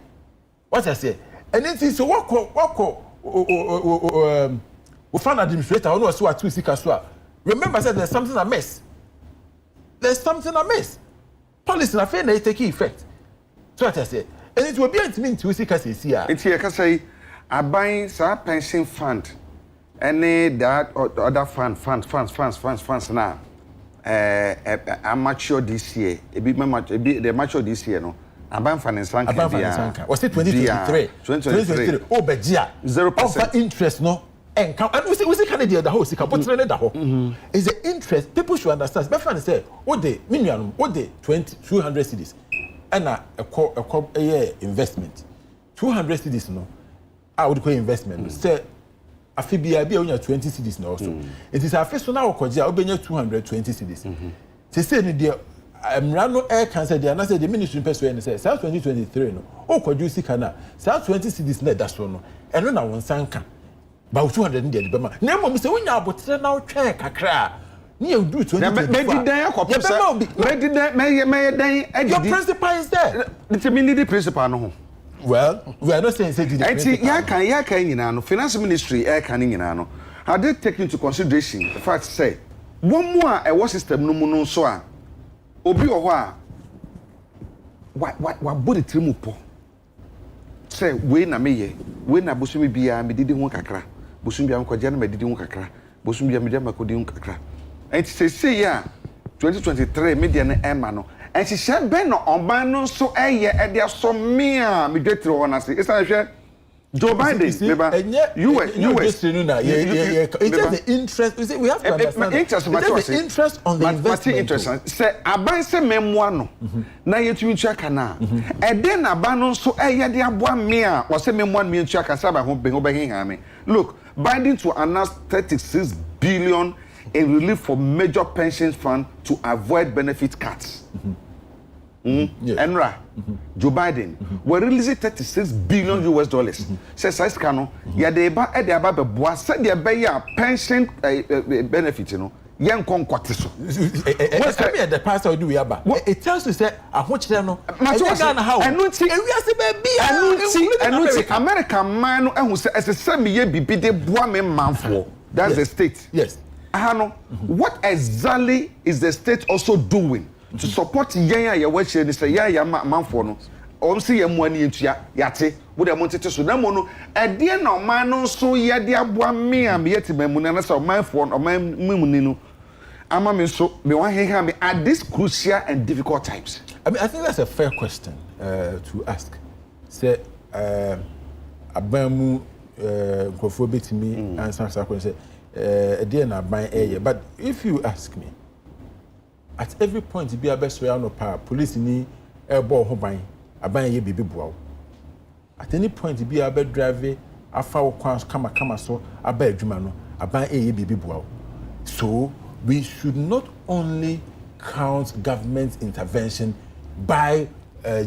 What I say, and then so what found administrator, I know so what we see kaswa. Remember, I said there's something amiss. There's something amiss. Policy na fair na taking effect. So what I say, and it will be intimate to see kasisi. It's here can say, I buy sa pension fund, any that or other funds now. Amateur this year. The mature this year, no. Aban finance bank. Was it 2023? 2023. Oh, Bejia. 0% interest, no. And we see Canada the whole sika, but the whole. Is the interest people should understand. But finance say, what the minimum, what the 200 cedis, and a year investment. 200 cedis, no. I would call investment. Say. Afibia be only 20 cedis now also. It is a first now koja obenya 220 cedis. They say ni there Mrano air cancer there na say the ministry person say South 2023 no. O koju sika na South 20 cedis na da so no. Eno na won sanka. Ba 200 ndi de be ma. Na mom say wonya abotre na otwe kakra. Ni e do 20. Me di dan akopem say. Me di dan me dan. Your principal is there. The ministry principal no ho. Well, we are not saying say the ya kan nyina no finance ministry kan nyina no how they take into consideration the fact say one more a war system no mu no so a obi o ho a wa body trimu po say we na meye we na bosumi bia me didi ho kakra bosumi bia ko je na me didi ho kakra bosumi bia me dia makodi ho kakra and say ya 2023 media na ema no and she said ben no oban no so eye e dia so me a me dwetire ho na say is na hwe Joe Biden US it has the interest. You see, we have to understand the interest on the investment. Say aban say memoa no na yetumi tuaka na e den aban no so eye de aboa me a wo say memoa me tuaka say ba ho be hin me. Look, Biden to announce 36 billion in relief for major pension fund to avoid benefit cuts. Enra, Joe Biden, were releasing $36 billion US. Says size cano, ya de ba e de aba be boa said de be ya pension benefit no. Young conquatiso. What's the pastor do we aba? It tells you say I want you know. And no see American man who say as a semi ye be the boa me man for. That's the state. Yes. What exactly is the state also doing to support yanya ya weche ni say ya man for no? See your money into yate, would have wanted to so no mono. At the end of man no so ya dia boa me am yet me munana so man for or man munino. Ama me so me wan hear me at these crucial and difficult times. I mean, I think that's a fair question to ask. Say abamu nkofo betimi answer that question say dey na ban eye, but if you ask me at every point be a best way no power police ni ebo ho ban aban ye bibi boa. At any point be a bad drive afa wo kwan kama so aba adwuma no aban ye bibi boa. So we should not only count government intervention by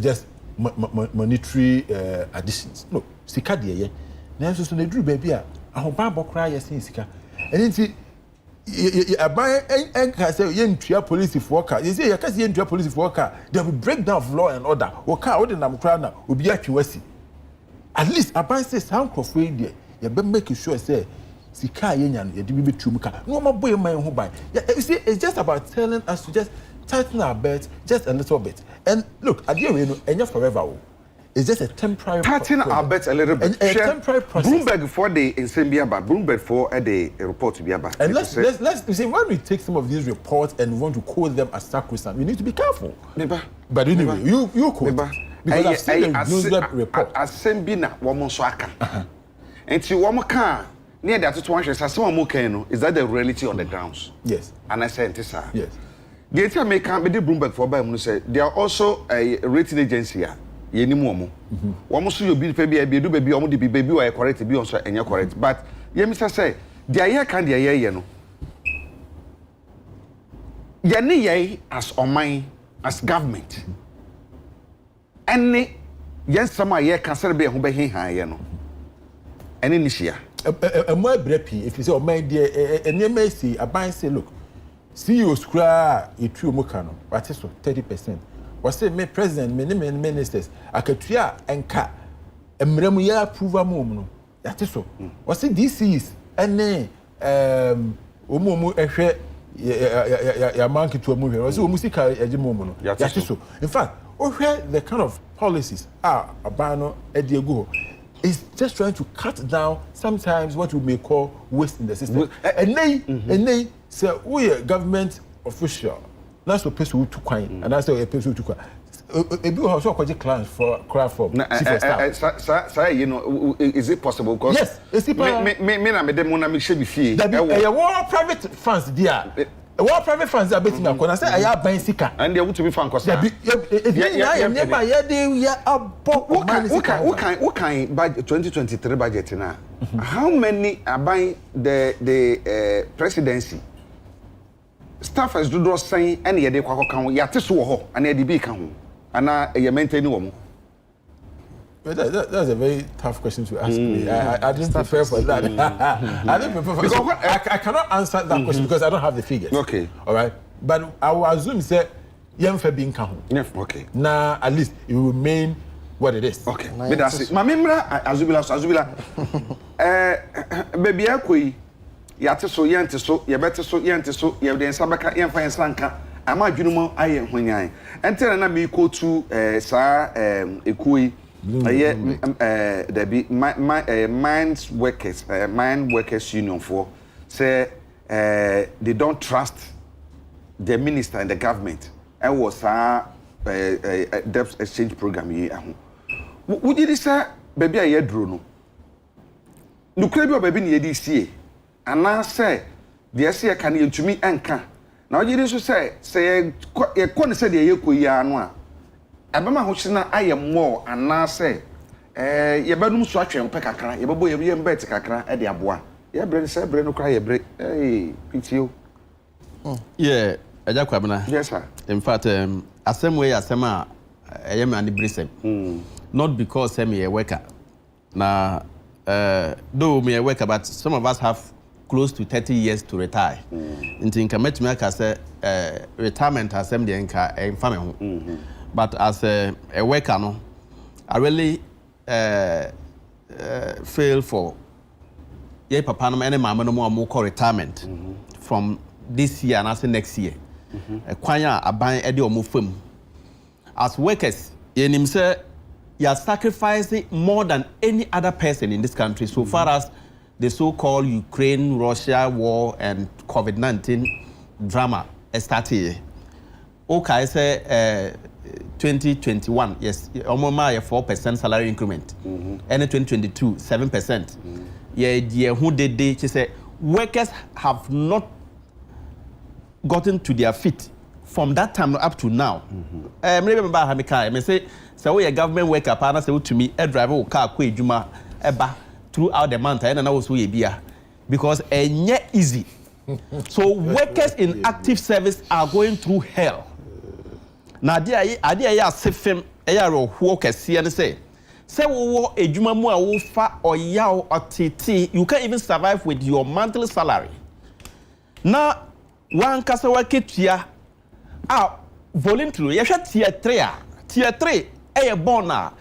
just monetary additions. No, sika de ye. Na so na duru baby a ahoban bokra ye sin sika. Enti aban enka say ye ntua police for car. You say you can say ntua police for car. There will breakdown of law and order. O car o de nam kra na obi atwewasi. At least aban say sound crofwe there. You be make sure say sika ye nya ye de bi betum ka. No ma boy man ho ban. You see it's just about telling us to just tighten our belt just a little bit. And look, at the end enya forever. It's just a temporary tighten our belt a little bit. A temporary process. Bloomberg for the insembia ba Bloomberg for the report to be about. And let's see when we take some of these reports and we want to quote them as sacrosanct, we need to be careful. Neighbor. But anyway, you quote. Because I've seen the Bloomberg report. Assembina woman so aka. And ti woman can near that to one share some more can is that the reality on the grounds? Yes. And I said this sir. Yes. The entire make can be the Bloomberg for by say they are also a rating agency here. Ye ni mu omo. Omo so you be do baby omo the baby why correct be on so enya correct. But ye Mr. say the aye can the aye no. Ye ni ye as oman as government. Any yes some aye can say be ho be hin ye no. Any ni hia. E mo abrepi if you say oman dey enema si aban say look. CEOs kra etu omo ka no. What is so 30%. Was say me president me ministers akatua enka emremu ya approve mom no that is so was say DCs ene omo ehwe ya manki to omo hwe was say omo sika eje mom no that is so in fact the kind of policies abano ediego is just trying to cut down sometimes what we may call waste in the system and they say we government official that's what person to coin and that's a person to coin a big also quite clients for craft for say you know is it possible because yes it's me na me dem na me share be fee e private funds there what private funds are betting na say I have buying sika and they want to be fan cause yeah never yeah they what kind budget 2023 budget na how many are buying the presidency staffers do draw saying any ye de kwakọ kan ya te so ho and ye de bi kan ho ana ye maintain wo mo. That's a very tough question to ask me. I didn't prepare for that. I didn't prepare for because I cannot answer that question because I don't have the figures. Okay. All right. But I will assume say yemfa bi kan ho. Okay. Now at least it will remain what it is. Okay. But that's it. Ma memra azubila baby akoi yate so yente so yebete so yente so yebde nsabaka yemfa nslanka ama adwunumo aye hwanyan enter na me ko to sa ekoi aye there be mind workers union for say they don't trust the minister and the government and was debt exchange program yi aho wo did say baby aye duro no nukura bi o baby ne yedi sie ana say de say ka na yentumi enka na o jiri so say ye ko ne say de ye koyi anu a abama ho hye na aye mo ana say ye banum so atwen pe kakra ye bebo ye mbet kakra e de aboa ye bre say bre no kra ye bre pitio yeah Agya Kwabena. Yes, sir. In fact, asem way asema I am an brisem. Not because I'm a worker. Now, though me a worker, but some of us have close to 30 years to retire. In Tinkamet Meka say retirement as MD and family. But as a worker, no, I really fail for ye papa no any mama no more retirement from this year and as next year. Kwanya aban ede omo fam. As workers, yenim say you are sacrificing more than any other person in this country so far as the so-called Ukraine-Russia war and COVID-19 drama started. Okay, say 2021, yes, almost 4% salary increment. And 2022, 7%. Yeah, who did they say workers have not gotten to their feet from that time up to now. Maybe about Hamika, I say, so we a government worker, partner say to me, a driver will car quay juma eba throughout the month, and I was we beer because yet easy. So workers in active service are going through hell. Now, idea ya sefem eya ro workers see and say wo ejuma mu a wo fa oya otiti, you can't even survive with your monthly salary. Now, one kasa waketua voluntary, you should tier 3 a bona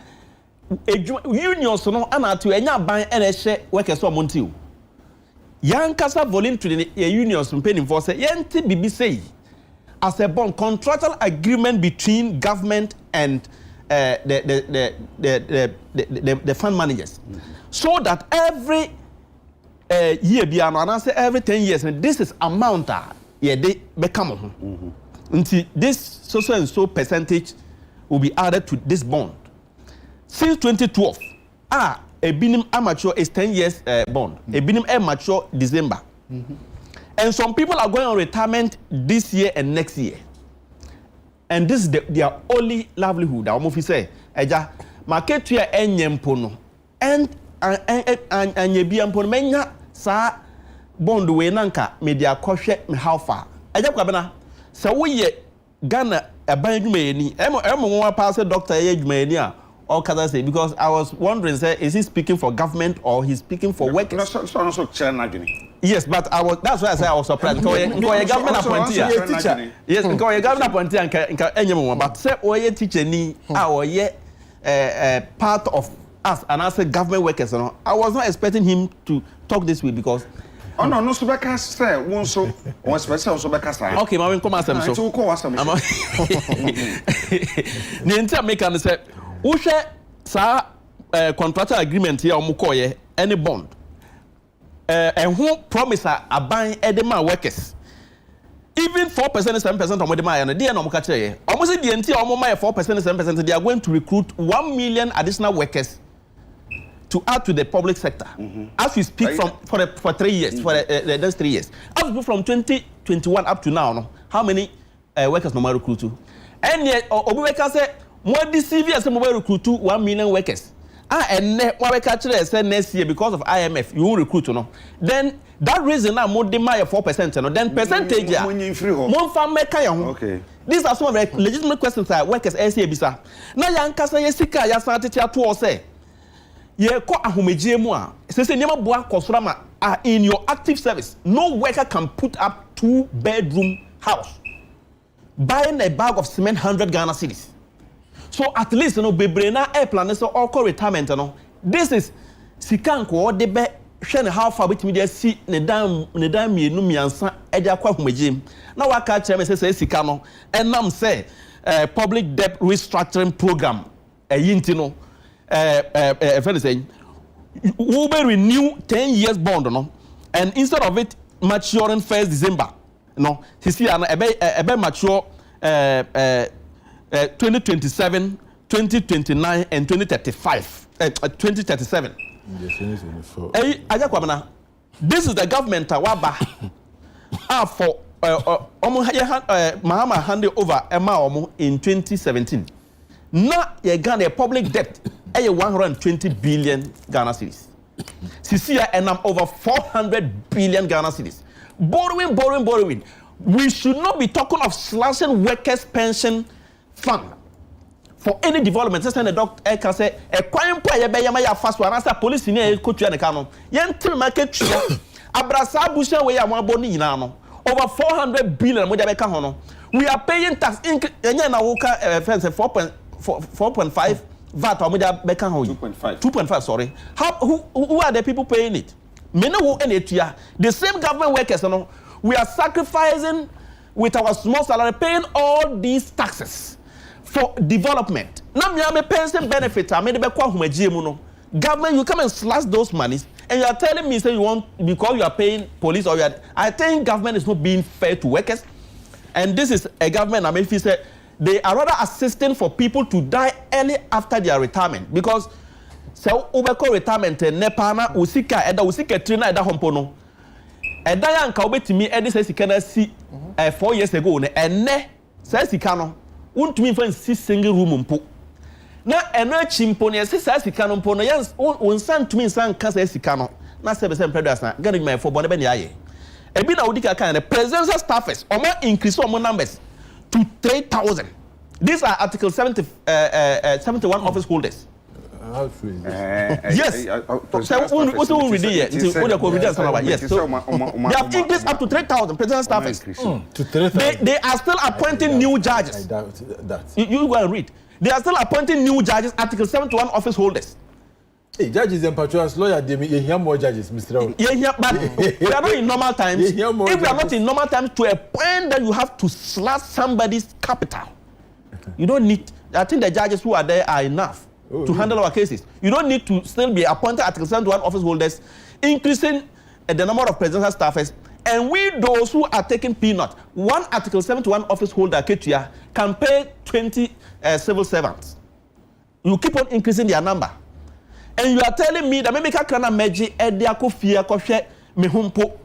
unions no anatu enya ban NHS workers so montiu. Yan kasa voluntary unions paying for say yenti bibi say as a bond contractual agreement between government and the fund managers, so that every year biano and I say every 10 years and this is amount they become until this so and so percentage will be added to this bond. Since 2012, a binim amateur is 10 years bond. A binim amateur December. And some people are going on retirement this year and next year. And this is their only livelihood. I almost say, Eja, market to enyempono. And yebiampono menya sa bond we nanka media koshe me how far. Eja Kwabena, so we Ghana abandoned me. I'm pass doctor Edmania or can I say because I was wondering, say, is he speaking for government or he's speaking for workers? Yes, but that's why I say I was surprised. Because your government appointee, yes, because your government appointee and anyone, but say oye teacher ni oye part of us and I said government workers. I was not expecting him to talk this way because. Oh no, so back say one so one special so back say. Okay, ma come asem so. So call asem. The entire make and say, "Who share sa contractual agreement here omukoye any bond." And who promise a buying edema workers. Even 4% and 7% of my and the no mukache. Almost the entire almost 4% and 7%, they are going to recruit 1 million additional workers to add to the public sector. As we speak for 3 years, for the next 3 years. As we from 2021 up to now, no, how many workers no recruit to? And yet, Obuweka say more DCV as mobile recruit to 1 million workers. And what we catch say next year because of IMF, you will recruit, no. Then that reason now more demand 4%, no. Then percentage ya. More farm make okay. These are some of the legitimate questions that workers say bisa. Na yanka say yesika ya santi tia to say. Ye ko ahomejie mu a. Say nyama boa kosorama in your active service. No worker can put up 2-bedroom house. Buying a bag of cement 100 Ghana cedis. So at least bebre na airplane so all retirement no. This is sikanko de be hwe ne how far betimi dey si ne dan mienu miansa e dey akwa homagim. Na waka kire me say sika no enam say public debt restructuring program yinti no friend saying we will renew 10 years bond no, and instead of it maturing 1st December no, this year ebe mature 2027, 2029, and 2035. 2037. Agya Kwabena, this is the government waba for Mahama handed over Emma in 2017. Now you Ghana a public debt 120 billion Ghana cedis. Sisia and I'm over 400 billion Ghana cedis. Borrowing. we should not be talking of slashing workers' pension fund for any development. Just the doctor can say a crime player by Yamaya fast one answer police in a country and a canon. Yantil market Abrasa Busha way I'm boni inano. Over 400 billion we are paying tax in 4.5 VAT or 2.5 sorry. Who are the people paying it? The same government workers, we are sacrificing with our small salary, paying all these taxes for development. Now, me a pension benefit. I mean, government, you come and slash those monies, and you are telling me say you want because you are paying police or you are. I think government is not being fair to workers, and this is a government. I mean, if you say they are rather assisting for people to die early after their retirement because. So ubeko retirement nepana usika eda usika trina eda hompono eda ya nka obetimi edi se sika na si 4 years ago ne enne se sika no untumi fan si single room mpo na eno chimpo ne se sika no mpo no yan unsan tumi san ka se sika no na se be se predators na gani my for bone be ne aye ebi na udika kan the presidential staffers omo increase omo numbers to 3,000. These are article 71 office holders. How true is this? Yes. So we read it. Yes. So they have increased up to 3,000 president staffers. To 3,000. They are still appointing new judges. I doubt that. You go and read. They are still appointing new judges. Article 71 office holders. Hey, judges and patrons, lawyer, they hear more judges, Mr. Yeah, but we are not in normal times. If we are not in normal times, to a point that you have to slash somebody's capital, you don't need. I think the judges who are there are enough. To handle our cases. You don't need to still be appointed Article 71 office holders, increasing the number of presidential staffers. And we, those who are taking peanut, one Article 71 office holder, Ketia, can pay 20 civil servants. You keep on increasing their number. And you are telling me that maybe Kakana Meji, Ediako Fia, Koshe, Mehumpo,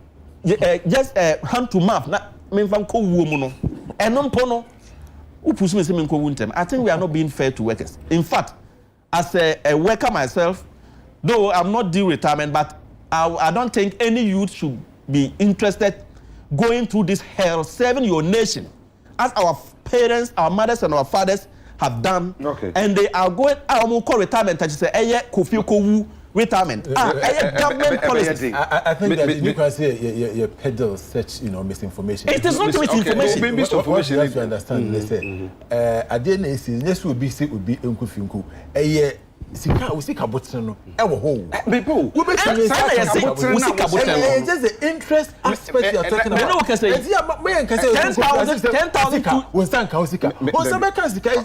just hand to mouth, not Memfanko Womono, and Nompono, Upusme. I think we are not being fair to workers. In fact, as a worker myself, though I'm not due retirement, but I don't think any youth should be interested going through this hell, serving your nation, as our parents, our mothers, and our fathers have done. Okay. And they are going, I will call retirement, and say, Kofi retirement. Government policy. I think that you can say you peddle such, misinformation. It is not misinformation. What you have to understand, they say, at the end of the day, will be Nkufinku. Sika usika botano ewo ho people just the interest aspect you are talking about. No can say 10,000 it's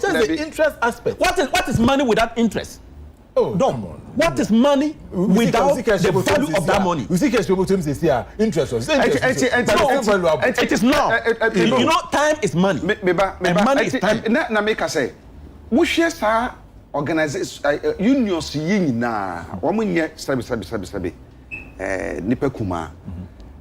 just the interest aspect. What is money without interest? Oh, no. What is money without the value of that money? Interest. It is not. You know, time is money. And money is time. Na make us say, we share sa organization unions yin na omunye sabi nipa kuma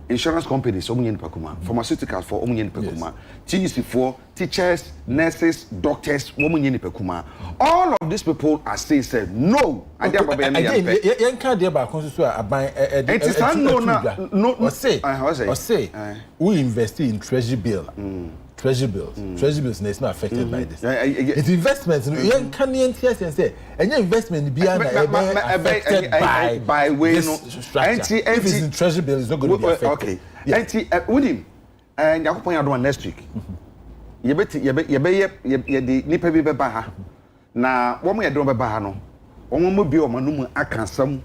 insurance companies omunye nipa kuma pharmaceuticals for omunye nipa kuma TUC for teachers, nurses, doctors omunye nipa kuma. All of these people are saying said no. Again, yen can dey ba constitution aban no say we invest in treasury bill. Treasury bills is not affected by this. It's investments. You can't say any investment be affected by this structure. If it's in treasury bill, it's not going to be affected. Okay. With him, and you can do next week. You the nipa bi beba ha. Na woman you do beba ha no. Woman mo bi o manum akansam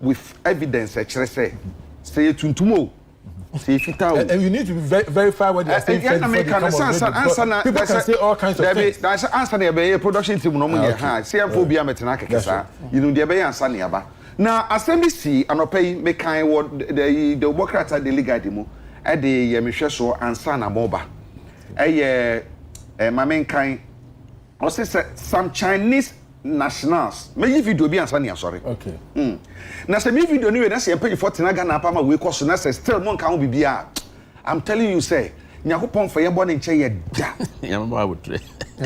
with evidence say tuntumo. And you need to verify what they are saying. People can say all kinds of things. That's answer the production team. No money. CFO metena kekesa. You know the be answer ni aba. Now assembly anopai make kind what the Democrats are the legal demo. E de yemhwe so answer na moba. My main kind. I say some Chinese nationals. Maybe video be answer ni sorry. Okay. Na se me video ni we na se pay for tenaga na pa ma we cost na se still mon kan bibia. I'm telling you say Nyakopon for ye born in che ye da. Ya ma would try.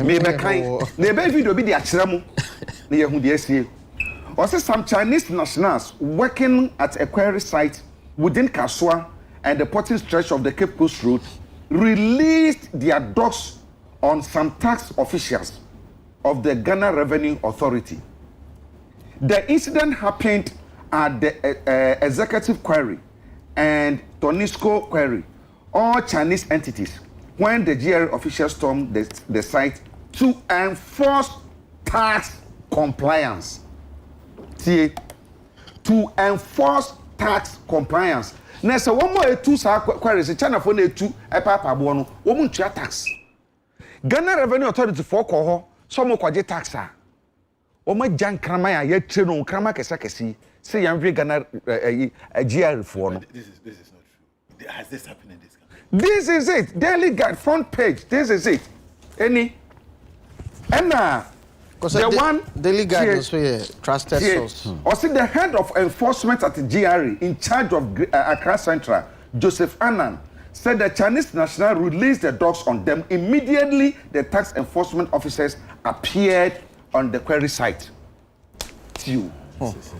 Me be kan. Na be video bi de akere mu. Na ye hu de asie. Or say some Chinese nationals working at a quarry site within Kaswa and the porting stretch of the Cape Coast Road released their dogs on some tax officials of the Ghana Revenue Authority. The incident happened at the Executive Quarry and Tonisco Quarry, all Chinese entities, when the GRA officials stormed the site to enforce tax compliance. See, to enforce tax compliance. Now, so one more two quarries, China for the two a papa bono, woman tax. Ghana Revenue Authority for Koho, some more taxa. Oma Jan Kramaya, yet Chino Krama Kesakesi, say I'm Ghana a GR for. This is not true. Has this happened in this country? This is it. Daily Guide front page. This is it. Any? And the one Daily Guide is a trusted source. Also, the head of enforcement at the GRE in charge of Accra Central, Joseph Annan, said the Chinese national released the dogs on them. Immediately, the tax enforcement officers appeared on the query site.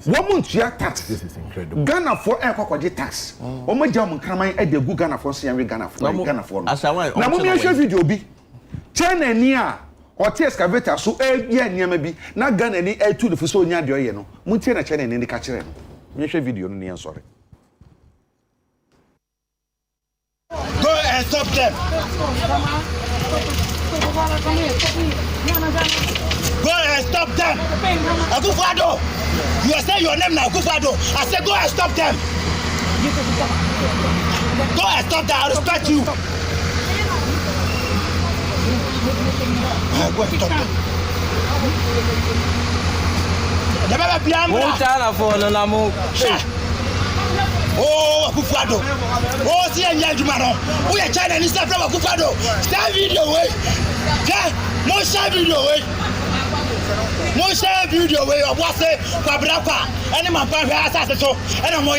Woman tax. This is incredible. Ghana for Kwakwaje tax. Omo jam kraman e de gu Ghana for say Ghana for. Na mo mi show video bi. China ni a o tie excavator so e ye niam bi na Ghana ni e tu the so nya de oye no. Mo tie na China ni ka kire no. Mi show video no ni sorry. Go and stop them. Go and stop them. Akufado. You are saying your name now, Akufado. I said go and stop them. Go and stop them. I respect you. Go and stop them. The baby piano. Oh, Akufado. Oh, see and Yajumano. We are China and stuff from Akufado. Stand video way. More share video way. More share video way of what's it? Kwabena. Any man has so. And I'm more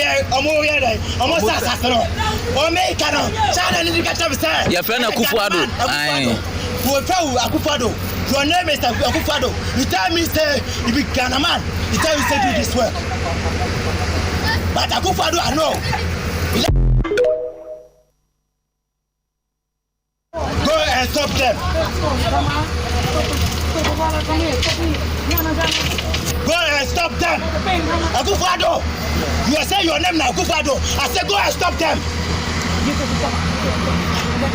almost assassin. Or make China and the catch. Your friend Akufado. Akufado. Your name is Akufado. You tell me, say, you be Ghana man. You tell me, say, do this work. But Akufado, I know. Go and stop them. Go and stop them. Akufado. You are saying your name now, Akufado. I said go and stop them.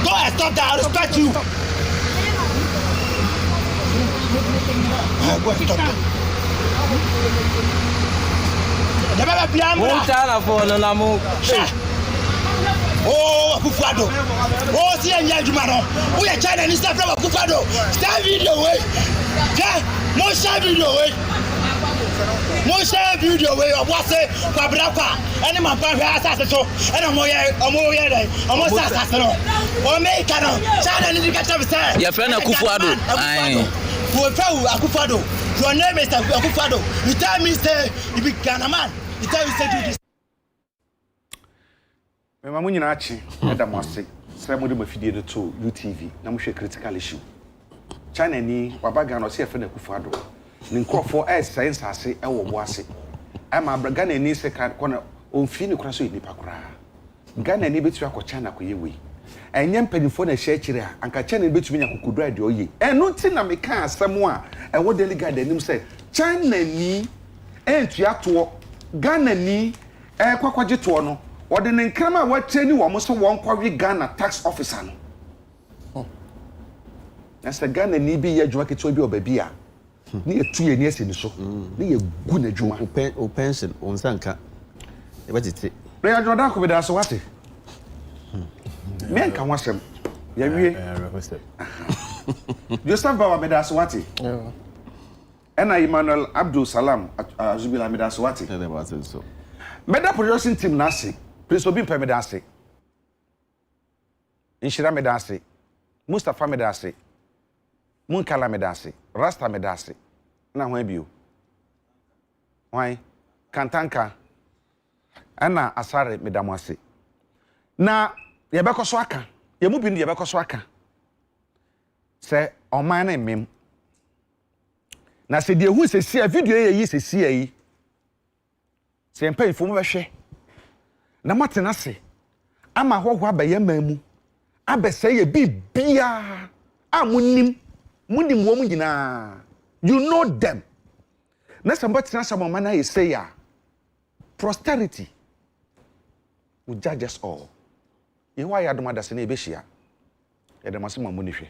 Go and stop them. I respect you. Go and stop them. The baby piano. Oh, Akufado. Oh, see and Yajumano. We are China and stuff from Akufado. Stand video way. More share video way. More share video way of what's it? Kwabena. Any man has so. And I'm more almost assassin. Or make China and the catch. Your friend Akufado. Akufado. Your name is Akufado. You tell me, say, you be Ghana man. You tell me, say, do this. Me mamu nyina achi eda mo ase sɛ mo de mafidie no to UTV na mo hwɛ critical issue China ni wabaga no se efe na Akufado ni nkofo sɛn sase ɛwɔ bo ase ama Ghana ni se ka kona onfi ni kora so nipa kora Ghana ni betu akɔ China kɔ yewe ɛnyɛ mpanifo na hye akire a anka China ni betu nya kokodura de oye ɛno ti na me ka asɛm a ɛwɔ delegate anim sɛ China ni entu ato Ghana ni kwakwaje to no or the Nkrama what training was one quarry Ghana tax officer. That's the Ghana need be a jockey to be a baby. Near 2 years in the show. Near good Juma. Pension on Sanka. What is it? They are Jordan with us. What? Men can watch them. You stand by Medaswati. And I Emmanuel Abdul Salam at Zubila Medaswati. Meda production team Nasi. Please obi mpa medase. Inshira medase. Mustafa medase. Munkala medase. Rasta medase. Na hwan bio. Hwan Kantanka. Ana Asare medamwase. Na yebekɔso aka. Yemu bi no yebekɔso aka. Se ɔman na mmem. Na se de hu se sia video yi se sia yi. Se mpa info mo bɛhwɛ. Na matena se ama hoho abaye mamu abɛsɛ yɛ bibia a munim wɔn nyinaa you know them na sɛ mbɛtena sɛ mama na yɛ say ya prosperity will judge us all yɛwɔ ayɛ adom adase na yɛbɛhyia yɛde masɛ mamu ne hwɛ